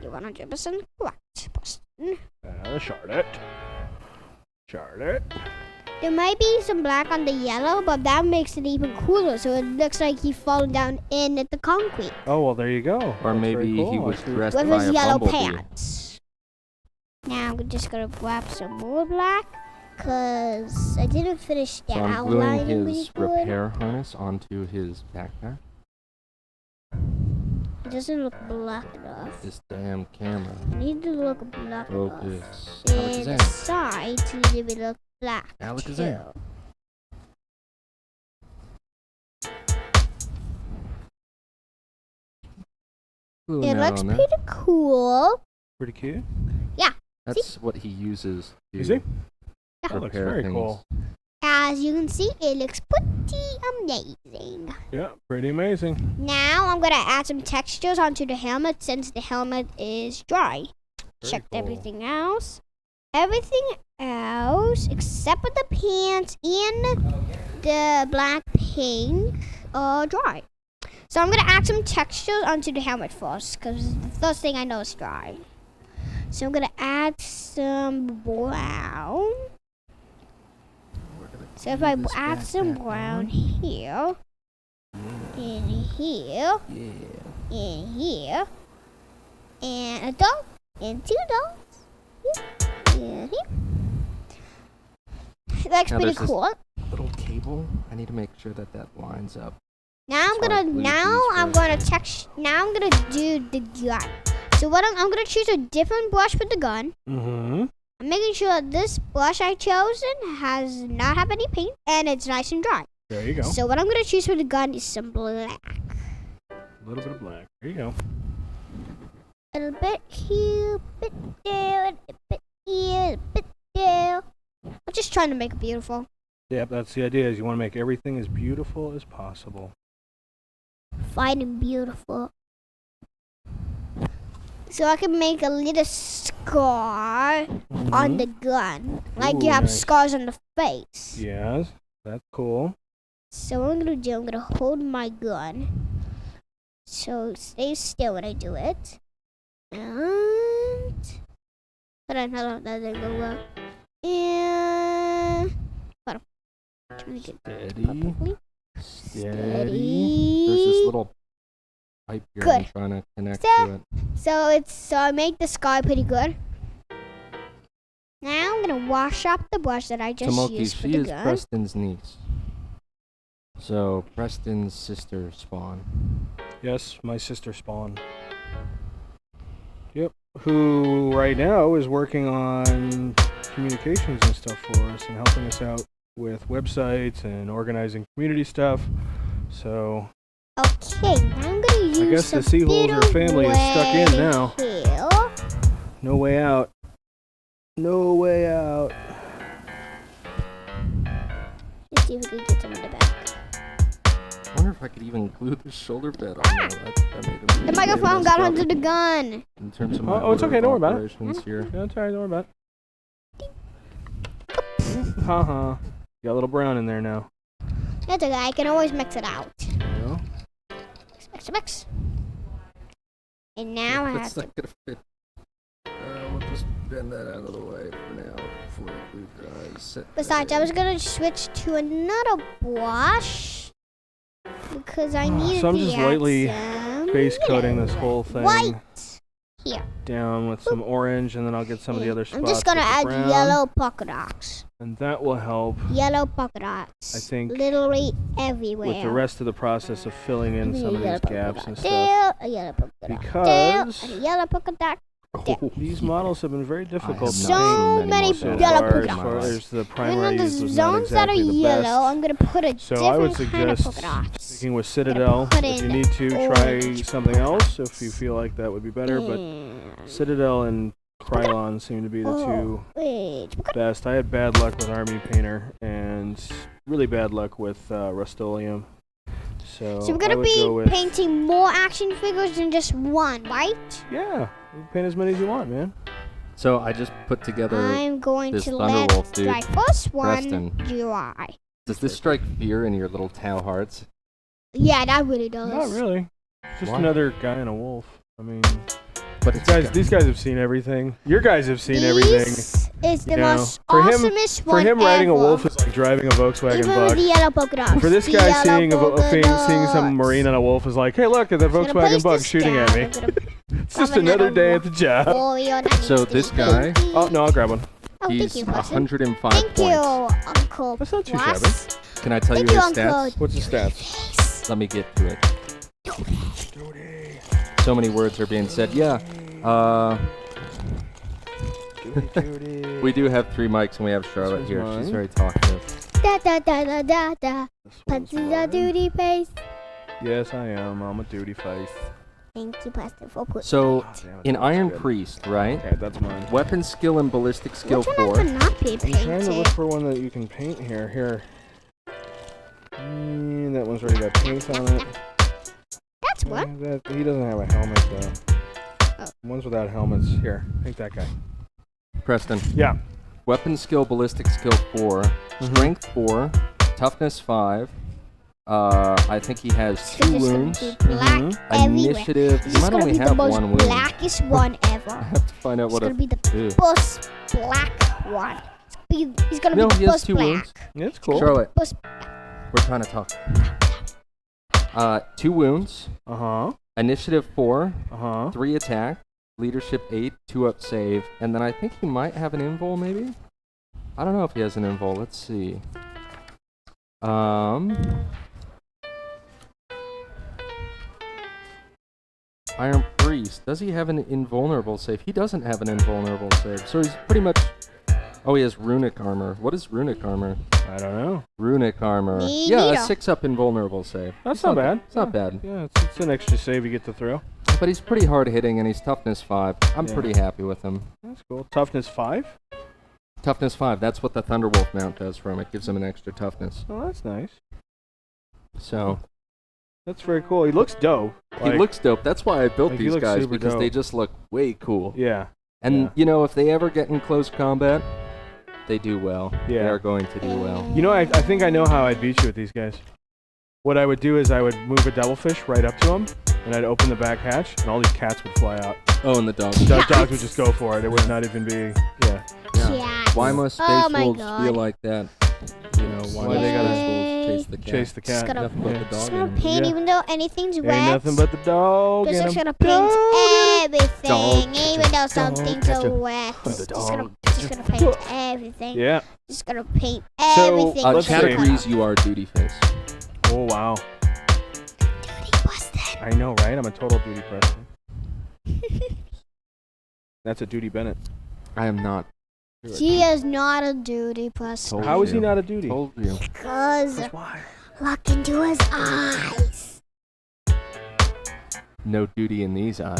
You're 100% correct, Preston. Charlotte. Charlotte. There might be some black on the yellow, but that makes it even cooler, so it looks like he's falling down in the concrete Oh, well, there you go. Or That's very maybe cool. he was I see. dressed with by his a yellow bumblebee. pants. Now I'm just gonna grab some more black, cause I didn't finish the So I'm gluing outlining his really good. repair harness onto his backpack. It doesn't look black enough. This damn camera. I need to look black enough. Focus. And the Alakazam. side to leave it look black Alakazam. too. Gluing It that looks on there. pretty cool. Pretty cute. That's what he uses to You see? Yeah. That looks repair very things. cool. And as you can see, it looks pretty amazing. Yeah, pretty amazing. Now I'm gonna add some textures onto the helmet since the helmet is dry. Checked cool. everything else. Everything else except for the pants and the black paint are dry. So I'm gonna add some textures onto the helmet first, because the first thing I know is dry. So I'm gonna add some brown. So if I add some brown here, in here, in here, and a dot, and 2 dots, and here. That's pretty cool. Little cable. I need to make sure that lines up. Now I'm gonna do the gun. So what I'm gonna choose a different brush for the gun. Mm-hmm. I'm making sure this brush I chosen has not have any paint and it's nice and dry. There you go. So what I'm gonna choose for the gun is some black. A little bit of black. There you go. A little bit here, a bit there, a bit here, a bit there. I'm just trying to make it beautiful. Yep, that's the idea. Is you want to make everything as beautiful as possible. Fine and beautiful. So I can make a little scar on the gun, like Ooh, you have nice. scars on the face. Yes, that's cool. So what I'm gonna do, I'm gonna hold my gun. So stay still when I do it. And hold on, that didn't go well. And hold on. Trying to get Steady. Steady. There's this little pipe here I'm Good. trying to connect So- to it. So I make the sky pretty good. Now I'm gonna wash up the brush that I just Tomoki, used for she the is gun. Preston's niece. So Preston's sister Spawn. Yes, my sister Spawn. Yep. Who right now is working on communications and stuff for us and helping us out with websites and organizing community stuff. So Okay, now I'm gonna use I guess the a Seaholder bit of family is stuck in red now. here. no way out. No way out. Let's see if we can get some in the back. I wonder if I could even glue the shoulder pad on there. That made a The microphone got onto the gun. In terms of my Oh, it's order okay, of don't worry about it. operations here. Yeah, it's alright, don't worry about it. Haha. Got a little brown in there now. That's okay, I can always mix it out. There you go. Mix. And now I have It's to. not gonna fit. We'll just bend that out of the way for now before the glue dries. Set that Besides, I in. was gonna switch to another brush because I needed So I'm to just add lightly some Base coating yellow. this whole thing White here. down with some orange, and then I'll get some of the other spots I'm just gonna with the add brown, yellow polka dots. and that will help Yellow polka dots. I think literally everywhere. with the rest of the process of filling in some of Yellow these polka gaps dot and stuff. there, a yellow polka dot there, Because and a yellow polka dot. Oh, these models have been very difficult to have not So paint many so yellow far. polka As far dots. as the And primer I then the used was not zones that are exactly the yellow, best. I'm gonna put a So I would different kind of suggest polka dots. sticking with Citadel. put If you in need to, try orange something else if you feel like that would be better. But And Citadel and Krylon seem to be the two wait, best. I had bad luck with Army Painter and really bad luck with Rust-Oleum. So So we're I gonna would be go with, painting more action figures than just one, right? yeah, you can paint as many as you want, man. So I just put together. I'm going this to Thunderwolf let dude, my first one Preston. dry. Does this strike fear in your little Tau hearts? Yeah, that really does. Not really. It's just Why? another guy and a wolf. I mean, But it's these guys have seen everything. Your guys have seen everything. This is the You know, most for him- awesomest For one him, riding a ever. wolf is like driving a Volkswagen Even with Bug. the yellow polka dots. For this The guy, yellow seeing polka seeing some dots. Marine on a wolf is like, hey, look at that I'm gonna Volkswagen place Bug this shooting down. at me. I'm gonna It's just have another another day at the job. Oreo that So needs to this be guy- painted. Oh no, I'll grab one. Oh, thank he's you, Preston. 105 Thank points. you, Uncle. That's not too Plus. Can I tell Thank you you, his Uncle. stats? What's the stats? Face. Let me get to it. So many words are being said. Yeah. We do have 3 mics and we have Charlotte This here. one's She's mine. very talkative. Da da da da da da. This one's Punches a mine. duty face. Yes, I am. I'm a duty face. Thank you, Preston, for putting So Ah, damn it, in that looks Iron good. Priest, right? Okay, that's mine. Weapon skill and ballistic skill Which one 4. has to not be I'm trying to look painted? for one that you can paint here. Here, one's already got paint on it. That's what? He doesn't have a helmet though. Oh. One's without helmets. Here, paint that guy. Preston. Yeah. Weapon skill, ballistic skill 4, strength 4, toughness 5. I think he has 2 wounds. Black everywhere. Initiative. This He is might gonna only be the have most 1 wound. blackest one ever. I have to find out It's what gonna a. be the Ew. most black one. He's gonna No, be he the has most 2 black. wounds. Yeah, it's cool. Charlotte, Most we're trying to talk. 2 wounds. Uh-huh. Initiative 4, Uh-huh. 3 attack, leadership 8, 2 up save, and then I think he might have an invul maybe? I don't know if he has an invul. Let's see. Iron Priest. Does he have an invulnerable save? He doesn't have an invulnerable save. So he's pretty much... Oh, he has runic armor. What is runic armor? I don't know. Runic armor. Me Yeah, a neither. 6 up invulnerable save. That's not bad. It's not bad. Yeah, it's an extra save you get to throw. But he's pretty hard hitting and he's toughness 5. I'm Yeah. pretty happy with him. That's cool. Toughness 5? Toughness 5. That's what the Thunderwolf mount does for him. It gives him an extra toughness. Oh, that's nice. So That's very cool. He looks dope. he looks dope. That's why I built like, he these looks guys super because they dope. just look way cool. Yeah. And Yeah. you know, if they ever get in close combat, they do well. Yeah. They are going to do well. You know, I think I know how I'd beat you with these guys. What I would do is I would move a devilfish right up to him, and I'd open the back hatch, and all these cats would fly out. Oh, and the dog. Dogs would just go for it. It would not even be, yeah. Cats. Why must space Oh my wolves God. feel like that? You know, why they do gotta space wolves chase the cat? Chase the Just cat. gonna- Nothing but Yeah. the Just dog. gonna and- paint Yeah. even though anything's Ain't wet. nothing but the dog. Just and gonna a paint dog. everything, Dog. even though something's Catch so a- wet. the Just dog. gonna paint everything. Yeah. Just gonna paint So, everything. let's see. Categories you are duty face. Oh, wow. Duty busted. I know, right? I'm a total duty Preston. That's a duty Bennett. I am not. She is not a duty person. Told How is he you. not a duty? Told you. Because Why? look into his eyes. No duty in these eyes.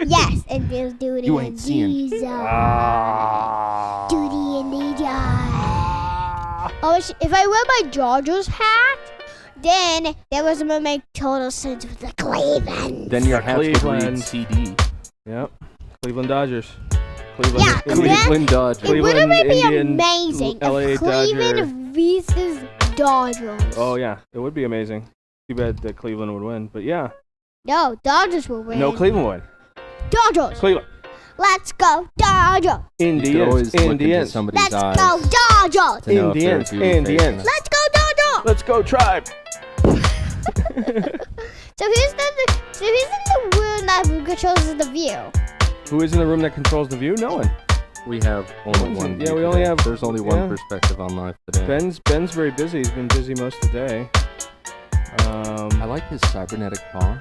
Yes, and there's duty You in ain't seeing. these eyes. Ah. Duty in these eyes. Oh, if I wear my Dodgers hat, then that was gonna make total sense with the Cleveland. Then your hat would read Cleveland. CD. Yep. Cleveland Dodgers. Cleveland. Yeah, and Indians. then- Cleveland Dodgers. It Cleveland would be Indian, amazing LA if Cleveland versus Dodgers. Oh, yeah. It would be amazing. Too bad that Cleveland would win. But yeah. No, Dodgers will win. No, Cleveland would. Dodgers. Cleveland. Let's go Dodgers. You could always Indians. look into Indians. somebody's Let's eyes go Dodgers. to know if they're Indians. duty facing Indians. it. Let's go Dodgers. Let's go, tribe. So who's in the room that controls the view? Who is in the room that controls the view? No one. We have only one. Yeah, view we only today. have- There's only one yeah. perspective on life today. Ben's very busy. He's been busy most of the day. I like his cybernetic paw.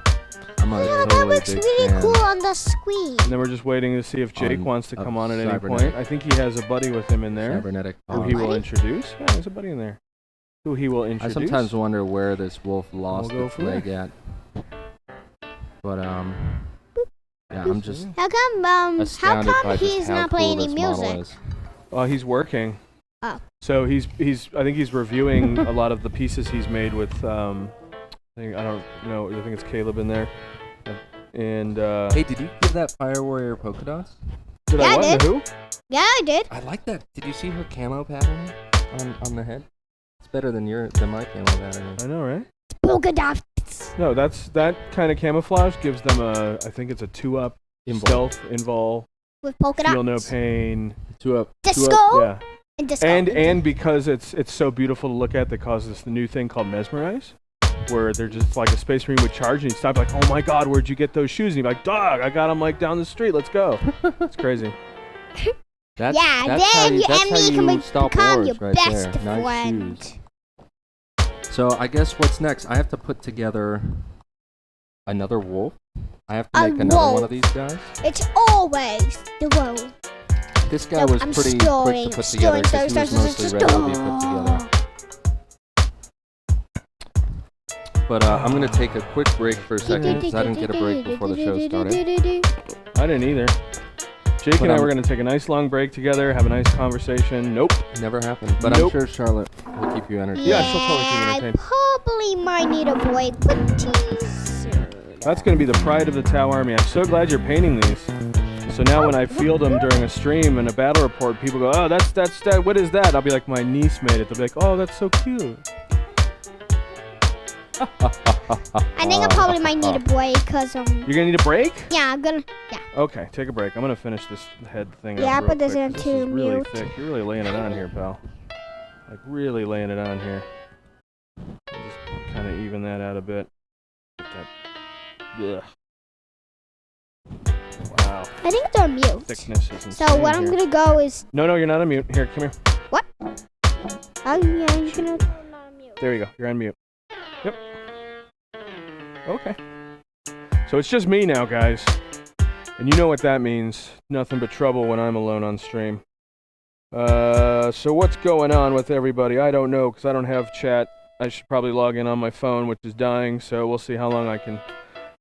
I'm a Yeah, that totally looks big really fan. cool on the screen. And then we're just waiting to see if Jake On- wants to of come on at any cybernetic. point. I think he has a buddy with him in there Cybernetic who paw. he will Buddy? introduce. Yeah, there's a buddy in there who he will I introduce. sometimes wonder where this wolf lost go its from leg at. But yeah, I'm just How come astounded by just he's how not cool playing this any model music? is. He's working. Oh. So he's I think he's reviewing a lot of the pieces he's made with I don't know. I think it's Caleb in there. And Hey, did you give that Fire Warrior polka dots? did Yeah, I I what? did. Who? Yeah, I did. I like that. Did you see her camo pattern on the head? It's better than my camo pattern. I know, right? Polka dots. No, that kind of camouflage gives them I think it's a 2-up stealth, invul, With polka dots. feel no pain. 2-up. Disco. Yeah. And disco. And because it's so beautiful to look at, that causes the new thing called mesmerize, where they're just like a space marine would charge and he'd stop like, oh my god, where'd you get those shoes? And he'd be like, dog, I got them like down the street. Let's go. It's crazy. That's then how you that's and how me you can stop become wars your right best there. Nice friend. shoes. So I guess what's next? I have to put together another wolf. I have to A make another one wolf. of these guys. It's always the road. This guy No, was I'm pretty storing, quick to put together because he was mostly ready to be put together. But I'm going to take a quick break for a second because I didn't get a break before the show started. I didn't either. Jake But and I I'm- were going to take a nice long break together, have a nice conversation. Nope. Never happened. But Nope. I'm sure Charlotte will keep you entertained. Yeah, she'll totally keep you I entertained. pull probably might need a boy. That's going to be the pride of the Tau Army. I'm so glad you're painting these. So now when I field them during a stream and a battle report, people go, oh, that's that. What is that? I'll be like, my niece made it. They'll be like, oh, that's so cute. I think I probably might need a break because You're gonna need a break? Yeah, I'm gonna. Yeah. Okay, take a break. I'm gonna finish this head thing. Yeah, up real put this quick, 'cause into this is really mute. thick. You're really laying it on here, pal. Like really laying it on here. Just kind of even that out a bit. Ugh. Wow. I think they're mute. Thickness is insane. So what I'm gonna go is. No, you're not on mute. Here, come here. What? Oh yeah, I'm gonna. Not on mute. There you go. You're on mute. Yep. Okay. So it's just me now, guys. And you know what that means. Nothing but trouble when I'm alone on stream. So what's going on with everybody? I don't know, because I don't have chat. I should probably log in on my phone, which is dying, so we'll see how long I can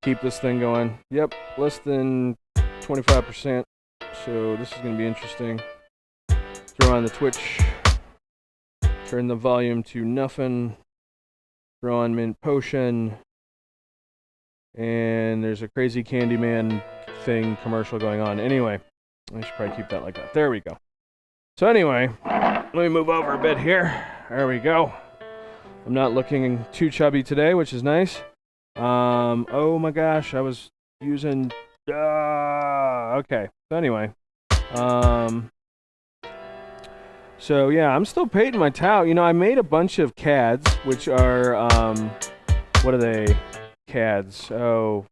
keep this thing going. Yep, less than 25%. So this is going to be interesting. Throw on the Twitch. Turn the volume to nothing. Throw on Mint Potion. And there's a crazy Candyman thing commercial going on. Anyway, I should probably keep that like that. There we go. So anyway, let me move over a bit here. There we go. I'm not looking too chubby today, which is nice. Oh my gosh, I was using... okay, so anyway. So yeah, I'm still painting my Tau. You know, I made a bunch of CADs, which are, what are they? CADs. Oh,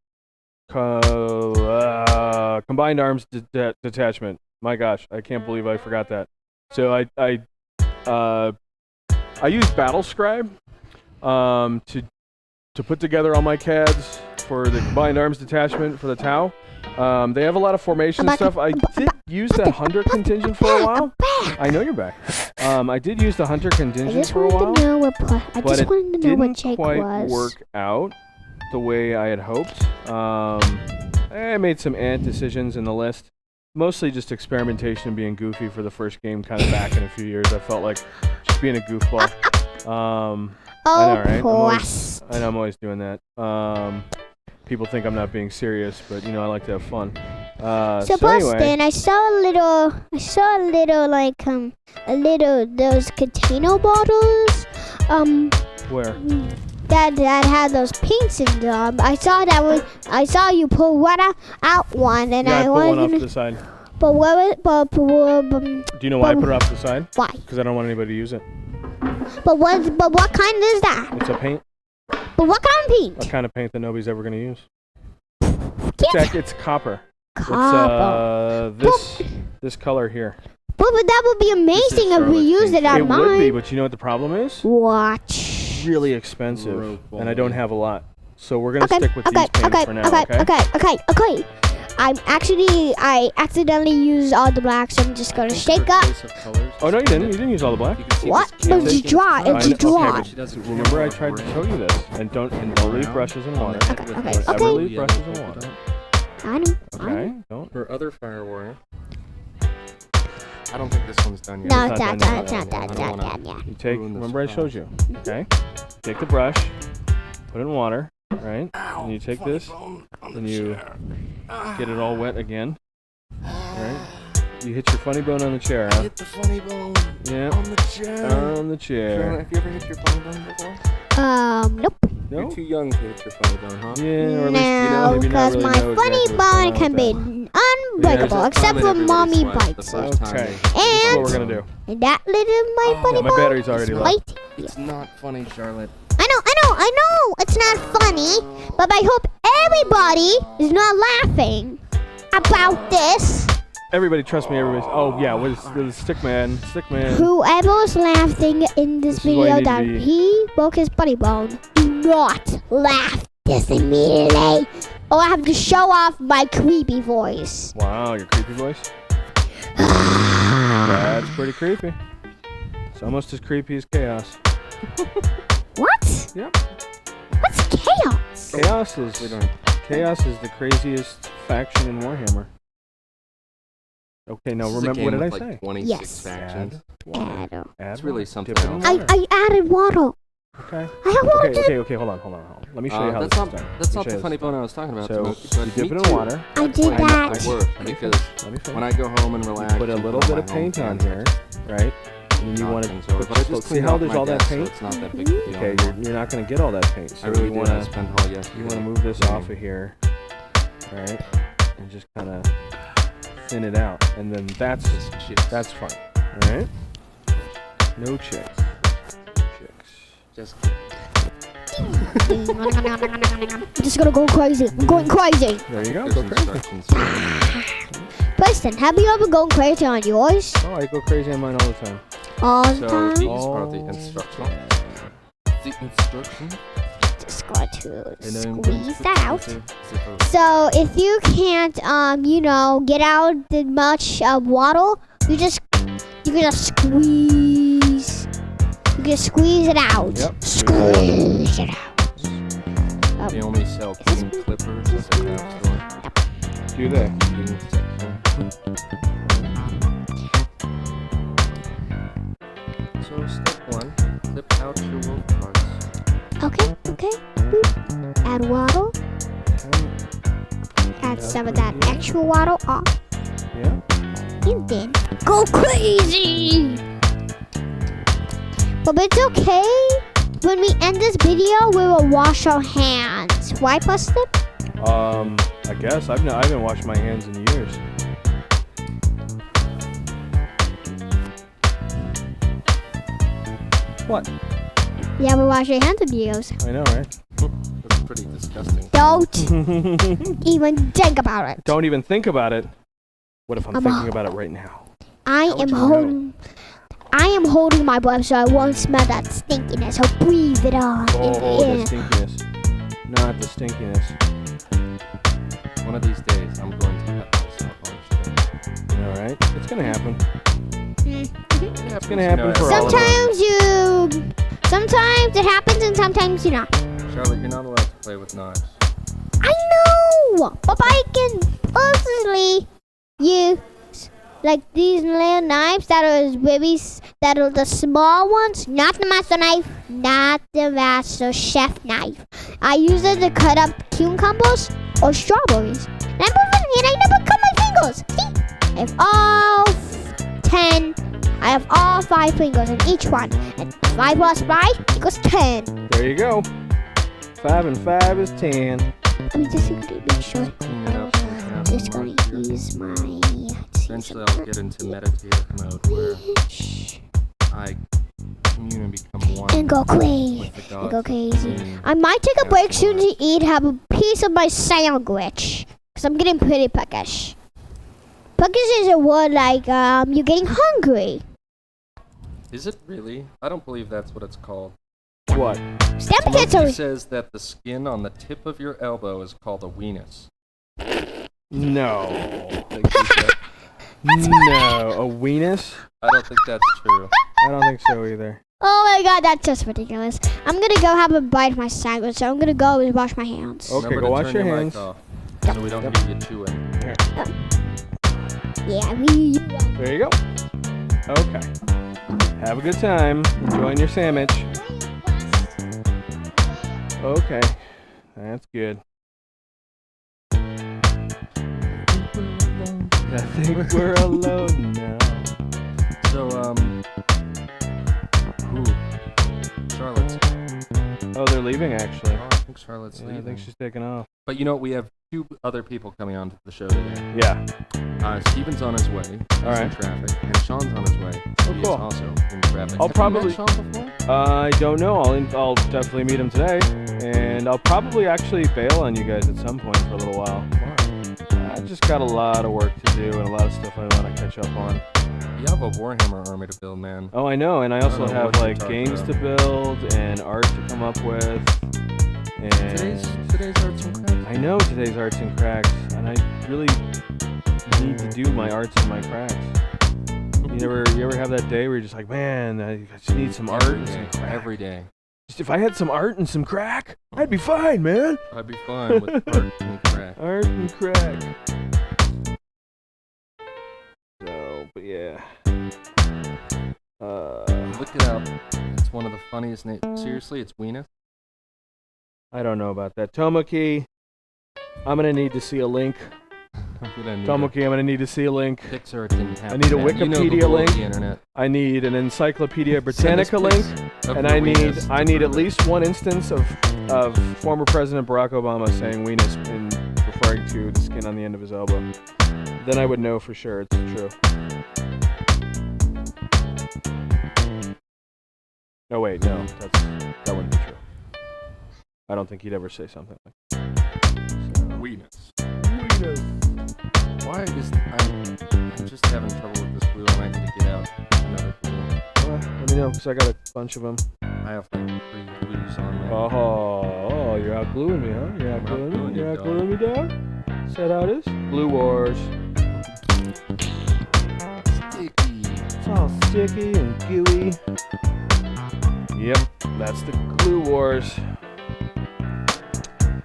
combined arms detachment. My gosh, I can't believe I forgot that. So I use BattleScribe to put together all my CADs for the combined arms detachment for the Tau. They have a lot of formation stuff. I did use that Hunter contingent for a while. I know you're back. I did use the Hunter contingent for a while, but it didn't quite work out the way I had hoped. I made some ant decisions in the list. Mostly just experimentation and being goofy for the first game, kind of back in a few years. I felt like just being a goofball. I know, right? I know I'm always doing that. People think I'm not being serious, but you know I like to have fun. So Boston, anyway, I saw a little those container bottles. Where? That had those paints in them. I saw you pull out one, and I put one off to the side. But do you know why I put it off to the side? Why? Because I don't want anybody to use it. But what kind is that? It's a paint. But what kind of paint? A kind of paint that nobody's ever gonna use. Yeah. It's copper. Copper. It's this color here. But that would be amazing if we used it on mine. It would be, but you know what the problem is? What? Really expensive, and I don't have a lot. So we're gonna stick with these paints for now. Okay. I accidentally used all the black, so I'm just gonna shake up. Oh no, you didn't. You didn't use all the black. What? But it's dry. It's dry. Okay, remember, I tried to show you this, and don't leave brushes in water. Okay. Never leave brushes in water. I know. Okay, don't. For other Fire Warrior. I don't think this one's done yet. No, it's not done yet. You take. Remember, I showed you. Okay. Take the brush, put it in water, right? And you take this, and you get it all wet again, right? You hit your funny bone on the chair, huh? Hit the funny bone. Yeah. On the chair. On the chair. Have you ever hit your funny bone before? Nope. No? You're too young to hit your funny bone, huh? Yeah, or at least you know, maybe not because really my know funny exactly what's going bone can be on unbreakable, except when mommy bites it. Okay. That's what we're gonna do. And that little my funny my bone battery's already low. It's not funny, Charlotte. I know. It's not funny, but I hope everybody is not laughing about this. Everybody, trust me. Everybody. Oh yeah, with Stickman. Whoever's laughing in this This is why video you need that to be- he broke his funny bone, do not laugh this immediately, or I have to show off my creepy voice. Wow, your creepy voice. That's pretty creepy. It's almost as creepy as chaos. What? Yep. What's chaos? Chaos is the craziest faction in Warhammer. Okay, now remember, what did I say? 26 Yes. factions. Add. Add It's really what? something Dip it in else. water. I added water. Okay. Okay. Hold on. Let me show you how this is done. That's not the funny bone I was talking about. So, Smokey, you dip it in water. I did that. I work because when I go home and relax, You put a little bit of paint on here, right? And you want to see how there's all that paint? So it's not that big of a deal. Okay, you're not going to get all that paint. So I really you want to spend all yesterday. You want to move this off of here, right? And just kind of thin it out, and then that's fine. All right? No chicks. Just I'm just gonna go crazy. I'm going crazy. There you go. there's Go crazy. instructions. Preston, have you ever gone crazy on yours? Oh, I go crazy on mine all the time. All the So time? these are the instructions. The instructions. Just got to And then squeeze that out. zip over. So if you can't, get out the much water, you can just squeeze. You can squeeze it out. Yep. Squeeze it out. They only sell clean clippers at the craft store. Do they? So step 1, clip out your wolf parts. Okay. Boop. Add water. Add some of that extra water off. Yeah. And then go crazy. But it's okay. When we end this video, we will wash our hands. Why, Preston? I guess I haven't washed my hands in years. What? You haven't washed your hands in years. I know, right? That's pretty disgusting. Don't even think about it. Don't even think about it. What if I'm I'm thinking about it right now? I would am you holding my breath so I won't smell that stinkiness. So breathe it on in the Oh, air. the stinkiness. Not the stinkiness. One of these days, I'm going to cut myself on stream. All right? It's gonna happen. It's gonna happen for all of us. Sometimes it happens and sometimes you not. Charlotte, you're not allowed to play with knives. I know, but I can personally use like these little knives that are the small ones, not the master knife, not the master chef knife. I use it to cut up cucumbers or strawberries. And I never cut my fingers. See, I have all 5 fingers in each one. And 5 plus 5 equals 10. There you go. 5 and 5 is 10. Let me just make sure. Clean it up and I'm just going to use my... Eventually, I'll get into meditative mode where I commune and become one And go crazy. with the And gods. go crazy. I might take a break soon to eat, have a piece of my sandwich. Because I'm getting pretty peckish. Peckish is a word like you're getting hungry. Is it really? I don't believe that's what it's called. What? Stamp Smokey gets says that the skin on the tip of your elbow is called a weenus. No. Think he said- No. A weenus? I don't think that's true. I don't think so either. Oh my god, that's just ridiculous. I'm gonna go have a bite of my sandwich, so I'm gonna go and wash my hands. Okay, Remember go to wash turn your mic hands. off so we don't hear you chewing. Yeah, There you go. Okay. Have a good time. Enjoying your sandwich. Okay. That's good. I think we're alone now. So, Charlotte's. Oh, they're leaving actually. Oh, I think Charlotte's Yeah, I leaving. think she's taking off. But you know, we have 2 other people coming on to the show today. Yeah. Steven's on his way. He's All right. in traffic. And Sean's on his way. Oh, He cool. is also in traffic. I'll Have probably- you met Sean before? I don't know. I'll definitely meet him today, and I'll probably actually bail on you guys at some point for a little while. I just got a lot of work to do and a lot of stuff I want to catch up on. You have a Warhammer army to build, man. Oh, I know, and I also don't know have what you're like talking games about. to build and art to come up with. And Today's arts and crafts. I know today's arts and cracks, and I really need to do my arts and my cracks. You ever have that day where you're just like, man, I just need some art and some crack. Every day. Just if I had some art and some crack, I'd be fine, man. I'd be fine with art and crack. Art and crack. So, but yeah. Look it up. It's one of the funniest names. Seriously, it's Weenus. I don't know about that. Tomoki, I'm going to need to see a link. Tomoki, I'm going to need to see a link. Pixar didn't have I need a Wikipedia link. The internet. I need an Encyclopedia Britannica link. And I need at least one instance of former President Barack Obama saying weenus in referring to the skin on the end of his elbow. Then I would know for sure it's true. No, wait, no. That wouldn't be true. I don't think he'd ever say something like that. Weenus. Why is... I'm just having trouble with this glue. I might need to get out another glue. Let me know, because I got a bunch of them. I have like 3 glues on there. Oh, you're out gluing me, huh? You're out gluing me? You're out gluing me, dog? Is that how it is? Glue Wars. Sticky. It's all sticky and gooey. Yep, that's the Glue Wars.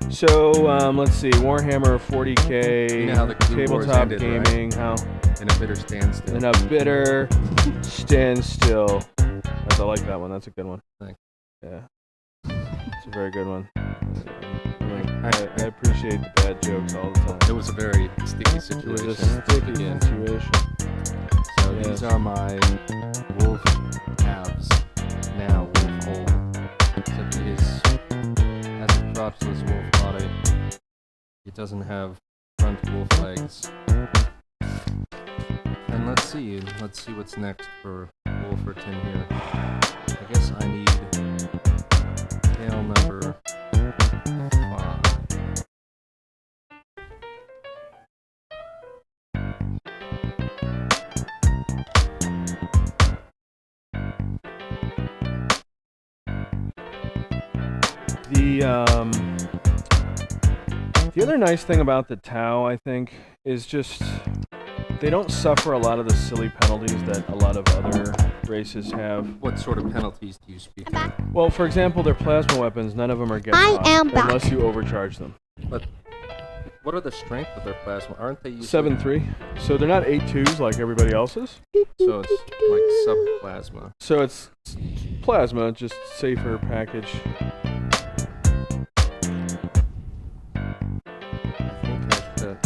So, let's see. Warhammer 40K, You know how the Glue Wars tabletop ended, gaming, right? how? In a bitter standstill. In a bitter standstill. I like that one. That's a good one. Thanks. Yeah. It's a very good one. I appreciate the bad jokes all the time. It was a very sticky It situation. was a sticky situation. So Yes. these are my wolf calves. Now wolf hole. Except it has a crotchless wolf body. It doesn't have front wolf legs. And let's see what's next for Wolferton here. I guess I need tail number 5. The other nice thing about the Tau, I think, is just they don't suffer a lot of the silly penalties that a lot of other races have. What sort of penalties do you speak of? Well, for example, their plasma weapons, none of them are get I off am back. unless you overcharge them. But what are the strength of their plasma? Aren't they usually 7.3. So they're not 8.2s like everybody else's. So it's like subplasma. So it's plasma, just safer package.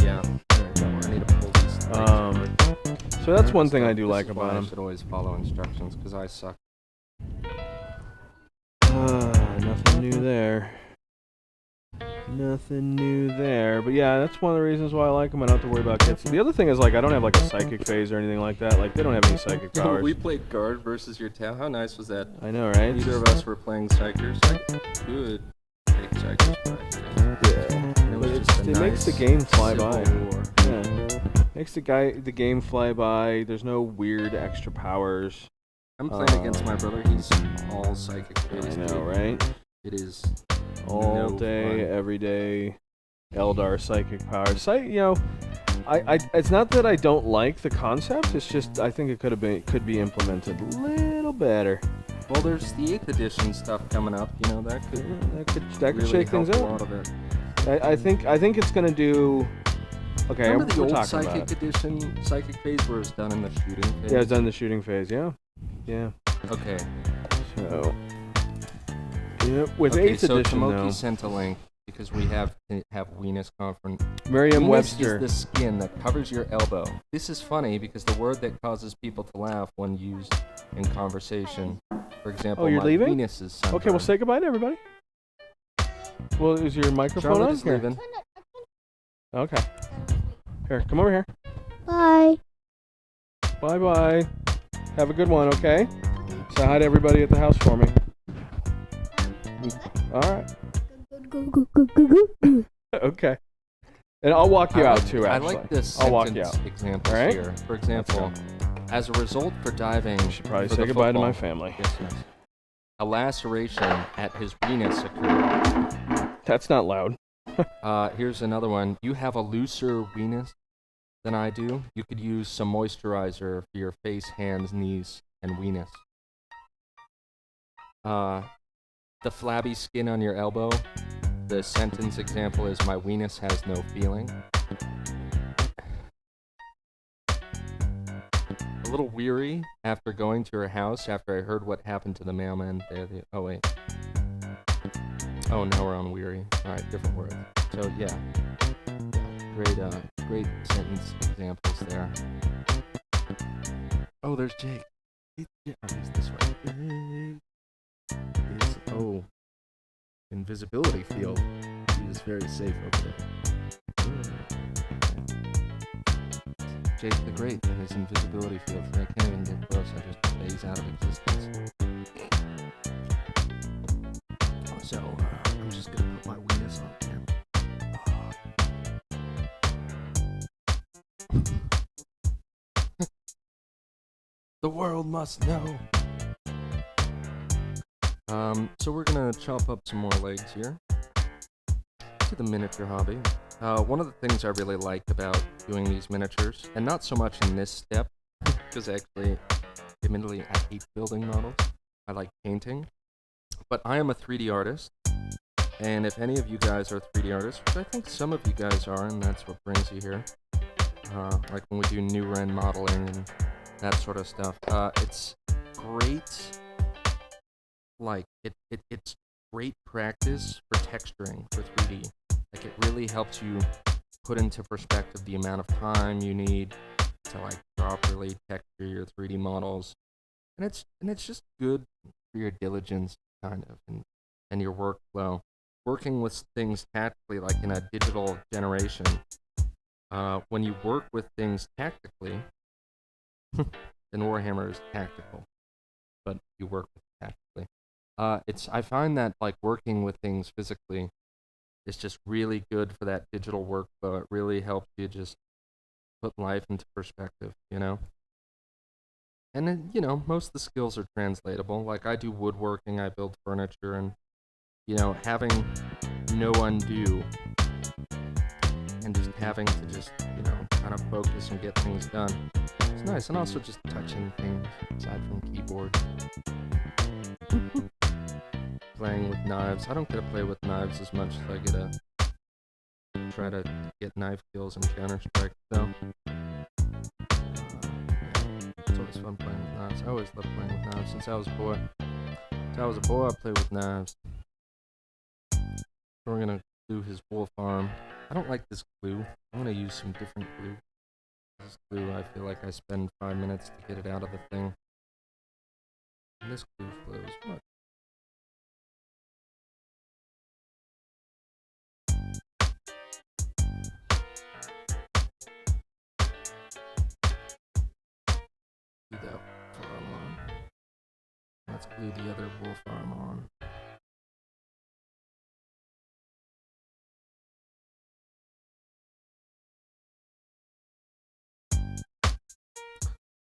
Yeah. I need to pull these things apart. So that's one thing I do This like is why about I them. should always follow instructions because I suck. Nothing new there. Nothing new there. But yeah, that's one of the reasons why I like them. I don't have to worry about kits. The other thing is, like, I don't have like a psychic phase or anything like that. Like, they don't have any psychic powers. We played guard versus your Tau. How nice was that? I know, right? Neither of us were playing Psychers. I could take Psychers, but I didn't. Yeah. It was But just a it nice makes the game fly civil by. war. Yeah. Makes the game fly by. There's no weird extra powers. I'm playing against my brother. He's all psychic I based. know, right? It is All no day, fun. every day. Eldar psychic powers. It's not that I don't like the concept. It's just I think it could be implemented a little better. Well, there's the 8th edition stuff coming up. You know that could That could really shake help things a up. lot of it. I think it's gonna do. Okay, Remember the we're old talking about psychic it. edition, psychic phase, where it's done in the shooting phase? Yeah, it's done the shooting phase. Yeah. Okay. So. Yeah, with Okay, 8th so edition Tomoki though. sent a link because we have Weenus conference. Merriam-Webster. Weenus is the skin that covers your elbow. This is funny because the word that causes people to laugh when used in conversation. For example, Oh, you're my leaving? Venus is sunburned. Okay, well say goodbye to everybody. Well, is your microphone Charlotte on? is Here. leaving. Okay. Here, come over here. Bye. Bye bye. Have a good one, okay? Say hi to everybody at the house for me. All right. Okay. And I'll walk you out too, I actually. like this I'll walk you sentence out. examples All right? here. For example, as a result for diving, I should probably for say the goodbye to my football, family. yes, a laceration at his Venus occurred. That's not loud. Here's another one. You have a looser Venus than I do. You could use some moisturizer for your face, hands, knees, and Venus. The flabby skin on your elbow. The sentence example is, my Venus has no feeling. A little weary after going to her house after I heard what happened to the mailman there. Oh, wait. Oh, now we're on weary. Alright, different words. So, yeah. Great sentence examples there. Oh, there's Jake. He's this way. Invisibility field. He is very safe over there. Jake the Great and his invisibility field. I can't even get close. I just phase out of existence. So, I'm just gonna put my weenus on here. The world must know. So we're gonna chop up some more legs here to the miniature hobby. One of the things I really like about doing these miniatures, and not so much in this step, because actually, admittedly, I hate building models. I like painting. But I am a 3D artist, and if any of you guys are 3D artists, which I think some of you guys are, and that's what brings you here, like when we do new Ren modeling and that sort of stuff, it's great. Like, it's great practice for texturing for 3D. Like, it really helps you put into perspective the amount of time you need to, like, properly texture your 3D models. And it's just good for your diligence, kind of, and your workflow. Working with things tactically, like in a digital generation, when you work with things tactically, then Warhammer is tactical, but you work with it tactically. I find that, like, working with things physically is just really good for that digital workflow. It really helps you just put life into perspective, you know? And then, you know, most of the skills are translatable. Like, I do woodworking, I build furniture, and, you know, having no undo and just having to just, you know, kind of focus and get things done. It's nice. And also just touching things aside from keyboard. Playing with knives. I don't get to play with knives as much as I get to try to get knife kills in Counter-Strike, though. It's always fun playing with knives. I always loved playing with knives since I was a boy. Since I was a boy, I played with knives. So we're gonna do his wool farm. I don't like this glue. I'm gonna use some different glue. This glue, I feel like I spend 5 minutes to get it out of the thing. And this glue flows. What? Do that farm on. Let's glue the other wool farm on.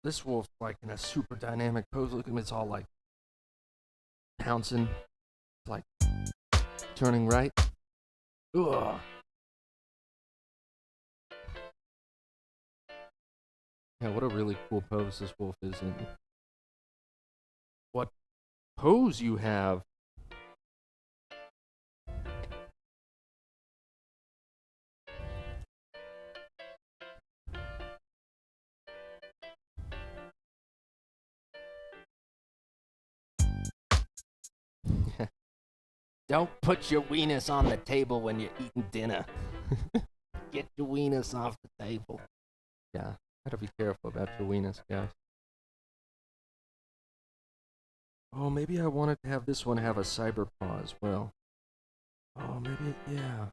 This wolf's like in a super dynamic pose. Look at him, it's all like pouncing, like turning right. Ugh. Yeah, what a really cool pose this wolf is in. What pose you have? Don't put your weenus on the table when you're eating dinner. Get your weenus off the table. Yeah, gotta be careful about your weenus, guys. Oh, maybe I wanted to have this one have a cyber paw as well. Oh, maybe, yeah.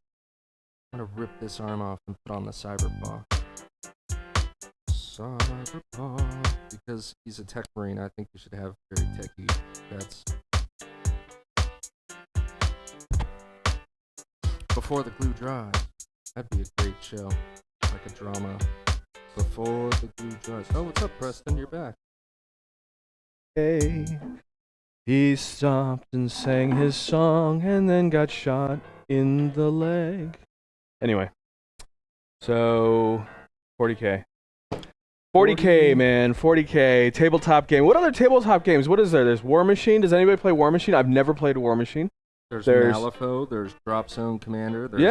I'm gonna rip this arm off and put on the cyber paw. Cyber paw. Because he's a tech marine, I think we should have very techy pets. Before the glue dries. That'd be a great show. Like a drama. Before the glue dries. Oh, what's up, Preston? You're back. Hey. He stopped and sang his song and then got shot in the leg. Anyway. So, 40K. 40K, man. 40K. Tabletop game. What other tabletop games? What is there? There's War Machine. Does anybody play War Machine? I've never played War Machine. There's Malifaux, there's Drop Zone Commander, there's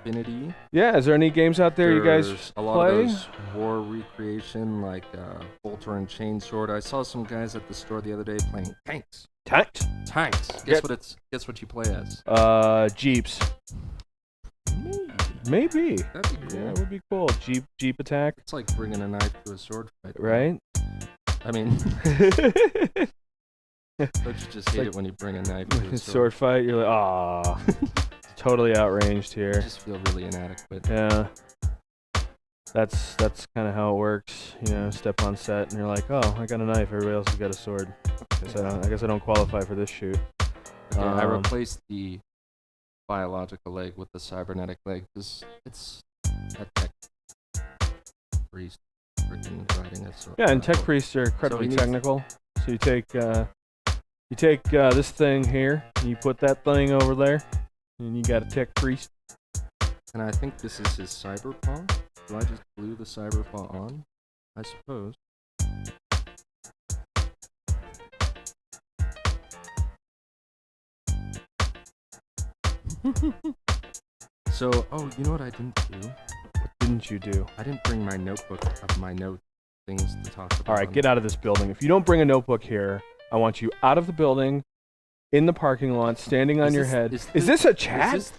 Infinity. Yeah, is there any games out there you guys There's a play? lot of those war recreation, like Bolter and Chainsword. I saw some guys at the store the other day playing tanks. Tanks. Guess what you play as? Jeeps. Maybe. That'd be cool. Yeah, it would be cool. Jeep attack. It's like bringing a knife to a sword fight. Right? I mean, don't you just hate it when you bring a knife to a sword fight? You're like, ah, totally outranged here. I just feel really inadequate. Yeah. That's kind of how it works. You know, step on set and you're like, oh, I got a knife. Everybody else has got a sword. I guess I don't qualify for this shoot. Okay, I replaced the biological leg with the cybernetic leg because it's a tech priest freaking riding it. So yeah, and tech priests are incredibly technical. So you take this thing here, and you put that thing over there, and you got a tech priest. And I think this is his cyber paw. Do I just glue the cyber paw on? I suppose. So, you know what I didn't do? What didn't you do? I didn't bring my notebook of my note things to talk about. All right, get out of this building. If you don't bring a notebook here, I want you out of the building, in the parking lot, standing on your head. Is this a chat?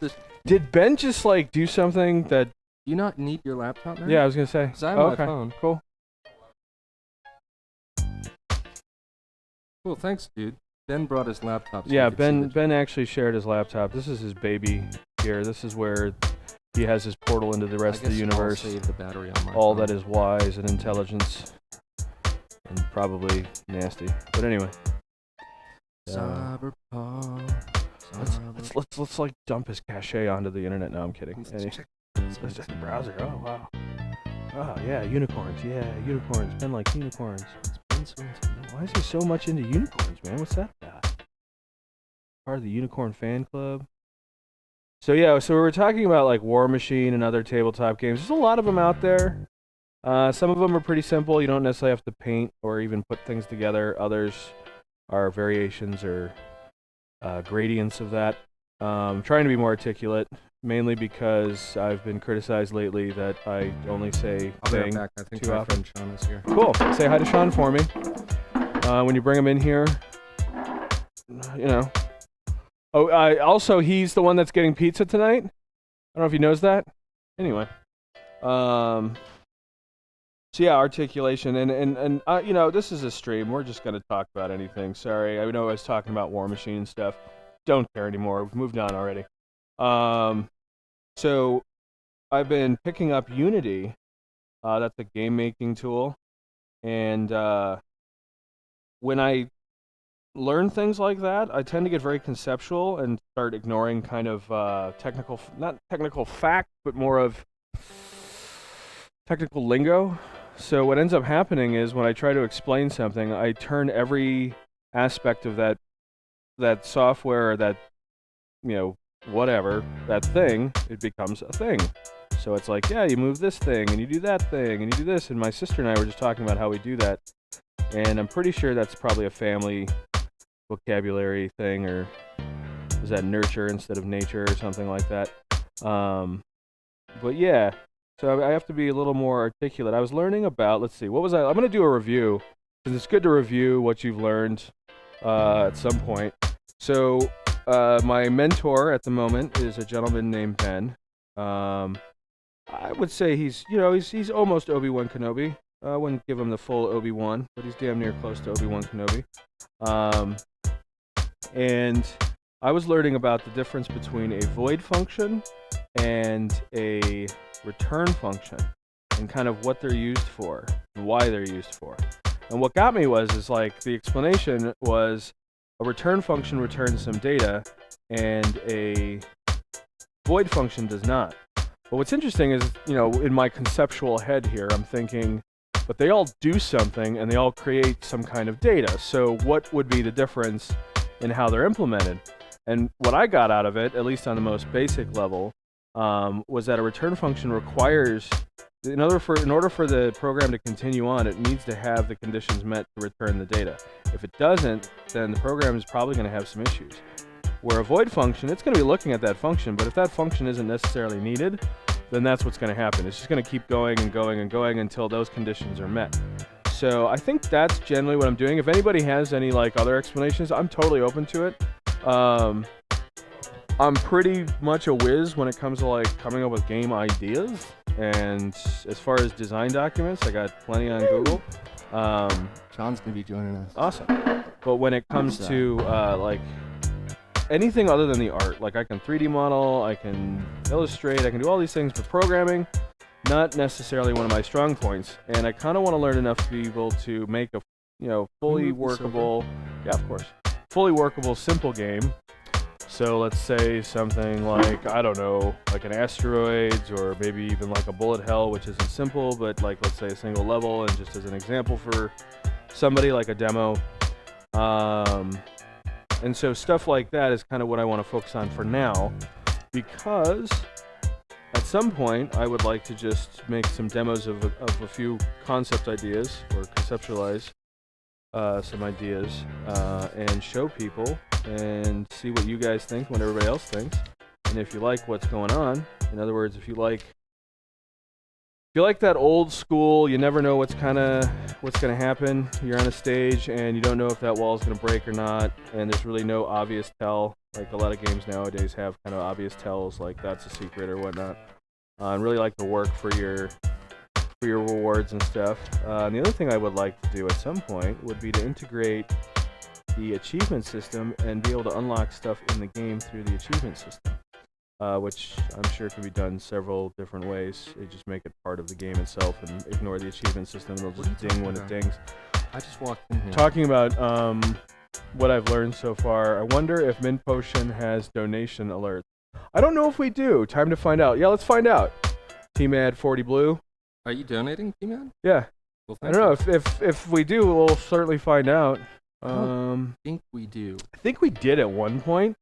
Did Ben just do something that... Do you not need your laptop now? Yeah, I was going to say. Because I have my phone. Cool. Cool, thanks, dude. Ben brought his laptop. So yeah, Ben actually shared his laptop. This is his baby here. This is where he has his portal into the rest of the universe. I'll save the battery on my all phone. That is wise and intelligence. And probably nasty. But anyway. Let's dump his cache onto the internet. No, I'm kidding. Let's check the browser. Oh wow. Oh yeah, unicorns. Yeah, unicorns. Ben likes unicorns. Why is he so much into unicorns, man? What's that about? Part of the unicorn fan club. So yeah, so we were talking about War Machine and other tabletop games. There's a lot of them out there. Some of them are pretty simple. You don't necessarily have to paint or even put things together. Others are variations or gradients of that. I'm trying to be more articulate, mainly because I've been criticized lately that I only say thing back. I think too my often. friend Sean is here. Cool. Say hi to Sean for me. When you bring him in here, you know. Oh, also, he's the one that's getting pizza tonight. I don't know if he knows that. Anyway. So yeah, articulation. And you know, this is a stream. We're just going to talk about anything. Sorry. I know I was talking about War Machine and stuff. Don't care anymore. We've moved on already. So I've been picking up Unity. That's a game making tool. And when I learn things like that, I tend to get very conceptual and start ignoring kind of not technical fact, but more of technical lingo. So what ends up happening is when I try to explain something, I turn every aspect of that software or that, you know, whatever, that thing, it becomes a thing. So it's like, yeah, you move this thing, and you do that thing, and you do this. And my sister and I were just talking about how we do that. And I'm pretty sure that's probably a family vocabulary thing, or is that nurture instead of nature or something like that. But yeah, so I have to be a little more articulate. I was learning about, let's see, what was I? I'm going to do a review, because it's good to review what you've learned at some point. So my mentor at the moment is a gentleman named Ben. I would say he's he's almost Obi-Wan Kenobi. I wouldn't give him the full Obi-Wan, but he's damn near close to Obi-Wan Kenobi. And I was learning about the difference between a void function and a return function, and kind of what they're used for and why they're used for. And what got me is the explanation was a return function returns some data and a void function does not. But what's interesting is, in my conceptual head here, I'm thinking, but they all do something and they all create some kind of data. So what would be the difference in how they're implemented? And what I got out of it, at least on the most basic level, was that a return function requires, in order for the program to continue on, it needs to have the conditions met to return the data. If it doesn't, then the program is probably going to have some issues. Where a void function, it's going to be looking at that function, but if that function isn't necessarily needed, then that's what's going to happen. It's just going to keep going and going and going until those conditions are met. So I think that's generally what I'm doing. If anybody has any like other explanations, I'm totally open to it. I'm pretty much a whiz when it comes to like coming up with game ideas. And as far as design documents, I got plenty on Google. John's gonna be joining us. Awesome. But when it comes to like anything other than the art, like I can 3D model, I can illustrate, I can do all these things, but programming, not necessarily one of my strong points. And I kind of want to learn enough to be able to make a, fully workable, fully workable, simple game. So let's say something like, I don't know, like an asteroids, or maybe even like a bullet hell, which isn't simple, but like let's say a single level, and just as an example for somebody, like a demo. And so stuff like that is kind of what I want to focus on for now, because at some point I would like to just make some demos of a few concept ideas, or conceptualize some ideas, and show people and see what you guys think, what everybody else thinks, and if you like what's going on. In other words, if you like that old school, you never know what's going to happen. You're on a stage and you don't know if that wall is going to break or not, and there's really no obvious tell. Like a lot of games nowadays have kind of obvious tells, like that's a secret or whatnot. And really like to work for your rewards and stuff. And the other thing I would like to do at some point would be to integrate the achievement system and be able to unlock stuff in the game through the achievement system, which I'm sure can be done several different ways. You just make it part of the game itself and ignore the achievement system, and it'll just ding when it dings. I just walked in here. Talking about what I've learned so far, I wonder if Mint Potion has donation alerts. I don't know if we do. Time to find out. Yeah, let's find out. T-Mad 40 Blue. Are you donating, T-Man? Yeah. Well, I don't know. If we do, we'll certainly find out. I think we do. I think we did at one point.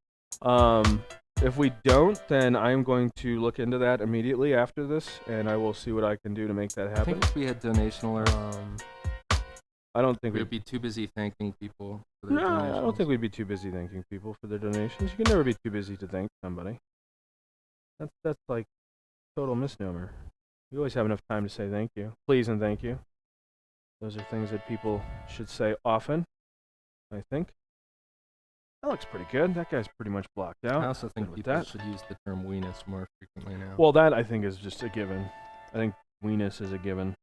If we don't, then I'm going to look into that immediately after this, and I will see what I can do to make that happen. I think if we had donation alerts, I don't think we'd be too busy thanking people for their donations. I don't think we'd be too busy thanking people for their donations. You can never be too busy to thank somebody. That's like total misnomer. You always have enough time to say thank you. Please and thank you. Those are things that people should say often, I think. That looks pretty good. That guy's pretty much blocked out. I also think people should use the term weenus more frequently now. Well, that I think is just a given. I think weenus is a given.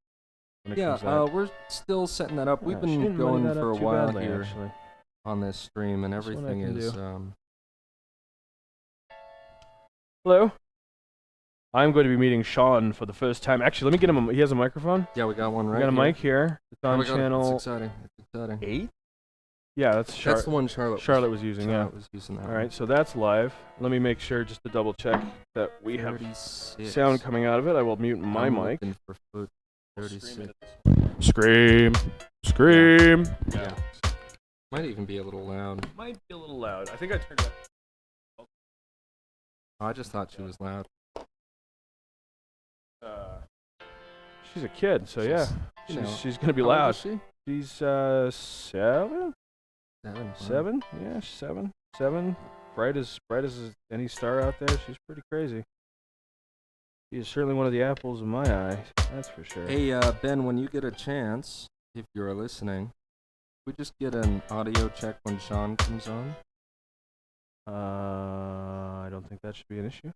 Yeah, we're still setting that up. We've been going for a while here actually on this stream, and everything is... Hello? I'm going to be meeting Sean for the first time. Actually, let me get him he has a microphone? Yeah, we got one right We got a mic here. It's on It's channel... exciting. It's exciting. 8? Yeah, that's the one Charlotte was using, was using that. All right, so that's live. Let me make sure just to double check that we have sound coming out of it. I will mute my mic. For foot 36. Scream. Scream. Yeah. Might even be a little loud. Might be a little loud. I think I turned it up. I just thought she was loud. She's a kid, so yeah. She's going to be How loud. old is she? She's 7? 7. Wow. 7? Yeah, 7. 7. Bright as any star out there. She's pretty crazy. She's certainly one of the apples of my eye. That's for sure. Hey, Ben, when you get a chance, if you're listening, we just get an audio check when Sean comes on. I don't think that should be an issue.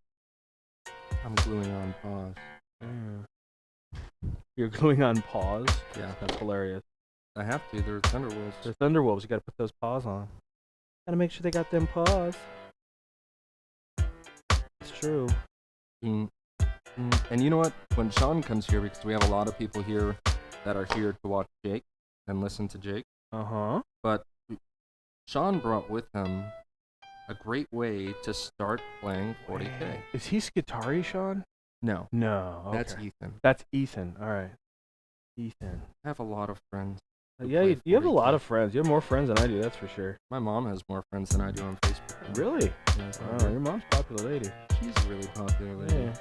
I'm gluing on pause. You're gluing on pause? Yeah. That's hilarious. I have to. They're Thunderwolves. They're Thunderwolves. You gotta put those paws on. Gotta make sure they got them paws. It's true. And you know what? When Sean comes here, because we have a lot of people here that are here to watch Jake and listen to Jake. Uh-huh. But Sean brought with him a great way to start playing 40K. Is he Skitari, Sean? No. No. Okay. That's Ethan. That's Ethan. All right. Ethan. I have a lot of friends. Yeah, you have a lot of friends. You have more friends than I do, that's for sure. My mom has more friends than I do on Facebook. Really? Yes, Oh, your mom's a popular lady. She's a really popular lady. Yeah.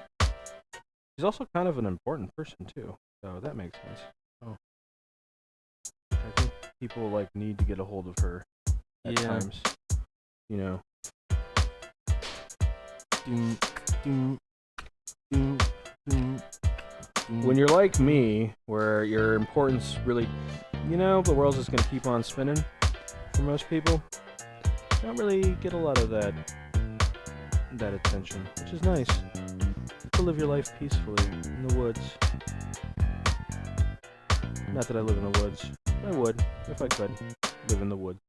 She's also kind of an important person, too. So that makes sense. Oh. I think people, need to get a hold of her at times. You know, When you're like me, where your importance really, the world's just gonna keep on spinning for most people, you don't really get a lot of that attention, which is nice. To live your life peacefully in the woods. Not that I live in the woods. I would, if I could, live in the woods.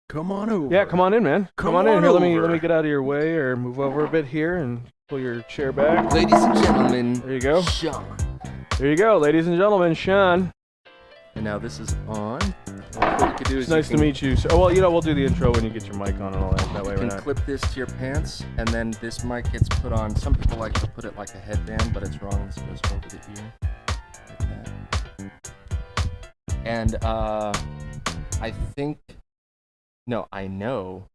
Come on over. Yeah, come on in, man. Come on in. on Here, over. let me get out of your way, or move over a bit here and pull your chair back. Ladies and gentlemen, There you go. Sean. There you go, ladies and gentlemen, Sean. And now this is on. What you could do is It's nice to meet you. So, we'll do the intro when you get your mic on and all that. That way You we're can not. clip this to your pants, and then this mic gets put on. Some people like to put it like a headband, but it's wrong. It's supposed to go over the ear. Like that. And I know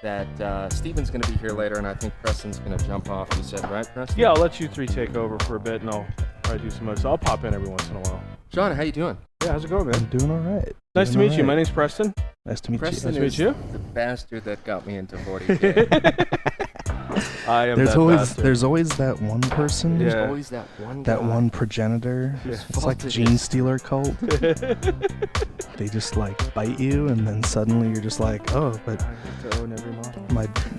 that Steven's going to be here later, and I think Preston's going to jump off. You said, right, Preston? Yeah, I'll let you three take over for a bit, and I'll probably do some other. So I'll pop in every once in a while. John, how you doing? Yeah, how's it going, man? I'm doing all right. Nice to Doing meet all you. right. My name's Preston. Nice to meet Preston you. Nice to meet is you. the bastard that got me into 40K. I am There's that always bastard. there's always that one person, Yeah. There's always that one guy. that one progenitor. Yeah. It's like the gene stealer cult. They just like bite you, and then suddenly you're just like, oh, but I have to own every model.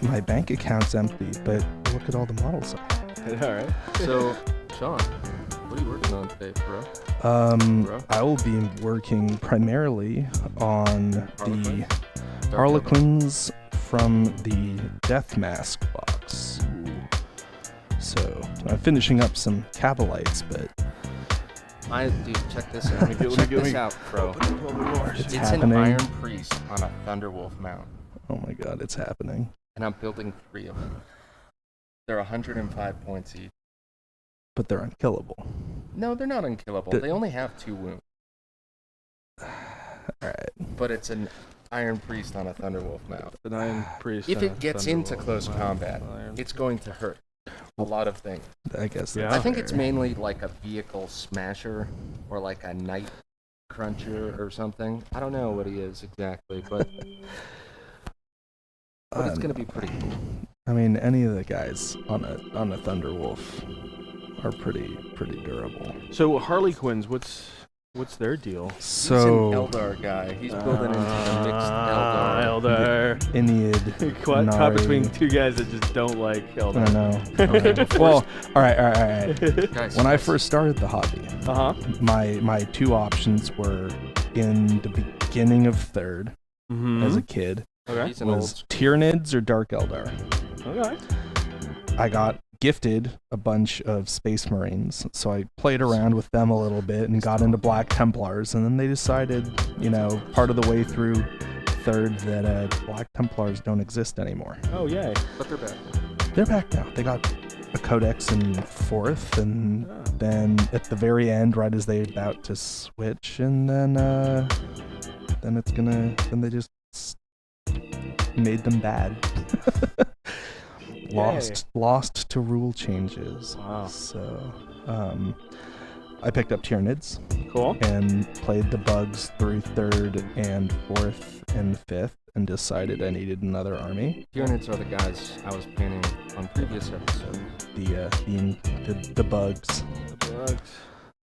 my bank account's empty. But look at all the models. All right. So, Sean, what are you working on today, bro? Bro? I will be working primarily on Harlequin? the Harlequins from the Death Mask box. So I'm finishing up some Cavalites, but Dude, check this out. Let me Check get- this out, bro. it's It's happening. an Iron Priest on a Thunderwolf mount, Oh my god, it's happening. and I'm building 3 of them. They're 105 points each. But they're unkillable. No, they're not unkillable. The- They only have 2 wounds. Alright. But it's an Iron Priest on a Thunderwolf mount. The Iron Priest. If it gets into close combat, Iron. it's going to hurt a lot of things. I guess Yeah. that's I think it's fair. mainly like a vehicle smasher or like a night cruncher or something. I don't know what he is exactly, but it's going to be pretty cool. I mean, any of the guys on a Thunderwolf are pretty durable. So Harlequins, what's their deal? He's So an Eldar guy. He's building into the mixed Eldar. Eldar. Ineid, Caught Nari. between two guys that just don't like I Eldar. don't know. Well, all right. Guys, When I first started the hobby, my 2 options were in the beginning of 3rd Mm-hmm. as a kid Okay. he's an old was Tyranids or Dark Eldar. Okay. I got gifted a bunch of Space Marines, so I played around with them a little bit and got into Black Templars, and then they decided, part of the way through 3rd that Black Templars don't exist anymore. Oh yay. but they're back. They're back now. They got a codex in 4th, and Oh. then at the very end, right as they're about to switch, and then they just made them bad. Lost to rule changes. Wow. So, I picked up Tyranids Cool. and played the bugs through 3rd and 4th and 5th, and decided I needed another army. Tyranids are the guys I was painting on previous episodes. The bugs, The bugs.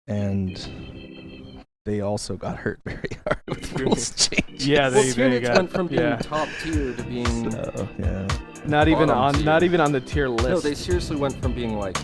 and they also got hurt very hard with rules changes. Yeah, Well, they Tyranids got went from being yeah. top tier to being... So, yeah. Not even bottom on tier. not even on the tier list. No, they seriously went from being like